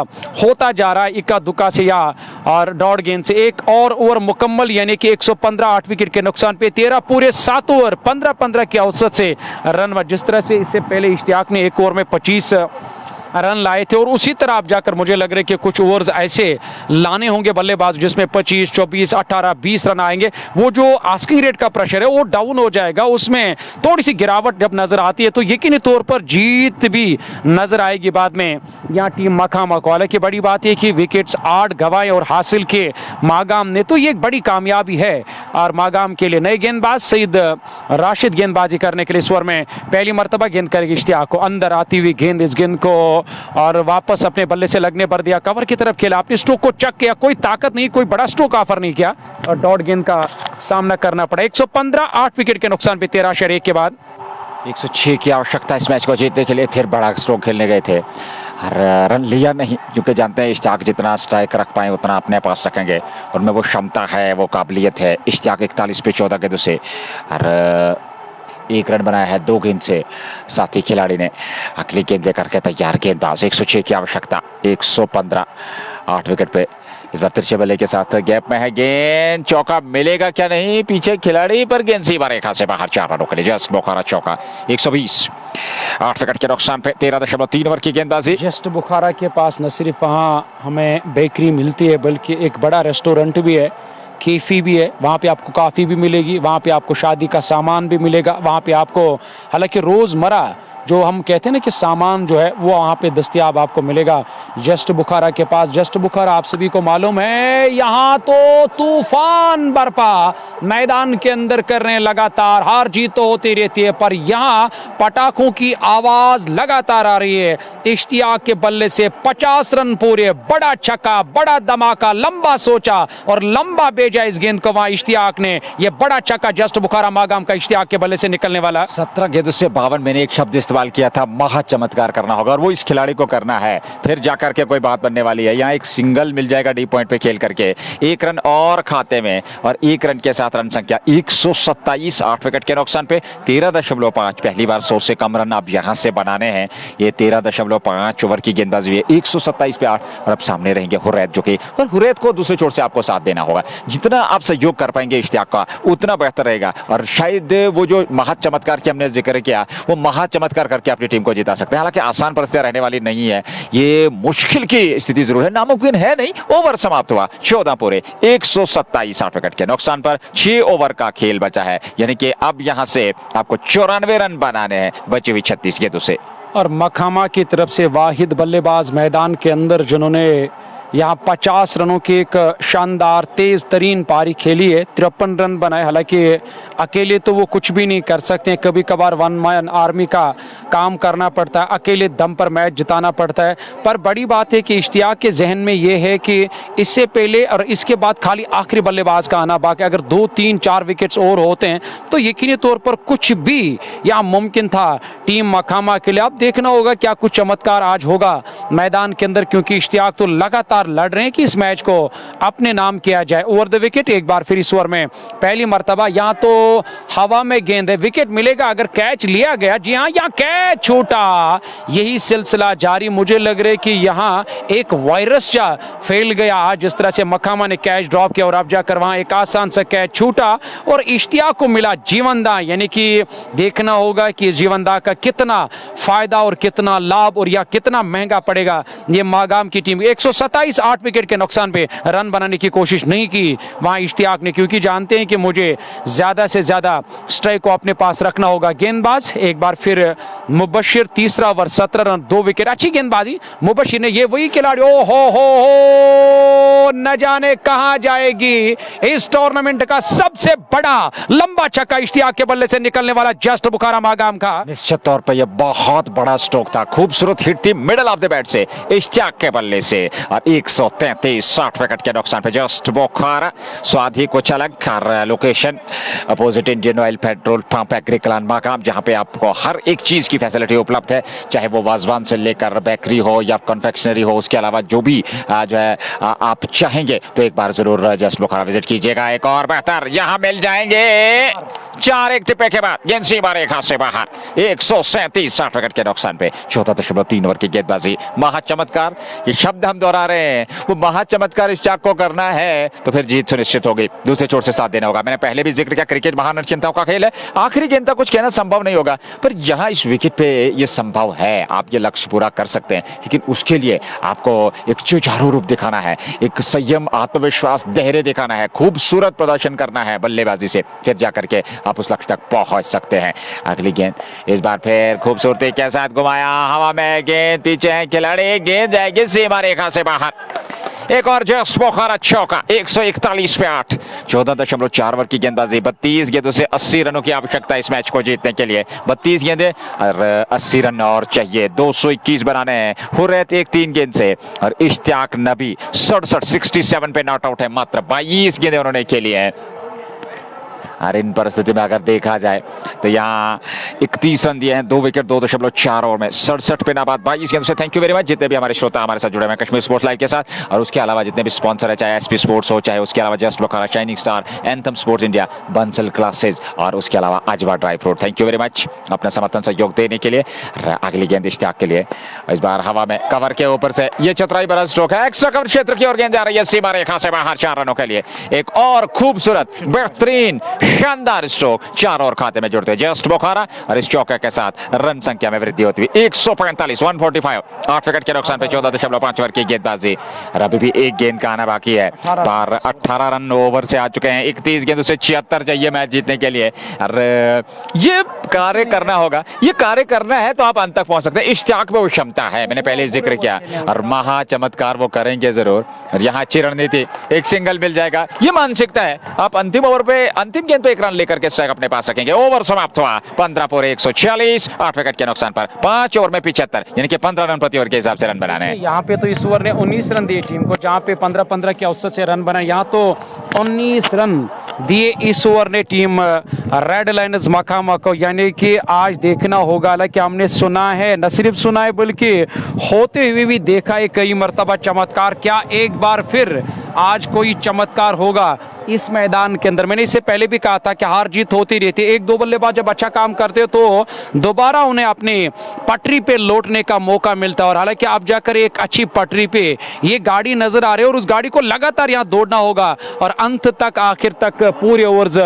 होता जा रहा है इक्का दुक्का से या और डॉट गेंद से। एक और ओवर मुकम्मल, यानी कि 115, 8 विकेट के नुकसान पे 13 पूरे 7 ओवर 15-15 की औसत से रन। जिस तरह से इससे पहले इश्तियाक ने 1 ओवर में 25 रन लाए थे और उसी तरह आप जाकर मुझे लग रहा है कि कुछ ओवर्स ऐसे लाने होंगे बल्लेबाज जिसमें 25, 24, 18, 20 रन आएंगे। वो जो आस्किंग रेट का प्रेशर है वो डाउन हो जाएगा, उसमें थोड़ी सी गिरावट जब नजर आती है तो यकीनी तौर पर जीत भी नजर आएगी बाद में यहाँ टीम मकामा को। हालांकि बड़ी बात है कि विकेट्स 8 गंवाए और हासिल किए मागाम ने, तो ये एक बड़ी कामयाबी है और मागाम के लिए। नए गेंदबाज सईद राशिद गेंदबाजी करने के लिए इस ओवर में पहली मरतबा गेंद करेगी इश्तियाक को। अंदर आती हुई गेंद, इस गेंद को और वापस अपने बल्ले से लगने पर दिया, कवर की तरफ खेला, अपने स्ट्रोक को चक किया, कोई ताकत नहीं, कोई बड़ा स्ट्रोक ऑफर नहीं किया और डॉट गेंद का सामना करना पड़ा। 115, 8 विकेट के नुकसान पे 13.1 के बाद 106 की आवश्यकता इस मैच को जीतने के लिए, फिर बड़ा स्ट्रोक खेलने गए थे और रन लिया नहीं, क्योंकि जानते हैं इश्तियाक जितना स्ट्राइक रख पाए उतना अपने पास रखेंगे, उनमें वो क्षमता है, वो काबिलियत है। इश्तियाक 41 पे 14 गेंदों से और 1 रन बनाया है 2 गेंद से। साथी खिलाड़ी ने अगली गेंद लेकर के तैयार गेंदबाज, 106 की आवश्यकता, 115, 8 विकेट पे। इस बार तिरछे बल्ले के साथ गैप में है गेंद, चौका मिलेगा क्या नहीं, पीछे खिलाड़ी पर गेंद सीमा रेखा से बाहर, 4 रनों के लिए जस्ट बुखारा चौका। 120, 8 विकेट के नुकसान पे 13.3 ओवर की गेंदबाजी। जस्ट बुखारा के पास न सिर्फ वहाँ हमें बेकरी मिलती है बल्कि एक बड़ा रेस्टोरेंट भी है, कैफी भी है, वहाँ पे आपको काफ़ी भी मिलेगी, वहाँ पे आपको शादी का सामान भी मिलेगा, वहाँ पे आपको हालांकि रोज़मर्रा जो हम कहते हैं ना कि सामान जो है वो वहाँ पे दस्तयाब आपको मिलेगा जस्ट बुखारा के पास। जस्ट बुखारा आप सभी को मालूम है यहाँ तो तूफान बरपा मैदान के अंदर कर रहे हैं, लगातार हार जीत तो होती रहती है पर यहाँ पटाखों की आवाज लगातार आ रही है। इश्तियाक के बल्ले से 50 रन पूरे, बड़ा छक्का, बड़ा धमाका, लंबा सोचा और लंबा भेजा इस गेंद को वहां इश्तियाक ने। यह बड़ा छक्का जस्ट बुखारा मागाम का इश्तियाक के बल्ले से निकलने वाला। 17 गेंदों से 52, मैंने एक शब्द इस्तेमाल किया था, महा चमत्कार करना होगा और वो इस खिलाड़ी को करना है, फिर जाकर के कोई बात बनने वाली है। यहाँ एक सिंगल मिल जाएगा डी पॉइंट पे खेल करके, 1 रन और खाते में और 1 रन के साथ रन संख्या 127, 8 विकेट के नुकसान पे 13.5। पहली बार 100 से कम रन अब यहाँ से बनाने हैं। ये 13.5 ओवर की गेंदबाजी है, 127 पे 8 और अब सामने रहेंगे हुर्रियत, जो कि और हुर्रियत को दूसरे छोर से आपको साथ देना होगा। जितना आप सहयोग कर पाएंगे इश्तियाक का उतना बेहतर रहेगा और शायद वो जो महा चमत्कार की हमने जिक्र किया वो महा चमत्कार करके अपनी टीम को जिता सकते हैं। हालांकि आसान परिस्थितियां रहने वाली नहीं है, ये मुश्किल की स्थिति जरूर है, नामुमकिन है नहीं। ओवर समाप्त हुआ 14 पूरे 127, 8 विकेट के नुकसान पर 6 ओवर का खेल बचा है, यानी कि अब यहां से आपको 94 रन बनाने हैं बची हुई 36 गेंदों से। और मखामा की तरफ से वाहिद बल्लेबाज मैदान के अंदर जिन्होंने यहाँ 50 रनों की एक शानदार तेज तरीन पारी खेली है, 53 रन बनाए। हालांकि अकेले तो वो कुछ भी नहीं कर सकते हैं, कभी कभार वन मैन आर्मी का काम करना पड़ता है, अकेले दम पर मैच जिताना पड़ता है। पर बड़ी बात है कि इश्तियाक के जहन में ये है कि इससे पहले और इसके बाद खाली आखिरी बल्लेबाज का आना बाकी, अगर 2 3 4 विकेट्स और होते हैं तो यकीनी तौर पर कुछ भी यहाँ मुमकिन था टीम मकामा के लिए। अब देखना होगा क्या कुछ चमत्कार आज होगा मैदान के अंदर, क्योंकि इश्तियाक तो लगातार लड़ रहे हैं कि इस मैच को अपने नाम किया जाए। ओवर द विकेट एक बार फिर इस ओवर में पहली मर्तबा, यहाँ तो हवा में गेंद है, विकेट मिलेगा अगर कैच लिया गया। जी हाँ, यहाँ कैच छूटा, यही सिलसिला जारी। मुझे लग रहा है कि यहाँ एक वायरस जा फैल गया आज, जिस तरह से मकामा ने कैच ड्रॉप किया और अब जाकर वहां एक आसान सा कैच छूटा और इश्तियाक को मिला जीवनदान। यानी कि देखना होगा कि जीवनदान का कितना फायदा और कितना लाभ और या कितना महंगा पड़ेगा। ये मागाम की टीम 127 8 विकेट के नुकसान पे रन बनाने की कोशिश नहीं की वहां इश्तियाक ने, क्योंकि जानते हैं कि मुझे ज्यादा से ज्यादा स्ट्राइक को अपने पास रखना होगा। गेंदबाज एक बार फिर मुबशिर, तीसरा ओवर 17 रन 2 विकेट। अच्छी गेंदबाजी मुबशिर ने, ये वही खिलाड़ी ओ हो न जाने कहां जाएगी इस टूर्नामेंट का सबसे बड़ा लंबा छक्का इश्तियाक के बल्ले से निकलने वाला जस्ट बुखारा मागाम का। निश्चित तौर पर यह बहुत बड़ा स्ट्रोक था, खूबसूरत हिट थी मिडल ऑफ द बैट से इश्तियाक के बल्ले से और 133 60 विकेट के नुकसान पे जस्ट बुखारा। स्वाद ही कुछ अलग, location opposite Indian Oil petrol pump Agrikalan Magam, जहां पे आपको हर एक चीज की फैसिलिटी उपलब्ध है, चाहे वो वाजवान से लेकर बेकरी हो या कन्फेक्शनरी हो, उसके अलावा जो भी जो है आप चाहेंगे तो एक बार जरूर जस्ट बुखारा विजिट कीजिएगा। एक और बेहतर यहाँ मिल जाएंगे 4 एक टिप्पे के बाद गेंद सीमा रेखा से बाहर 137 60 विकेट के नुकसान पे 14.3 ओवर की गेंदबाजी। महाचमत्कार, ये शब्द हम दोहरा रहे हैं, वो महाचमत्कार इस चाक को करना है तो फिर जीत सुनिश्चित होगी, दूसरे छोर से साथ देना होगा। मैंने पहले भी जिक्र किया, क्रिकेट महान चिंताओं का खेल है, आखिरी गेंद तक कुछ कहना संभव नहीं होगा, पर यहाँ इस विकेट पे ये संभव है, आप ये लक्ष्य पूरा कर सकते हैं, लेकिन उसके लिए आपको एक जुझारू रूप दिखाना है, एक संयम, आत्मविश्वास, धैर्य दिखाना है, खूबसूरत प्रदर्शन करना है बल्लेबाजी से, फिर जाकर के आप उस लक्ष्य तक पहुंच सकते हैं। अगली गेंद इस बार फिर खूबसूरती के साथ घुमाया, हवा में गेंद, पीछे है खिलाड़ी, गेंद जाएगी सीमा रेखा से बाहर। एक और जस्ट बुखारा चौका 141 पे 8, 14.4 ओवर की गेंदबाजी, 32 गेंदों से 80 रनों की आवश्यकता इस मैच को जीतने के लिए। 32 गेंदें और 80 रन और चाहिए, 221 बनाने हैं। हुर्रियत एक 3 गेंद से और इश्तियाक नबी 67 पे नॉट आउट है, मात्र 22 गेंदें उन्होंने खेली है। और इन परिस्थिति में अगर देखा जाए तो यहाँ 31 रन दिए हैं, 2 विकेट 2.4 ओवर में, 67 पे नाबाद 22 गेंदों से। थैंक यू वेरी मच जितने भी हमारे श्रोता हमारे साथ जुड़े हैं कश्मीर स्पोर्ट्स लाइव के साथ, और उसके अलावा जितने भी स्पॉन्सर है, चाहे एसपी स्पोर्ट्स हो, चाहे उसके अलावा just Bukhara, shining star, anthem sports India, Bansal classes और उसके अलावा Ajwa dry fruit. Thank you very much अपना समर्थन सहयोग देने के लिए। अगली गेंद इश्तियाक के लिए, इस बार हवा में कवर के ऊपर से ये चतुराई भरा स्ट्रोक है, एक्स्ट्रा कवर क्षेत्र की ओर गेंद जा रही है सीमा रेखा से बाहर 4 रनों के लिए। एक और खूबसूरत बेहतरीन शानदार स्ट्रोक 4 और खाते में जुड़ते हैं जस्ट बुखारा, और इस चौके के साथ रन संख्या में वृद्धि होती हुई 145 145 8 विकेट के नुकसान पे 14.5 ओवर की गेंदबाजी। और अभी भी एक गेंद का आना बाकी है, पर 18 रन ओवर से आ चुके हैं, 31 गेंदों से 76 चाहिए मैच जीतने के लिए। और ये कार्य करना होगा, ये कार्य करना है तो आप अंत तक पहुंच सकते हैं। इश्तियाक में वो क्षमता है, मैंने पहले जिक्र किया, और महा चमत्कार वो करेंगे जरूर। और यहाँ अच्छी रणनीति, एक सिंगल मिल जाएगा, ये मानसिकता है। आप अंतिम ओवर पे, अंतिम गेंद पे 1 रन लेकर के स्ट्राइक अपने पास रखेंगे। ओवर समाप्त हुआ 15 पूरे 146 8 विकेट के नुकसान पर, 5 ओवर में 75, यानी कि 15 रन प्रति ओवर के हिसाब से रन बनाने हैं। यहाँ पे तो इस ओवर ने 19 रन दिए टीम को, जहाँ पे 15-15 के औसत से रन बनाए, यहाँ तो 19 रन दिए इस ओवर ने टीम रेड लाइनर्स मकामा को। यानी कि आज देखना होगा, हालांकि हमने सुना है, न सिर्फ सुना है बल्कि होते हुए भी देखा है कई मर्तबा चमत्कार। क्या एक बार फिर आज कोई चमत्कार होगा इस मैदान के अंदर? मैंने इससे पहले भी कहा था कि हार जीत होती रहती है, 1-2 बल्लेबाज जब अच्छा काम करते तो दोबारा उन्हें अपनी पटरी पे लौटने का मौका मिलता है। और हालांकि अब जाकर एक अच्छी पटरी पे ये गाड़ी नजर आ रही है और उस गाड़ी को लगातार यहाँ दौड़ना होगा और अंत तक, आखिर तक पूरे ओवर्स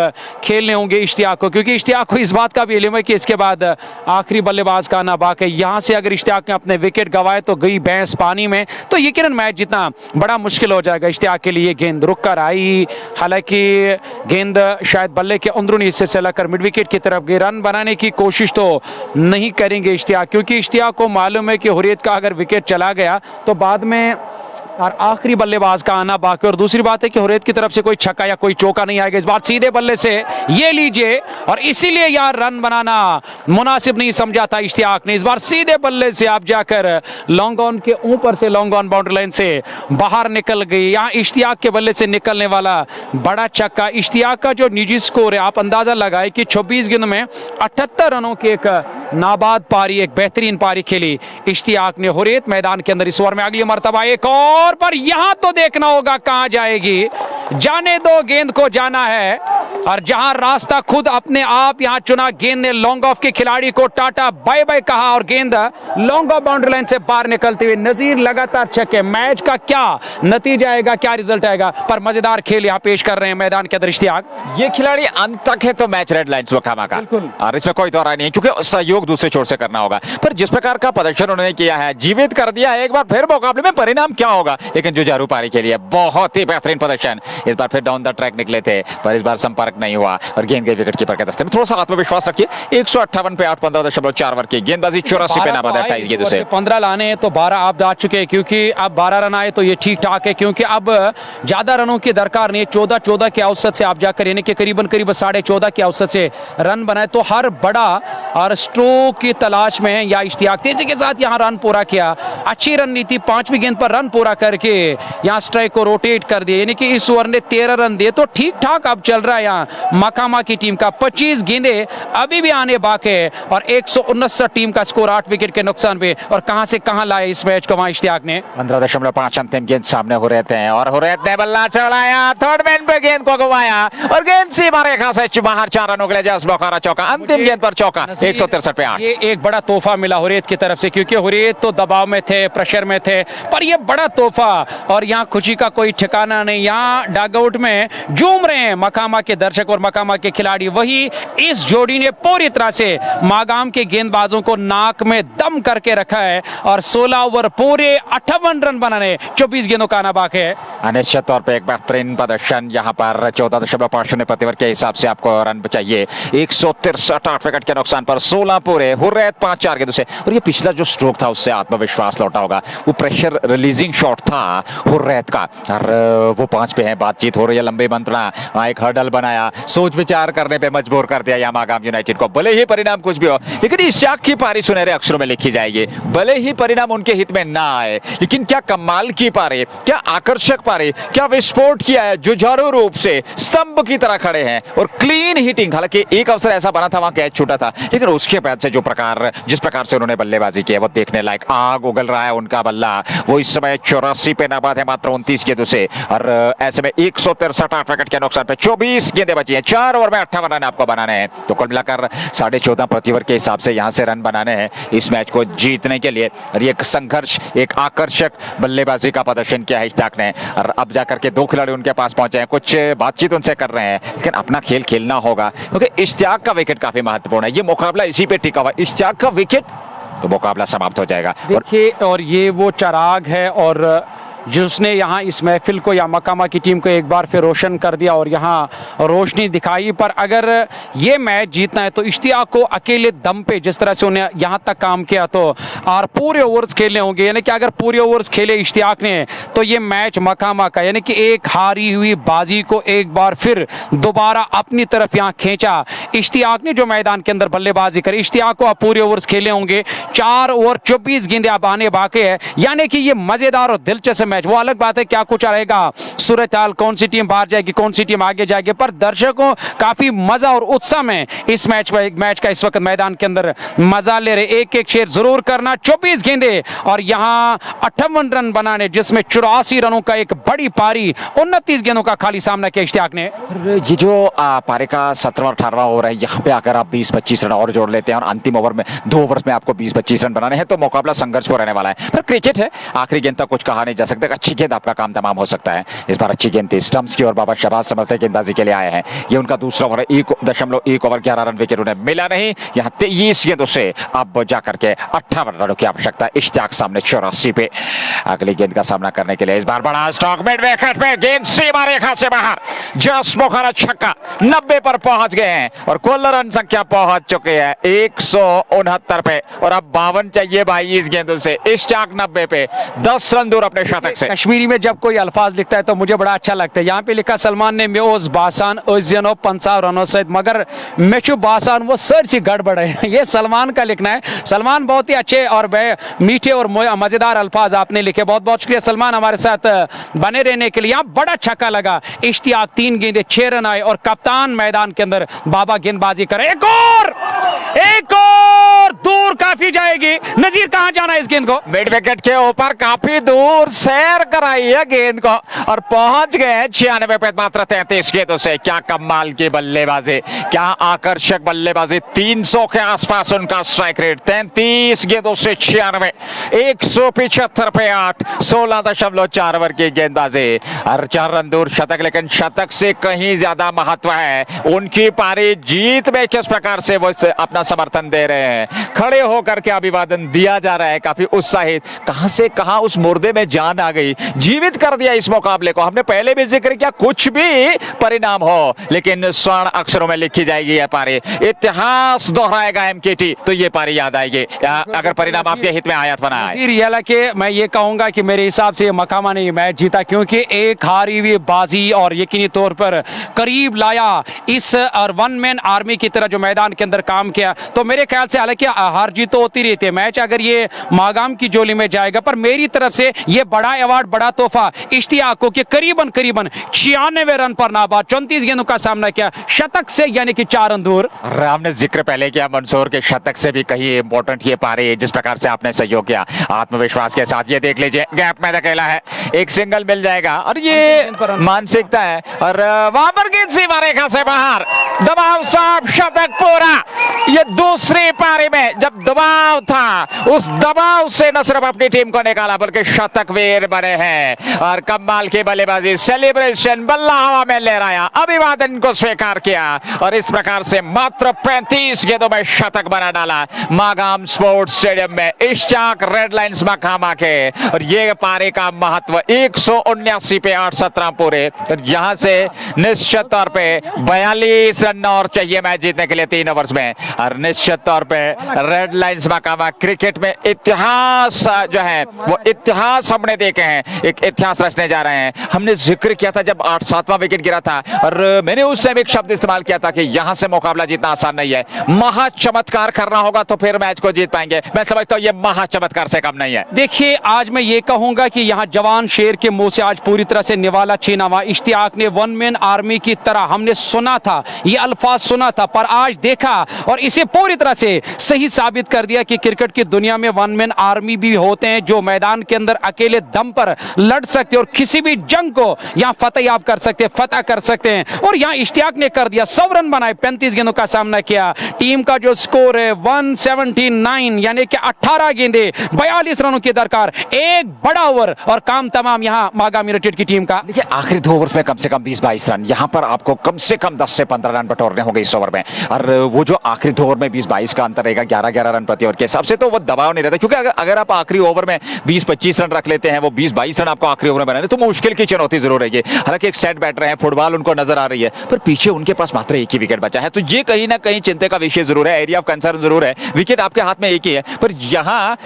खेलने होंगे इश्तियाक को, क्योंकि इश्तियाक को इस बात का भी इल्म है कि इसके बाद आखिरी बल्लेबाज का आना बाकी है। यहाँ से अगर इश्तियाक ने अपने विकेट गंवाए तो गई भैंस पानी में, तो यकीनन मैच जीतना बड़ा मुश्किल हो जाएगा इश्तियाक के लिए। गेंद रुक कर आई, हालांकि गेंद शायद बल्ले के अंदरूनी हिस्से से लगाकर मिड विकेट की तरफ गई। रन बनाने की कोशिश तो नहीं करेंगे इश्तियाक, क्योंकि इश्तियाक को मालूम है कि हुर्रियत का अगर विकेट चला गया तो बाद में और आखिरी बल्लेबाज का आना बाकी। और दूसरी बात है कि हुरैत की तरफ से कोई छक्का या कोई चौका नहीं आएगा इस बार। सीधे बल्ले से ये लीजिए, और इसीलिए यार रन बनाना मुनासिब नहीं समझा था इश्तियाक ने। इस बार सीधे बल्ले से आप जाकर लॉन्ग ऑन के ऊपर से लॉन्ग ऑन बाउंड्री लाइन से बाहर निकल गई। यहाँ इश्तियाक के बल्ले से निकलने वाला बड़ा छक्का। इश्तियाक का जो निजी स्कोर है आप अंदाजा लगाए कि 26 गेंद में 78 रनों की एक नाबाद पारी, एक बेहतरीन पारी खेली इश्तियाक ने। हुरैत मैदान के अंदर इस ओवर में अगली मर्तबा एक और, पर यहां तो देखना होगा कहां जाएगी। जाने दो, गेंद को जाना है, और जहां रास्ता खुद अपने आप यहां चुना। गेंद ने लॉन्ग ऑफ के खिलाड़ी को टाटा बाय बाय कहा, और गेंद लॉन्ग ऑफ बाउंड्री लाइन से बाहर निकलती हुई। नजीर लगातार छक्के। मैच का क्या नतीजा आएगा, क्या रिजल्ट आएगा, पर मजेदार खेल यहां पेश कर रहे हैं मैदान के अंदर इश्तियाक। ये खिलाड़ी अंत तक है तो मैच रेड लाइंस वखामा का, और इसमें कोई दौरा नहीं है, क्योंकि सहयोग दूसरे छोर से करना होगा। पर जिस प्रकार का प्रदर्शन उन्होंने किया है, जीवित कर दिया है एक बार फिर मुकाबले में। परिणाम क्या होगा, लेकिन जुझारू पारी के लिए बहुत ही बेहतरीन प्रदर्शन। इस बार फिर डाउन द ट्रैक निकले थे, पर इस बार संपर्क नहीं हुआ, और गेंद गई विकेट कीपर के दस्ते में। थोड़ा सा आत्मविश्वास रखिए। 158 पे 8, 15.4 की गेंदबाजी, 84 पे नाबाद 28 गेंदों से 15 लाने हैं तो 12 आप डाल चुके हैं, क्योंकि अब 12 रन आए तो ये ठीक ठाक है, क्योंकि अब ज्यादा रनों की दरकार नहीं है। 14 के औसत से आप जाकर यानी कि करीबन 14.5 के औसत से रन बनाए, तो हर बड़ा और स्ट्रोक की तलाश में है। या इश्तियाक तेजी के साथ यहाँ रन पूरा किया। अच्छी रणनीति, 5वीं गेंद पर रन पूरा करके यहाँ स्ट्राइक को रोटेट कर दिया, यानी कि इस ओवर ने 13 रन दिए, तो ठीक ठाक अब चल रहा है यहाँ मकामा की टीम का। 25 गेंदें अभी भी आने बाकी है, और 169 टीम का स्कोर 8 विकेट के नुकसान पे। और कहां से कहां लाए इस मैच को वहां इश्तियाक ने। 15.5 अंतिम गेंद सामने हो रहे थे, और हुरैत ने बल्ला चढ़ाया, थर्ड मैन पे गेंद को घुमाया, और गेंद सीमा रेखा से बाहर 4 रनों के लिए जस्ट बौखारा चौका। अंतिम गेंद पर चौका, 163 पे 8। ये एक बड़ा तोहफा मिला हुरैत की तरफ से, क्योंकि हुरैत तो दबाव में थे, प्रेशर में थे, पर ये बड़ा तोहफा, और यहाँ खुशी का कोई ठिकाना नहीं। यहाँ डगआउट में झूम रहे हैं मकामा के दर्शक और मकामा के खिलाड़ी। वही इस जोड़ी ने पूरी तरह से मागाम के गेंदबाजों को नाक में दम करके रखा है, और 16 ओवर पूरे 58 रन बनाने, 24 गेंदों का आना बाकी है। अनिश्चित तौर पे एक बेहतरीन प्रदर्शन यहाँ पर। 14.5 प्रति ओवर के हिसाब से आपको रन चाहिए। 163 8 विकेट के नुकसान पर 16 पूरे। हुरैत 5-4 गेंदों से, और ये पिछला जो स्ट्रोक था उससे आत्मविश्वास लौटा होगा। वो प्रेशर रिलीजिंग शॉट था हुरैत का, और वो 5 पे है। बातचीत हो रही है, लंबे मंत्रणा, वहां एक हर्डल बनाया, सोच विचार करने पे मजबूर कर दिया यहाँ मागाम यूनाइटेड को। भले ही परिणाम कुछ भी हो, लेकिन इश्तियाक की पारी सुनहरे अक्षरों में लिखी जाएगी। भले ही परिणाम उनके हित में ना आए, लेकिन क्या कमाल की पारी, क्या आकर्षक पारी, क्या विस्फोट किया है। जुझारू रूप से स्तंभ की तरह खड़े हैं, और क्लीन हिटिंग। हालांकि एक अवसर ऐसा बना था वहां कैच छूटा था, लेकिन उसके बाद से जिस प्रकार से उन्होंने बल्लेबाजी की है वो देखने लायक। आग उगल रहा है उनका बल्ला। वो इस समय 84 पे नाबाद है मात्र 29 गेंदों से, और ऐसे में 163 8 विकेट के नुकसान पे 24 गेंदें बची हैं। 4 ओवर में 58 रन आपको बनाने हैं, तो कुल मिलाकर 14.5 प्रति ओवर के हिसाब से यहां से रन बनाने हैं इस मैच को जीतने के लिए। और एक संघर्ष, एक आकर्षक बल्लेबाजी का प्रदर्शन किया है इश्तियाक ने, और अब जाकर के 2 खिलाड़ी उनके पास पहुंचे हैं, कुछ बातचीत उनसे कर रहे हैं, लेकिन अपना खेल खेलना होगा, क्योंकि इश्तियाक का विकेट काफी महत्वपूर्ण है। ये मुकाबला इसी पे टिका हुआ। इश्तियाक का विकेट तो मुकाबला समाप्त हो जाएगा। देखिए, और ये वो चिराग है और जिसने यहाँ इस महफिल को या मकामा की टीम को एक बार फिर रोशन कर दिया और यहाँ रोशनी दिखाई। पर अगर ये मैच जीतना है तो इश्तियाक को अकेले दम पे जिस तरह से उन्हें यहाँ तक काम किया, तो और पूरे ओवर्स खेलने होंगे, यानी कि अगर पूरे ओवर्स खेले इश्तियाक ने तो ये मैच मकामा का, यानी कि एक हारी हुई बाजी को एक बार फिर दोबारा अपनी तरफ यहाँ खींचा इश्तियाक ने, जो मैदान के अंदर बल्लेबाजी करी। इश्तियाक को अब पूरे ओवर्स खेले होंगे, 4 ओवर 24 गेंदें अब आने बाकी है, यानी कि ये मजेदार और दिलचस्प मैच। वो अलग बात है क्या कुछ रहेगा सूरत हाल, कौन सी टीम बाहर जाएगी, कौन सी टीम आगे जाएगी, पर दर्शकों काफी मजा और उत्साह में इस मैच का इस वक्त मैदान के अंदर मजा ले रहे। एक एक शेर जरूर करना, 24 गेंदे और यहां 58 रन बनाने, जिसमें 84 रनों का एक बड़ी पारी, 29 गेंदों का खाली सामना किया इश्तियाक ने। ये जो पारी का 17वां 18वां ओवर है, यहाँ पे अगर आप 20-25 रन और जोड़ लेते हैं और अंतिम ओवर में 2 ओवर्स में आपको 20-25 रन बनाने हैं तो मुकाबला संघर्ष हो रहने वाला है। पर क्रिकेट है, आखिरी गेंद तक कुछ कहा नहीं जा सकता। अच्छी गेंद आपका काम तमाम हो सकता है। इस बार अच्छी गेंद थी स्टंप्स की और बाबा शहबाज समर्थक गेंदबाजी के लिए आए हैं। ये उनका दूसरा ओवर है, 1.1 ओवर 11 रन विकेट उन्हें मिला नहीं। यहाँ 23 गेंदों से अब जाकर के 58 रनों की आवश्यकता। इश्तियाक सामने 84 पे। अगली गेंद का सामना करने के लिए इस बार बड़ा स्ट्रोक मिड विकेट पे, गेंद सीमा रेखा से बाहर, जस्ट मुखरा छक्का, 90 पर पहुंच गए हैं और कुल रन संख्या पहुंच चुके हैं 169 पे और अब 52 चाहिए 22 गेंदों से। इश्तियाक 90 पे 10 रन दूर अपने शतक शतक से। कश्मीरी में जब कोई अल्फाज लिखता है तो मुझे बड़ा अच्छा लगता है। यहाँ पे लिखा सलमान ने मैं उस बासान ओजियनो 50 रनों सहित, मगर मेशु बासान वो सर सी गड़बड़ है। ये सलमान का लिखना है। सलमान बहुत ही अच्छे और मीठे और मजेदार अल्फाज आपने लिखे, बहुत बहुत शुक्रिया सलमान हमारे साथ बने रहने के लिए। यहाँ बड़ा छक्का लगा, इश्तियाक 3 गेंदे 6 रन आए और कप्तान मैदान के अंदर बाबा गेंदबाजी करे। एक और दूर काफी जाएगी। नजीर कहां जाना है इस गेंद को? मिड विकेट के ऊपर काफी दूर सैर कराई है गेंद को और पहुंच गए 96 पे मात्र 33 गेंदों से। क्या कमाल की बल्लेबाजी, क्या आकर्षक बल्लेबाजी। 300 के आसपास उनका स्ट्राइक रेट, 33 गेंदों से 96, 175 पे 8, 16.4 ओवर की गेंदबाजी और 4 रन दूर शतक। लेकिन शतक से कहीं ज्यादा महत्व है उनकी पारी जीत में किस प्रकार से वो अपना समर्थन दे रहे हैं। खड़े होकर के अभिवादन दिया जा रहा है, काफी उत्साहित। कहां से कहां उस मुर्दे में जान आ गई, जीवित कर दिया इस मुकाबले को। हमने पहले भी जिक्र किया, कुछ भी परिणाम हो लेकिन स्वर्ण अक्षरों में लिखी जाएगी यह पारी। इतिहास दोहराएगा एमकेटी तो ये पारी याद आएगी अगर परिणाम आपके हित में आया बना है। हालांकि मैं ये कहूंगा कि मेरे हिसाब से मकामा ने मैच जीता, क्योंकि एक हारी हुई बाजी और यकीनी तौर पर करीब लाया इस और वन मैन आर्मी की तरह जो मैदान के अंदर काम किया। तो मेरे ख्याल से हालांकि हार जीत तो होती रहती है, मैच अगर ये मागाम की जोली में जाएगा, पर मेरी तरफ से ये बड़ा अवार्ड, बड़ा तोहफा इश्तियाक को कि करीबन 96 रन पर नाबाद 34 गेंदों का सामना किया, शतक से यानी कि 4 रन दूर। हमने जिक्र पहले किया मंसूर के शतक से भी कहीं इंपॉर्टेंट ये पारी, जिस प्रकार से आपने सहयोग किया आत्मविश्वास के साथ। ये देख लीजिए गैप में धकेला है, एक सिंगल मिल जाएगा और ये मानसिकता है। और वहां पर गेंद सीमा रेखा से बाहर, दबाव साफ, शतक पूरा। ये दूसरी पारी में जब दबाव था, उस दबाव से न सिर्फ अपनी टीम को निकाला बल्कि शतक वीर बने हैं और कमाल की बल्लेबाजी, सेलिब्रेशन, बल्ला हवा में लहराया, अभिवादन को स्वीकार किया और इस प्रकार से मात्र 35 गेंदों में शतक बना डाला मागाम स्पोर्ट्स स्टेडियम में इश्तियाक रेड लाइंस मकामा के। और ये पारी का महत्व 179 पे 8 17 पूरे। यहां से निश्चित तौर पे 42 रन और चाहिए मैच जीतने के लिए 3 ओवर्स में। और निश्चित तौर पे रेड लाइंस मकामा क्रिकेट में इतिहास जो है वो इतिहास हमने देखे हैं, एक इतिहास रचने जा रहे हैं। हमने जिक्र किया था जब 8-7वां विकेट गिरा था और मैंने उस समय एक शब्द इस्तेमाल किया था कि यहां से मुकाबला जीतना आसान नहीं है, महा चमत्कार करना होगा तो फिर मैच को जीत पाएंगे। मैं समझता हूं ये महा चमत्कार से कम नहीं है। देखिए आज मैं ये कहूंगा कि यहां जवान शेर के मुंह से आज पूरी तरह से निवाला छीना हुआ। इश्तियाक ने वन मैन आर्मी की तरह, हमने सुना था ये अल्फाज सुना था, पर आज देखा और इसे पूरी तरह से सही साबित कर दिया कि क्रिकेट की दुनिया में वन मैन आर्मी भी होते हैं जो मैदान के अंदर अकेले दम पर लड़ सकते और किसी भी जंग को यहां फतेह याब कर सकते, फतह कर सकते हैं। और यहां इश्तियाक ने कर दिया, 100 रन बनाए, 35 गेंदों का सामना किया। टीम का जो स्कोर है 179 यानी कि 18 गेंदे 42 रनों की दरकार, एक बड़ा ओवर और काम तमाम यहां मागाम यूनाइटेड की टीम का। देखिए आखिरी 2 ओवर्स में कम से कम 20-22 रन, यहां पर आपको कम से कम 10 से 15 रन बटोरने होंगे इस ओवर में। और वो जो आखिरी 2 ओवर में 20-22 का अंतर रहेगा 11-11 रन प्रति ओवर के हिसाब से, तो वो दबाव नहीं रहता। क्योंकि अगर आप आखिरी ओवर में 20-25 रन रख लेते हैं, वो 20-22 रन आपको आखिरी ओवर में बनाने तो मुश्किल की चुनौती जरूर रहेगी। हालांकि एक सेट बैटर है, फुटबॉल उनको नजर आ रही है, पर पीछे उनके पास मात्र एक ही विकेट बचा है, तो ये कहीं ना कहीं चिंता का विषय जरूर है, एरिया ऑफ कंसर्न जरूर है। विकेट आपके हाथ में एक ही है, पर यहाँ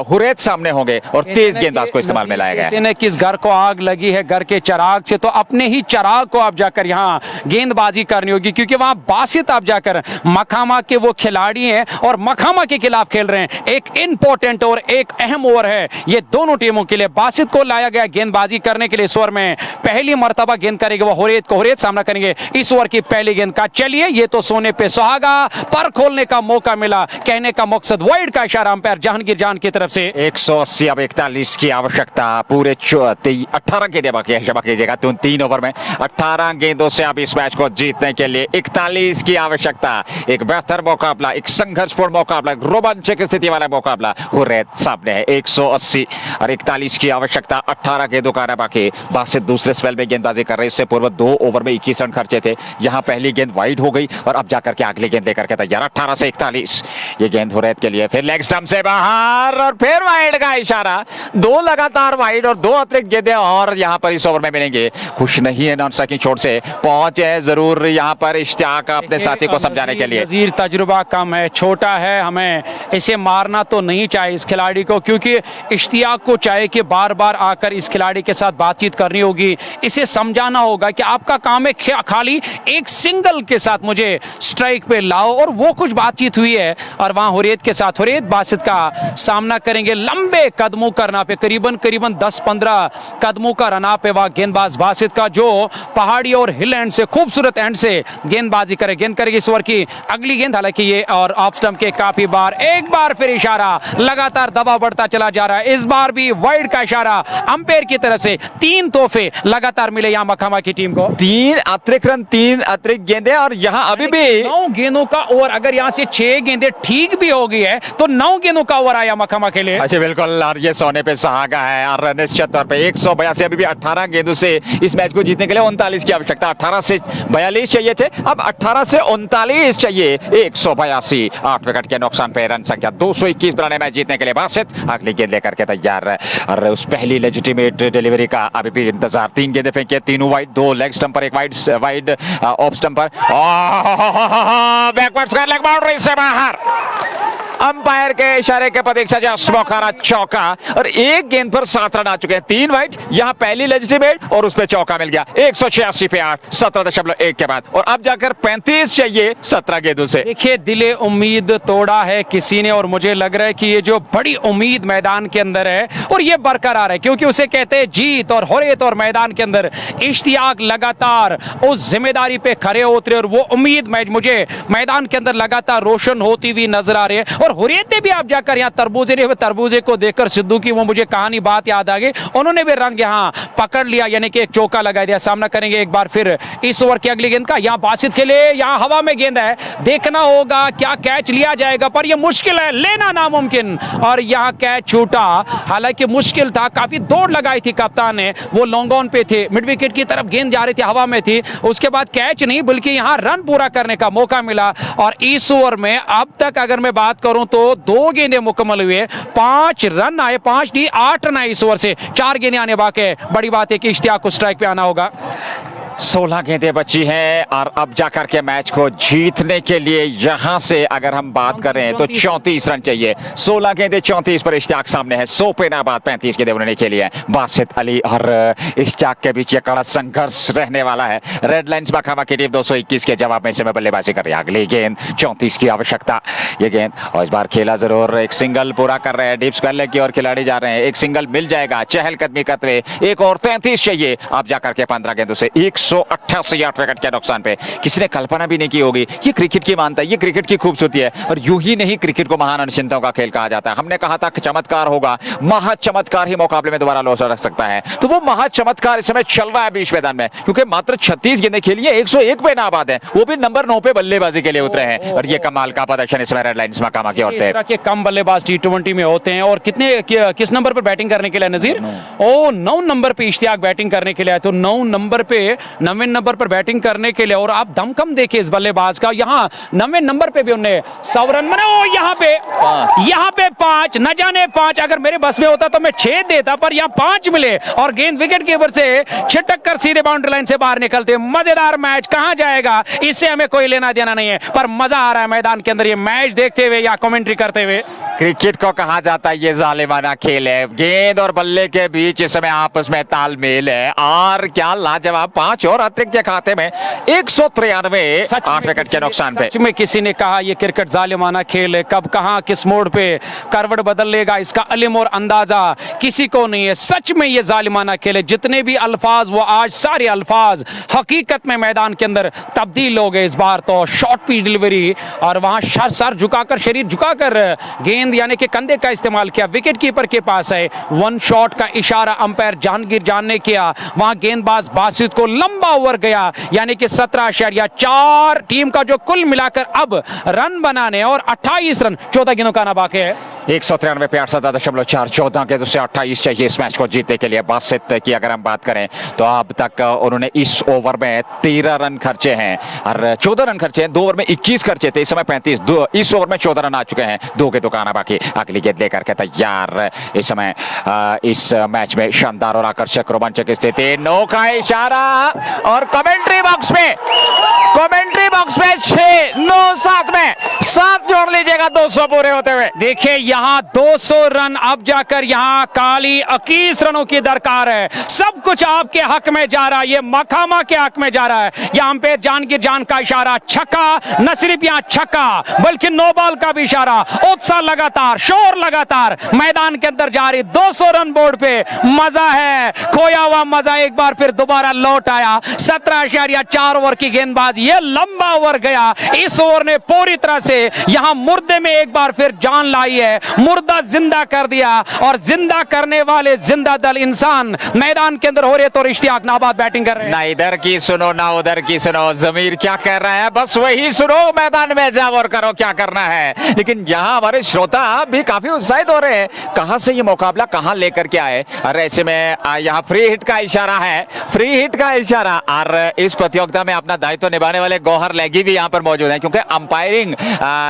हुरैत सामने होंगे और तेज गेंदबाज को इस्तेमाल में लाया गया है। किस घर को आग लगी है घर के चिराग से, तो अपने ही चिराग को आप जाकर यहाँ गेंदबाजी करनी होगी, क्योंकि वहां बासित आप जाकर मकामा के वो खिलाड़ी हैं और मकामा के खिलाफ खेल रहे हैं। एक इंपॉर्टेंट और एक अहम ओवर है ये दोनों टीमों के लिए। बासित को लाया गया गेंदबाजी करने के लिए, इस ओवर में पहली मर्तबा गेंद करेंगे वो हुरैत सामना करेंगे इस ओवर की पहली गेंद का। चलिए ये तो सोने पे सुहागा, पर खोलने का मौका मिला, कहने का मकसद वाइड का इशारा अंपायर जहांगीर जान की तरफ से। 180 अब 41 की आवश्यकता, पूरे 18 गेंदें बाकी है, क्षमा कीजिएगा 3 ओवर में 18 गेंदों से अब इस मैच को जीतने के लिए 41 की आवश्यकता। एक बेहतर मुकाबला, एक संघर्षपूर्ण मुकाबला, रोमांचक स्थिति वाला मुकाबला हुरैत सामने है। 180 और 41 की आवश्यकता, 18 गेंदों का बाकी। बासित दूसरे स्पेल में गेंदबाजी कर रहे, इससे पूर्व 2 ओवर में 21 रन खर्चे थे। यहां पहली गेंद वाइड हो गई और अब जाकर के अगली गेंद लेकर के तैयार। 18 से 41 ये गेंद हुरैत के लिए, फिर लेग स्टंप से बाहर और फिर वाइड का इशारा। 2 लगातार वाइड और 2 अतिरिक्त गेंदें और यहां पर इस ओवर में मिलेंगे। खुश नहीं है नॉनस्टा की चोट से, पहुंचे जरूर यहां पर इश्तियाक अपने साथी को समझाने के लिए। नजीर तजुर्बा कम है, छोटा है है, हमें इसे मारना तो नहीं चाहिए इस खिलाड़ी को, क्योंकि इश्तियाक को चाहिए कि बार बार आकर इस खिलाड़ी के साथ बातचीत करनी होगी, इसे समझाना होगा कि आपका काम है खाली एक सिंगल के साथ मुझे स्ट्राइक पे लाओ, और वो कुछ बातचीत हुई है। और वहां हुर्रियत के साथ हुर्रियत बासित का सामना करेंगे लंबे कदमों का रना पे, करीबन 10-15 कदमों का रना पे वह गेंदबाज बासित का, जो पहाड़ी और हिल एंड से खूबसूरत एंड से गेंदबाजी करे। गेंद करेगी इस ओवर की अगली गेंद, हालांकि ये और ऑफ स्टंप के काफी बार, एक बार फिर इशारा, लगातार दबाव बढ़ता चला जा रहा है। इस बार भी वाइड का इशारा अंपायर की तरफ से। 3 तोहफे लगातार मिले यहां मखामा की टीम को, 3 अतिरिक्त रन, 3 अतिरिक्त गेंदें, और यहां अभी भी 9 गेंदों का ओवर। अगर यहां से 6 गेंदें ठीक भी हो गई है तो 9 गेंदों का ओवर आया मखामा के लिए। अच्छा बिल्कुल, और ये सोने पे सुहागा है। और निश्चित तौर पे 182, अभी भी 18 गेंदों से इस मैच को जीतने के लिए 39 की आवश्यकता। 18 से 42 चाहिए थे, अब 18 से 39 चाहिए। 182, 8 विकेट के नुकसान पे रन संख्या 221 बनाने मैच जीतने के लिए बासित अगली गेंद लेकर के तैयार है। और उस पहली लेजिटिमेट डिलीवरी का अभी भी इंतजार। 3 गेंदें फेंकी, तीनों वाइड, 2 लेग स्टंप पर, एक वाइड ऑफ स्टंप पर, बैकवर्ड स्क्वायर लेग, बाउंड्री से बाहर। अंपायर के इशारे के प्रतीक्षा जस्ट मौका, चौका, और एक गेंद पर 7 रन आ चुके हैं। 3 वाइड, यहां पहली लेजिटिमेट और उस पे चौका मिल गया। 186 पे 8, 17.1 के बाद, और अब जाकर 35 चाहिए 17 गेंदों से। देखिए, दिले उम्मीद तोड़ा है किसी ने, और मुझे लग रहा है कि ये जो बड़ी उम्मीद मैदान के अंदर है और ये बरकरार है, क्योंकि उसे कहते हैं जीत और हुर्रियत। और मैदान के अंदर इश्तियाक लगातार उस जिम्मेदारी पे खड़े उतरे, और वो उम्मीद मुझे मैदान के अंदर लगातार रोशन होती हुई नजर आ रही है। और हुर्रियत ने भी आप जाकर यहाँ तरबूजे को देखकर सिद्धू की वो मुझे कहानी बात याद आ गई, उन्होंने भी रंग यहाँ पकड़ लिया, यानी कि एक चौका लगा दिया। सामना करेंगे एक बार फिर इस ओवर की अगली गेंद का, यहाँ बासित के लिए, यहाँ हवा में गेंद है, देखना होगा क्या कैच लिया जाएगा, पर यह मुश्किल है, लेना नामुमकिन। और यहाँ कैच छूटा, हालांकि मुश्किल था, काफी दौड़ लगाई थी कप्तान ने, वो लॉन्ग ऑन पे थे, मिड विकेट की तरफ गेंद जा रही थी, हवा में थी, उसके बाद कैच नहीं बल्कि यहाँ रन पूरा करने का मौका मिला। और इस ओवर में अब तक अगर मैं बात करूं तो 2 गेंदें मुकम्मल हुए, 5 रन आए, 5 नहीं 8 रन आए इस ओवर से, 4 गेंदें आने बाकी है। बड़ी बात है कि इश्तियाक को स्ट्राइक पे आना होगा। 16 गेंदें बची हैं, और अब जाकर के मैच को जीतने के लिए यहां से अगर हम बात करें तो 34 रन चाहिए। 16 गेंदें 34 पर इश्तियाक सामने है, 100 पे ना बात, 35 गेंदें उड़ने के लिए बासित अली और इश्तियाक के बीच ये कड़ा संघर्ष रहने वाला है। रेड लाइंस मखामा की टीम 221 के जवाब में समय बल्लेबाजी कर रही है। अगली गेंद 34 की आवश्यकता, ये गेंद, और इस बार खेला जरूर, एक सिंगल पूरा कर रहे हैं, डीप स्क्वायर लेग की ओर खिलाड़ी जा रहे हैं, एक सिंगल मिल जाएगा, चहलकदमी करते हुए एक और 33 चाहिए। अब जाकर के 15 गेंदों से 188, 8 विकेट के नुकसान पे। किसी ने कल्पना भी नहीं की होगी, ये क्रिकेट की मानता है, ये क्रिकेट की खूबसूरती है। और यूं ही नहीं, क्रिकेट को महान अनिश्चितताओं का खेल कहा जाता है। हमने कहा था कि चमत्कार होगा, महा चमत्कार ही मुकाबले में दोबारा लौट रख सकता है, तो वो महा चमत्कार इस समय चल रहा है बीच मैदान में, क्योंकि मात्र 36 गेंदें खेली है, 101 पे नाबाद है, वो भी नंबर 9 पे बल्लेबाजी के लिए उतरे हैं। और ये कमाल का प्रदर्शन इस समय रेड लाइंस मखामा की ओर से। इस तरह के कम बल्लेबाज T20 में होते हैं। और किस नंबर पर बैटिंग करने के लिए नजीर? 9 नंबर पे इश्तियाक बैटिंग करने के लिए आए, तो 9 नंबर पे 9वें नंबर पर बैटिंग करने के लिए। और आप दमखम देखिए इस बल्लेबाज का, यहाँ 9वें नंबर पे भी उन्हें 100 रन बना, यहाँ पे 5, न जाने 5, अगर मेरे बस में होता तो मैं 6 देता, पर यहाँ 5 मिले, और गेंद विकेट कीपर से छिटक कर सीधे बाउंड्री लाइन से बाहर निकलते। मजेदार मैच, कहां जाएगा इससे हमें कोई लेना देना नहीं है, पर मजा आ रहा है मैदान के अंदर ये मैच देखते हुए या कमेंट्री करते हुए। क्रिकेट को कहा जाता है ये जालिमाना खेल है, गेंद और बल्ले के बीच इस समय आपस में तालमेल है, और क्या लाजवाब 5 और अतिरिक्त के खाते में 193, 8 विकेट के नुकसान पे। सच में किसी ने कहा ये क्रिकेट जालिमाना खेल है, कब कहां किस मोड़ पे करवट बदल लेगा इसका इल्म और अंदाजा किसी को नहीं है। सच में ये जालिमाना खेल है, जितने भी अल्फाज वो आज सारे अल्फाज हकीकत में मैदान के अंदर तब्दील हो गए। इस बार तो शॉर्ट पिच डिलीवरी, और वहां सर झुकाकर, शरीर झुकाकर गेंद यानी कि कंधे का इस्तेमाल किया, विकेट कीपर के पास है, 1 शॉट का इशारा अंपायर जहांगीर जान ने किया, वहां गेंदबाज बासित को लंबा ओवर गया, यानी कि 17.4 टीम का जो कुल मिलाकर अब रन बनाने और 28 रन 14 गेंदों का आना बाकी है। 193 पे 8.4, 14 गेंदों से 28 चाहिए इस मैच को जीतने के लिए। बासित की अगर हम बात करें तो अब तक उन्होंने इस ओवर में 13 रन खर्चे हैं, और 14 रन खर्चे हैं, 2 ओवर में 21 खर्चे थे, इस समय 35, इस ओवर में 14 रन आ चुके हैं, 2 के दुकाना बाकी। अगली गेंद लेकर के तैयार इस समय इस मैच में शानदार और आकर्षक रोमांचक स्थिति, 9 का इशारा, और कमेंट्री बॉक्स में 6, 9, 7 में साथ जोड़ लीजिएगा 200 पूरे होते हुए। देखिए यहाँ 200 रन, अब जाकर यहाँ काली 21 रनों की दरकार है। सब कुछ आपके हक में जा रहा है, ये मखामा के हक में जा रहा है। यहाँ अंपायर जानगीर जान का इशारा, छक्का, न सिर्फ यहाँ छक्का बल्कि नो बॉल का भी इशारा। उत्साह लगातार, शोर लगातार मैदान के अंदर जारी। 200 रन बोर्ड पे, मजा है, खोया हुआ मजा एक बार फिर दोबारा लौट आया। 17.4 ओवर की गेंदबाजी, ये लंबा ओवर गया। इस ओवर ने पूरी तरह से यहां मुर्दे में एक बार फिर जान लाई है, मुर्दा जिंदा कर दिया। और जिंदा करने वाले जिंदा दल इंसान मैदान के अंदर हो रहे तो इश्तियाक नाबाद बैटिंग कर रहे हैं। ना इधर की सुनो ना उधर की सुनो, जमीर क्या कह रहा है बस वही सुनो, मैदान में जाओ और करो क्या करना है। लेकिन यहाँ हमारे श्रोता भी काफी उत्साहित हो रहे हैं, कहां से ये मुकाबला कहां लेकर के आए। और ऐसे में यहाँ फ्री हिट का इशारा है, फ्री हिट का इशारा। और इस प्रतियोगिता में अपना दायित्व निभाने वाले गौहर लैगी भी यहाँ पर मौजूद है, क्योंकि अंपायरिंग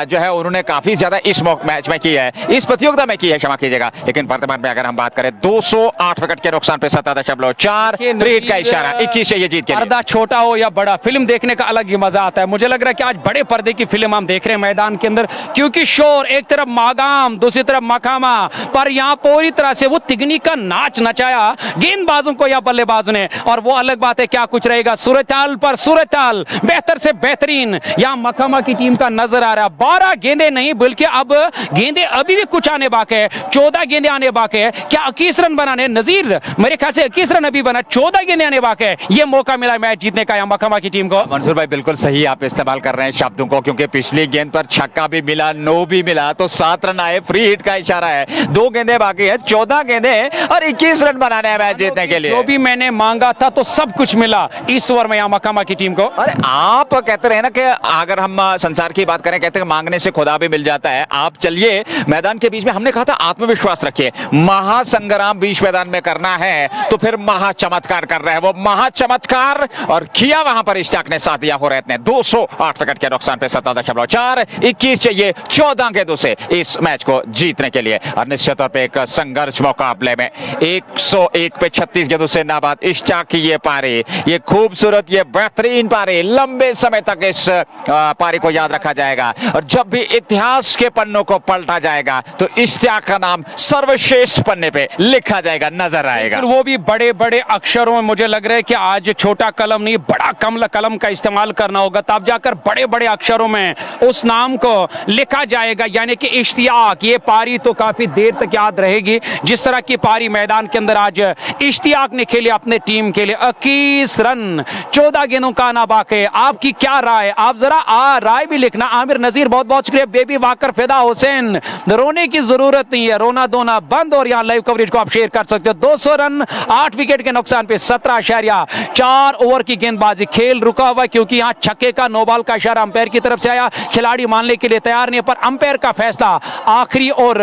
जो है उन्होंने काफी ज्यादा इस मैच में की है, इस प्रतियोगिता में की है, क्षमा कीजिएगा। लेकिन वर्तमान में अगर हम बात करें 208 विकेट के नुकसान पे 17.4, फ्री हिट का इशारा 21 से ये जीत के लिए। पर्दा छोटा हो या बड़ा, फिल्म देखने का अलग ही मजा आता है। मुझे लग रहा है कि आज बड़े पर्दे की फिल्म हम देख रहे हैं मैदान के अंदर, क्योंकि शोर, एक तरफ मागाम, दूसरी तरफ मखामा, पर यहाँ पूरी तरह से वो तिगनी का नाच नचाया गेंदबाजों को या बल्लेबाजों ने। और वो अलग बात है क्या कुछ रहेगा, सूरताल पर सूरताल, बेहतर से बेहतरीन यहाँ मखामा की टीम का नजर आ रहा है। 12 गेंदे नहीं बल्कि अब गेंदे अभी भी कुछ आने बाकी है, 14 गेंदे आने बाकी है। क्या 21 रन बनाने, नजीर मेरे ख्याल से 21 रन अभी बना, 14 गेंदे आने बाकी है। ये मौका मिला मैच जीतने का यहाँ मखामा की टीम को। मंसूर भाई बिल्कुल सही आप इस्तेमाल कर रहे हैं शब्दों को, क्योंकि पिछली गेंद पर छक्का भी मिला, नो भी मिला, तो 7 रन आए, फ्री हिट का इशारा है। 2 गेंदे बाकी है, 14 गेंदे और 21 रन बनाने हैं मैच जीतने के लिए। जो भी मैंने मांगा था तो सब कुछ मिला इस ओवर में यहाँ मखामा की टीम को। अरे आप कहते रहे ना कि अगर हम संसार की बात करें, कहते हैं मांगने से खुदा भी मिल जाता है। आप चलिए मैदान के बीच में, हमने कहा था आत्मविश्वास रखिए, महासंग्राम बीच मैदान में करना है तो फिर महाचमत्कार कर रहे हैं, वो महाचमत्कार और किया वहां पर इश्तियाक ने साथ दिया हो रहे ने। 208 विकेट के नुकसान पे 17.4, 21 चाहिए 14 गेंदों से इस मैच को जीतने के लिए। और निश्चित तौर पे एक संघर्ष मुकाबले में 101 पे 36 गेंदों से नाबाद इश्तियाक की ये पारी, ये खूबसूरत, ये बेहतरीन पारी, लंबे समय तक इस पारी को याद रखा जाएगा। और जब भी इतिहास के पन्नों को पलटा जाएगा तो इश्तियाक का नाम सर्वश्रेष्ठ पन्ने पे लिखा जाएगा, नजर आएगा। वो भी बड़े बड़े अक्षरों में। मुझे लग रहा है कि आज छोटा कलम नहीं, बड़ा कलम का इस्तेमाल करना होगा, तब जाकर बड़े बड़े अक्षरों में उस नाम को लिखा जाएगा, यानी कि इश्तियाक। ये पारी तो काफी देर तक याद रहेगी, जिस तरह की पारी मैदान के अंदर आज इश्तियाक ने खेली अपने टीम के लिए। 21 रन, 14 गेंदों का आना बाकी। आपकी क्या राय, आप जरा राय भी लिखना। आमिर नजीर बहुत बहुत शुक्रिया, बेबी वाकर, फिदा हुसैन, रोने की जरूरत नहीं है, रोना धोना बंद। और यहाँ लाइव कवरेज को आप शेयर कर सकते हो। 200 रन, 8 विकेट के नुकसान पे 17.4 ओवर की गेंदबाजी। खेल रुका हुआ क्योंकि यहाँ छक्के का, नो बॉल का इशारा अंपायर की तरफ से आया। खिलाड़ी मानने के लिए तैयार नहीं, पर अंपायर का फैसला आखिरी और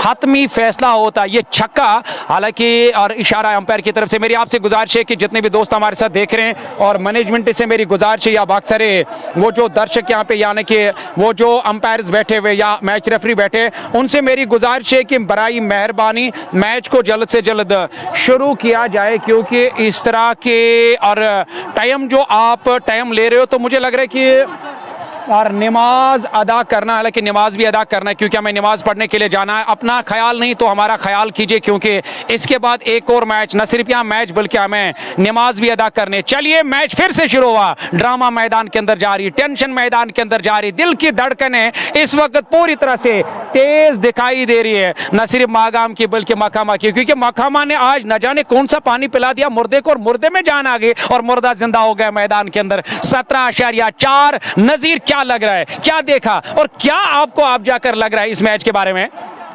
हतमी फैसला होता है, ये छक्का। हालांकि और इशारा अंपायर की तरफ से। मेरी आपसे गुजारिश है कि जितने भी दोस्त हमारे साथ देख रहे हैं और मैनेजमेंट से मेरी गुजारिश है, या अक्सर वो जो दर्शक यहाँ पे, यानी कि वो जो अंपायर्स बैठे हुए या मैच रेफरी बैठे, उनसे मेरी गुजारिश है कि बराई मेहरबानी मैच को जल्द से जल्द शुरू किया जाए, क्योंकि इस तरह के और टाइम जो आप टाइम ले रहे हो, तो मुझे लग रहा है कि और नमाज अदा करना, हालांकि नमाज भी अदा करना है क्योंकि हमें नमाज पढ़ने के लिए जाना है। अपना ख्याल नहीं तो हमारा ख्याल कीजिए, क्योंकि इसके बाद एक और मैच, न सिर्फ यहाँ मैच बल्कि हमें नमाज भी अदा करने। चलिए मैच फिर से शुरू हुआ, ड्रामा मैदान के अंदर जारी, टेंशन मैदान के अंदर जारी, दिल की धड़कनें इस वक्त पूरी तरह से तेज दिखाई दे रही है, न सिर्फ मागाम की बल्कि मखामा की, क्योंकि मखामा ने आज न जाने कौन सा पानी पिला दिया मुर्दे को, और मुर्दे में जान आ गई और मुर्दा जिंदा हो गया मैदान के अंदर। 17.4। नजीर क्या लग रहा है, क्या देखा और क्या आपको आप जाकर लग रहा है इस मैच के बारे में?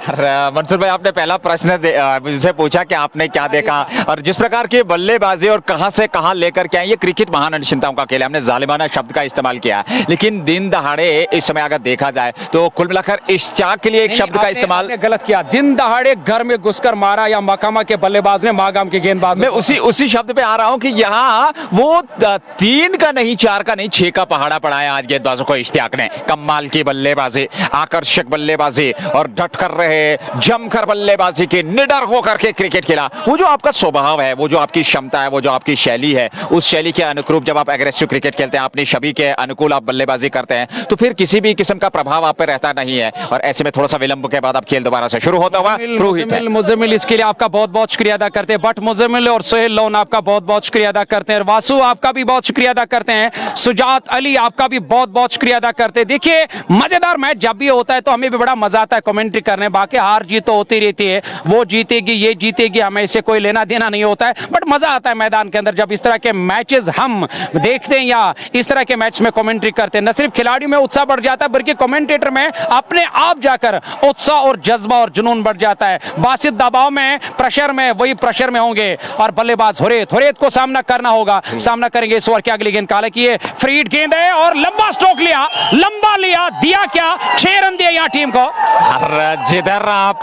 मंसूर भाई, आपने पहला प्रश्न मुझसे पूछा कि आपने क्या देखा, और जिस प्रकार की बल्लेबाजी और कहां से कहां लेकर के आए। ये क्रिकेट महान अनिश्चितताओं का खेल है, हमने जालिमाना शब्द का इस्तेमाल किया, लेकिन दिन दहाड़े इस समय अगर देखा जाए तो कुल मिलाकर इश्तियाक के लिए एक शब्द का इस्तेमाल गलत किया। दिन दहाड़े घर में घुसकर मारा, या मखामा के बल्लेबाज ने मागाम के गेंदबाज। मैं उसी शब्द पे आ रहा हूं कि यहाँ वो 3 का नहीं, 4 का नहीं, 6 का पहाड़ा पड़ाया आज गेंदबाजों को इश्तियाक ने। कमाल की बल्लेबाजी, आकर्षक बल्लेबाजी, और डट कर रहे रहे, जमकर बल्लेबाजी की, निडर होकर के क्रिकेट खेला। वो जो आपका स्वभाव है, वो जो आपकी क्षमता है, वो जो आपकी शैली है, उस शैली के अनुरूप जब आप एग्रेसिव क्रिकेट खेलते हैं, अपनी छवि के अनुकूल आप बल्लेबाजी करते हैं, तो फिर किसी भी किस्म का प्रभाव आप पे रहता नहीं है। और ऐसे में थोड़ा सा विलंब के बाद अब खेल दोबारा से शुरू होता हुआ थ्रू हिट है। मुजम्मिल इसके लिए आपका बहुत बहुत शुक्रिया अदा करते हैं। बट मुजम्मिल और सोहेल लोन आपका बहुत बहुत शुक्रिया अदा करते हैं। और वासु आपका भी बहुत शुक्रिया अदा करते हैं। सुजात अली आपका भी बहुत बहुत शुक्रिया अदा करते हैं। देखिए, मजेदार मैच जब भी होता है तो हमें भी बड़ा मजा आता है कमेंट्री करने। बाकी हार जीत तो होती रहती है, वो जीतेगी ये जीतेगी, हमें इससे कोई लेना देना नहीं होता है, बट मजा आता है मैदान के अंदर जब इस तरह के मैचेस हम देखते हैं या इस तरह के मैच में कमेंट्री करते हैं। न सिर्फ खिलाड़ियों में उत्साह बढ़ जाता है बल्कि कमेंटेटर में अपने आप जाकर उत्साह और जज्बा और जुनून बढ़ जाता है। बासित दबाव में, प्रेशर में, वही प्रेशर में होंगे और बल्लेबाज हुरैत को सामना करना होगा, सामना करेंगे इस ओवर की अगली गेंद। हालांकि ये फ्रीड गेंद है और लंबा स्ट्रोक लिया, लंबा लिया, दिया क्या, 6 रन दिया यहाँ टीम को। जिधर आप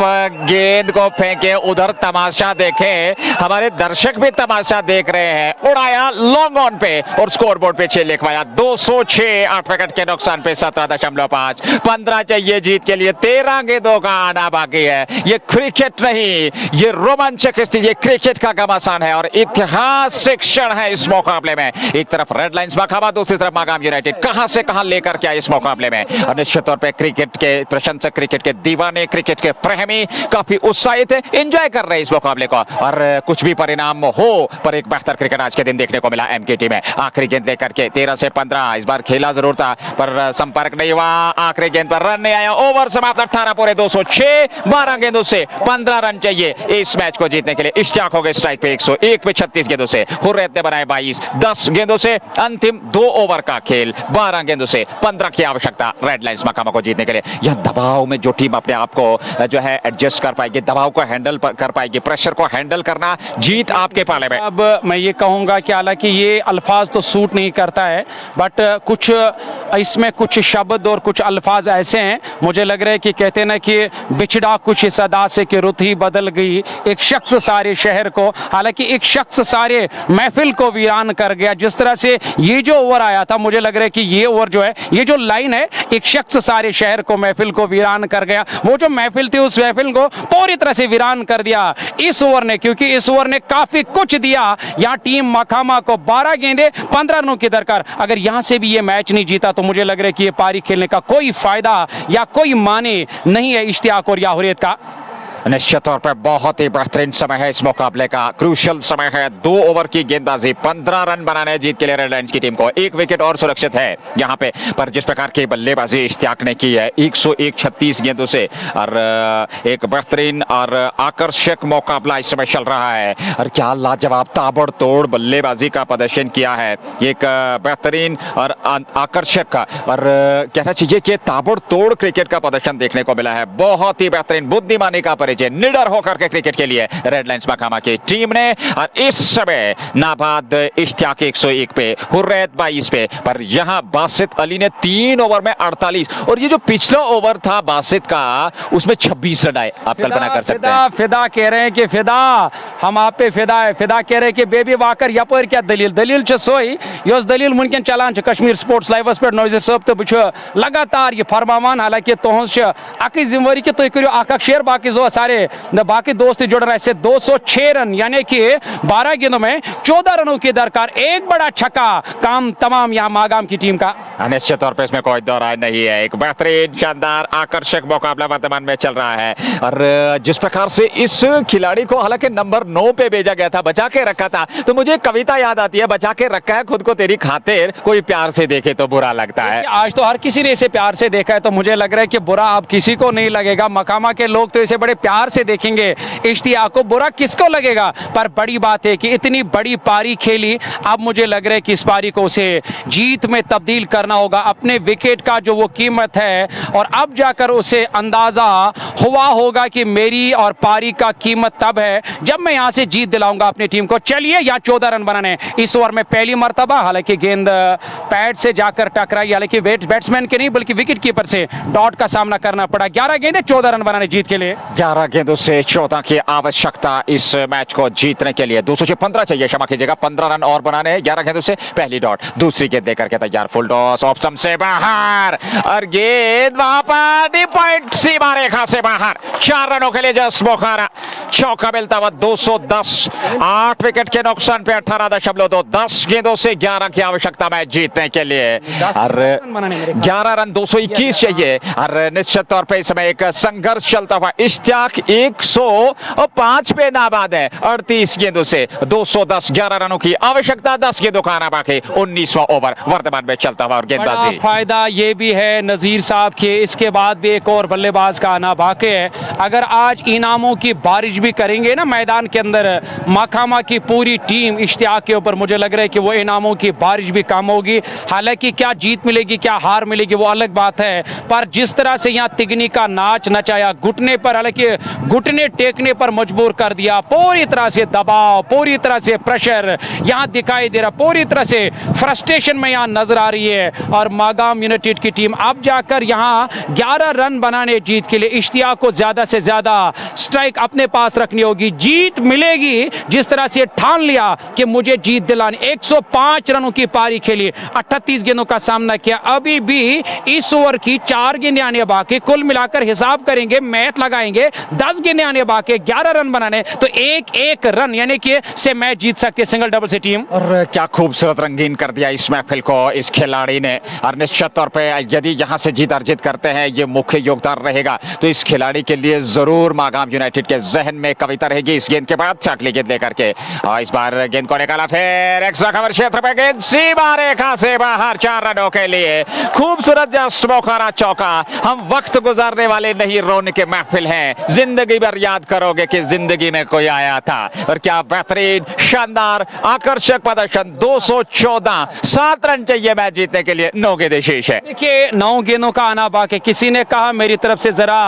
गेंद को फेंके उधर तमाशा देखे, हमारे दर्शक भी तमाशा देख रहे हैं। उड़ाया लॉन्ग ऑन पे और स्कोर बोर्ड पे 6 लिखवाया। 206, 8 विकेट के नुकसान पे 17.5, 15 चाहिए जीत के लिए, 13 गेंदों का आना बाकी है। ये क्रिकेट नहीं, ये रोमांचक स्थिति, ये क्रिकेट का घमासान है और ऐतिहासिक क्षण है इस मुकाबले में। एक तरफ रेड लाइंस मकामा, दूसरी तरफ मागाम यूनाइटेड कहां से कहां लेकर के आए इस मुकाबले में। और निश्चित तौर पे क्रिकेट के प्रशंसक, क्रिकेट के दीवाने, क्रिकेट के प्रेमी काफी उत्साहित है, एंजॉय कर रहे हैं इस मुकाबले को। और कुछ भी परिणाम हो पर एक बेहतर क्रिकेट आज के दिन देखने को मिला एमकेटी में। आखिरी गेंद लेकर के 13 से 15, इस बार खेला जरूर था पर संपर्क नहीं हुआ। आखिरी गेंद पर रन नहीं आया। ओवर समाप्त, 18 पूरे 206, 12 गेंदों से 15 रन चाहिए इस मैच को जीतने के लिए। इश्तियाक हो गए स्ट्राइक पे 101 पे 36 गेंदों से। हुर्रियत ने बनाए 22, 10 गेंदों से अंतिम 2 ओवर का खेल, 12 गेंदों से 15 की आवश्यकता रेड लाइंस मकामा को जीतने के लिए। यह दबाव में जो टीम अपने आप को जो है एडजस्ट कर पाएगी, दबाव को हैंडल कर पाएगी, प्रेशर को हैंडल करना, जीत आपके पाले में। अब मैं ये कहूंगा कि हालांकि ये अल्फाज तो सूट नहीं करता है, बट कुछ इसमें कुछ शब्द और कुछ अल्फाज ऐसे हैं, मुझे लग रहा है कि कहते ना कि बिछड़ा कुछ इस अदा से कि रुत ही बदल गई, एक शख्स सारे शहर को, हालांकि एक शख्स सारे महफिल को वीरान कर गया। जिस तरह से ये जो ओवर आया था, मुझे लग रहा है कि ये ओवर जो है, ये जो लाइन है, एक शख्स सारे शहर को, महफिल को वीरान कर गया, वो जो महफिल थी उस महफिल को पूरी तरह से वीरान कर दिया इस ओवर ने, क्योंकि इस ओवर ने काफी कुछ दिया। यहाँ टीम मकामा को 12 गेंदे 15 रनों की दरकार, अगर यहाँ से भी ये मैच नहीं जीता तो मुझे लग रहा है कि ये पारी खेलने का कोई फायदा या कोई माने नहीं है इश्तियाक और या हुर्रियत का। निश्चित तौर पर बहुत ही बेहतरीन समय है इस मुकाबले का, क्रूशियल समय है। 2 ओवर की गेंदबाजी, 15 रन बनाने जीत के लिए रेड लाइंस की टीम को। 1 विकेट और सुरक्षित है यहाँ पे, पर जिस प्रकार की बल्लेबाजी इश्तियाक ने की है 101 36 गेंदों से, और एक बेहतरीन और आकर्षक मुकाबला इस समय चल रहा है। और क्या लाजवाब ताबड़तोड़ बल्लेबाजी का प्रदर्शन किया है, एक बेहतरीन और आकर्षक और कहना चाहिए कि ताबड़तोड़ क्रिकेट का प्रदर्शन देखने को मिला है। बहुत ही बेहतरीन बुद्धिमानी का निडर होकर के क्रिकेट के लिए रेड लाइंस मकामा की टीम ने। और इस समय नाबाद इश्तियाक 101 पे, हुर्रियत 22 पे, पर यहां बासित अली ने 3 ओवर में 48, और ये जो पिछला ओवर था बासित का उसमें 26 रन आए। आप कल्पना कर सकते हैं। फिदा कह रहे हैं कि फिदा हम आप पे फिदा है, फिदा कह रहे हैं कि बेबी वाकर यपर क्या दलील सोई योस दलील मुनकिन चलान कश्मीर स्पोर्ट्स लाइवस पे नौजे सब तो बुझ लगातार ये फरमान। हालांकि तुहस अकी जिम्मेवारी कि तुम करो अख शेयर, बाकी जो सारे बाकी दोस्त जुड़ रहे हैं। 206 रन यानी कि 12 गेंदों में 14 रनों की दरकार, एक बड़ा छक्का, काम तमाम यहाँ मागाम की टीम का। निश्चित तौर पे इसमें कोई दो राय नहीं है। एक बेहतरीन शानदार आकर्षक मुकाबला वर्तमान में चल रहा है। और जिस प्रकार से इस खिलाड़ी को हालांकि नंबर 9 पे भेजा गया था, बचा के रखा था, तो मुझे कविता याद आती है, बचा के रखा है खुद को तेरी खातिर, कोई प्यार से देखे तो बुरा लगता है। आज तो हर किसी ने इसे प्यार से देखा है, तो मुझे लग रहा है कि बुरा अब किसी को नहीं लगेगा। मकामा के लोग तो इसे बड़े प्यार से देखेंगे, इश्तियाक को बुरा किसको लगेगा। पर बड़ी बात है कि इतनी बड़ी पारी खेली, अब मुझे लग रहा है कि इस पारी को उसे जीत में तब्दील करना होगा। अपने विकेट का जो वो कीमत है, और अब जाकर उसे अंदाजा हुआ होगा कि मेरी और पारी का कीमत तब है जब मैं यहां से जीत दिलाऊंगा अपनी टीम को। चलिए, या 14 रन बनाने इस ओवर में पहली मर्तबा, हालांकि गेंद पैड से जाकर टकराई, हालांकि बैट्समैन के नहीं बल्कि विकेट कीपर से डॉट का सामना करना पड़ा। 11 गेंदें 14 रन बनाने जीत के लिए। 11 11 गेंदों से 14 की आवश्यकता इस मैच को जीतने के लिए। 215 चाहिए, क्षमा कीजिएगा, 15 रन और बनाने हैं 11 गेंदों से। पहली डॉट, दूसरी गेंद देकर के तैयार, फुल टॉस, ऑफ स्टंप से बाहर और गेंद वहां पर डी पॉइंट, सीमा रेखा से बाहर। 4 रनों के लिए जस्ट बोखारा, चौका मिलता हुआ 210, 8 विकेट के नुकसान पे 18.2, 10 गेंदों से 11 की आवश्यकता मैच जीतने के लिए। और 11 रन 221 चाहिए और निश्चित तौर पे इस समय एक संघर्ष चलता हुआ। इश्तियाक 105 पे नाबाद है, 38 गेंदों से 210, 11 रनों की आवश्यकता, 10 गेंदों का आना बाकी। 19वां ओवर वर्तमान में चलता हुआ और गेंदबाजी। फायदा ये भी है नजीर साहब के, इसके बाद भी एक और बल्लेबाज का आना बाकी है। अगर आज इनामों की बारिश भी करेंगे ना मैदान के अंदर मकामा की पूरी टीम इश्तियाक के ऊपर, मुझे लग रहा है कि वो इनामों की बारिश भी कम होगी। हालांकि क्या जीत मिलेगी क्या हार मिलेगी वो अलग बात है, पर जिस तरह से यहाँ तिगनी का नाच नचाया, घुटने पर, हालांकि घुटने टेकने पर मजबूर कर दिया, पूरी तरह से दबाव, पूरी तरह से प्रेशर यहाँ दिखाई दे रहा, पूरी तरह से फ्रस्ट्रेशन में यहाँ नजर आ रही है। और मागाम यूनाइटेड की टीम अब जाकर यहाँ 11 रन बनाने जीत के लिए इश्तियाक को ज्यादा से ज्यादा स्ट्राइक अपने पास रखनी होगी। जीत मिलेगी जिस तरह से ठान लिया कि मुझे जीत दिलानी। 105 रनों की पारी खेली, 38 गेंदों का सामना किया, अभी भी इस ओवर की 4 गेंदें आने बाकी। कुल मिलाकर हिसाब करेंगे, मैच लगाएंगे, 10 गेंदें आने बाकी, 11 रन बनाने, तो एक रन यानी कि से मैच जीत सकती है सिंगल डबल से टीम। और क्या खूबसूरत रंगीन कर दिया इस महफिल को इस खिलाड़ी ने। और निश्चित तौर पे यदि यहां से जीत अर्जित करते हैं, ये मुख्य योगदान रहेगा, तो इस खिलाड़ी के लिए जरूर मागाम यूनाइटेड के जहन में कविता रहेगी। इस गेंद के बाद चाकली गेंद लेकर के और इस बार गेंद को निकाला, फिर एक्स्ट्रा कवर क्षेत्र पे गेंद सीमा रेखा से बाहर, 4 रनों के लिए। खूबसूरत जस्ट बोखारा चौका। हम वक्त गुजारने वाले नहीं, रोने के महफिल हैं, जिंदगी भर याद करोगे कि जिंदगी में कोई आया था। और क्या बेहतरीन, शानदार, आकर्षक प्रदर्शन। 214, 7 रन चाहिए मैच जीतने के लिए, 9 गेंदें शेष है। देखिए 9 गेंदों का आना बाकी। किसी ने कहा मेरी तरफ से जरा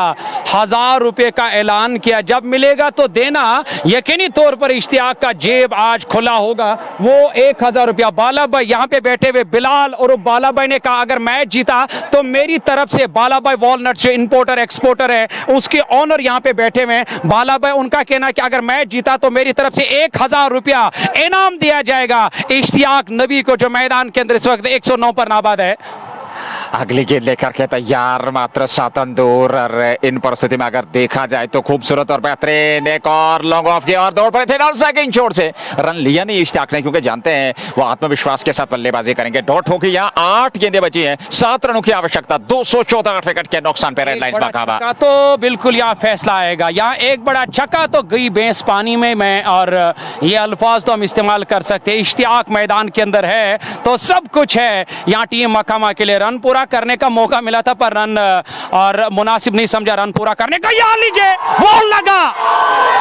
1000 रुपए का ऐलान किया, जब मिलेगा तो देना। यकीनी तौर पर इश्तियाक का जेब आज खुला होगा। वो 1000 रुपया बाला भाई यहाँ पे बैठे हुए बिलाल और बाला भाई ने कहा अगर मैच जीता तो मेरी तरफ से, बाला भाई वॉलनट जो इंपोर्टर एक्सपोर्टर है उसके ऑनर यहाँ पे बैठे हुए बाला भाई, उनका कहना है कि अगर मैच जीता तो मेरी तरफ से 1000 रुपया इनाम दिया जाएगा इश्तियाक नबी को, जो मैदान के अंदर इस वक्त 109 पर नाबाद है। अगली गेंद लेकर के तैयार, मात्र 7 रन दूर। और इन परिस्थिति में अगर देखा जाए तो खूबसूरत और बेहतरीन एक और लॉन्ग ऑफ की और दौड़ पड़े थे, नॉन स्ट्राइकिंग चोट से रन लिया नहीं इश्तियाक ने, क्योंकि जानते हैं वो आत्मविश्वास के साथ बल्लेबाजी करेंगे। डॉट होगी यहाँ, 8 गेंदें बची हैं, 7 रनों की आवश्यकता, 214 विकेट के नुकसान पे रेड लाइंस बाकाबा। तो बिल्कुल यहाँ फैसला आएगा, यहाँ एक बड़ा छक्का तो गई भैंस पानी में। मैं और ये अल्फाज तो हम इस्तेमाल कर सकते हैं, इश्तियाक मैदान के अंदर है तो सब कुछ है। यहाँ टीम मकामा के लिए रन पूरा करने का मौका मिला था पर रन और मुनासिब नहीं समझा रन पूरा करने का। यहाँ लीजिए बॉल लगा,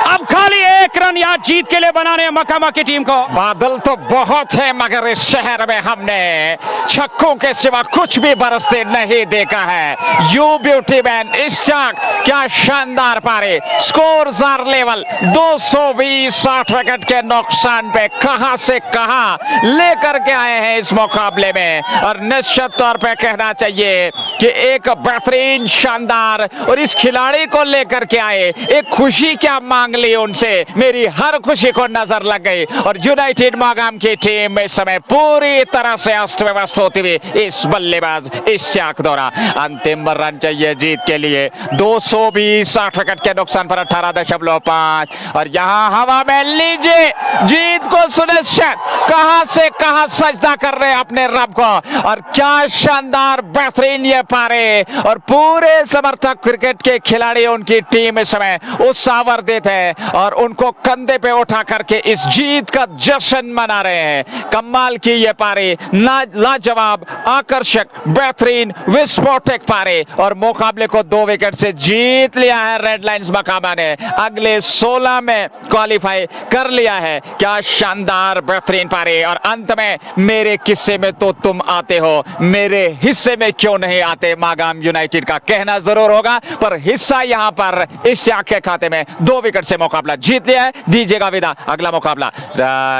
अब खाली 1 रन यहाँ जीत के लिए बनाने मकामा की टीम को। बादल तो बहुत है मगर इस शहर में हमने छक्कों के सिवा कुछ भी बरसते नहीं देखा है। यू ब्यूटी मैन इश्तियाक, क्या शानदार पारी, स्कोर जार लेवल 220, 60 विकेट के नुकसान पे कहां से कहां लेकर के आए हैं इस मुकाबले में। और निश्चित तौर पे कहना चाहिए कि एक बेहतरीन, शानदार, और इस खिलाड़ी को लेकर के आए, एक खुशी क्या मांग ली उनसे, मेरी हर खुशी को नजर लग गई। और यूनाइटेड मागाम की टीम इस समय पूरी तरह से अस्त व्यस्त होती हुई इस बल्लेबाज इश्तियाक द्वारा। अंतिम रन चाहिए जीत के लिए, 220, 60 विकेट के नुकसान पर 18.5। और यहां हवा में लीजिए जीत को सुनिश्चित, कहां से कहां सजदा कर रहे हैं अपने रब को। और क्या शानदार, बेहतरीन ये पारे, और पूरे समर्थक क्रिकेट के खिलाड़ी उनकी टीम इस समय उत्साहवर देते हैं और उनको कंधे पे उठा करके इस जीत का जश्न मना रहे हैं। कमाल की ये पारी, लाजवाब, आकर्षक, बेहतरीन, विस्फोटक पारी, और मुकाबले को 2 विकेट से जीत लिया है रेड लाइंस मकामा ने। अगले 16 में क्वालिफाई कर लिया है। क्या शानदार, बेहतरीन पारी। और अंत में मेरे किस्से में तो तुम आते हो, मेरे हिस्से में क्यों नहीं आते, मागाम यूनाइटेड का कहना जरूर होगा। पर हिस्सा यहां पर इश्तियाक के खाते में, 2 विकेट से मुकाबला जीत लिया है। दीजिएगा विदा, अगला मुकाबला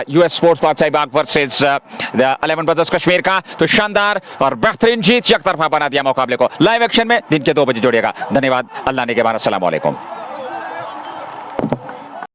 यूएस स्पोर्ट्स बादशाही बाग वर्सेस 11 ब्रदर्स कश्मीर का। तो शानदार और बेहतरीन जीत, एक तरफा बना दिया मुकाबले को। लाइव एक्शन में दिन के 2 बजे जोड़िएगा। धन्यवाद, अल्लाह ने के बाद, अस्सलाम वालेकुम।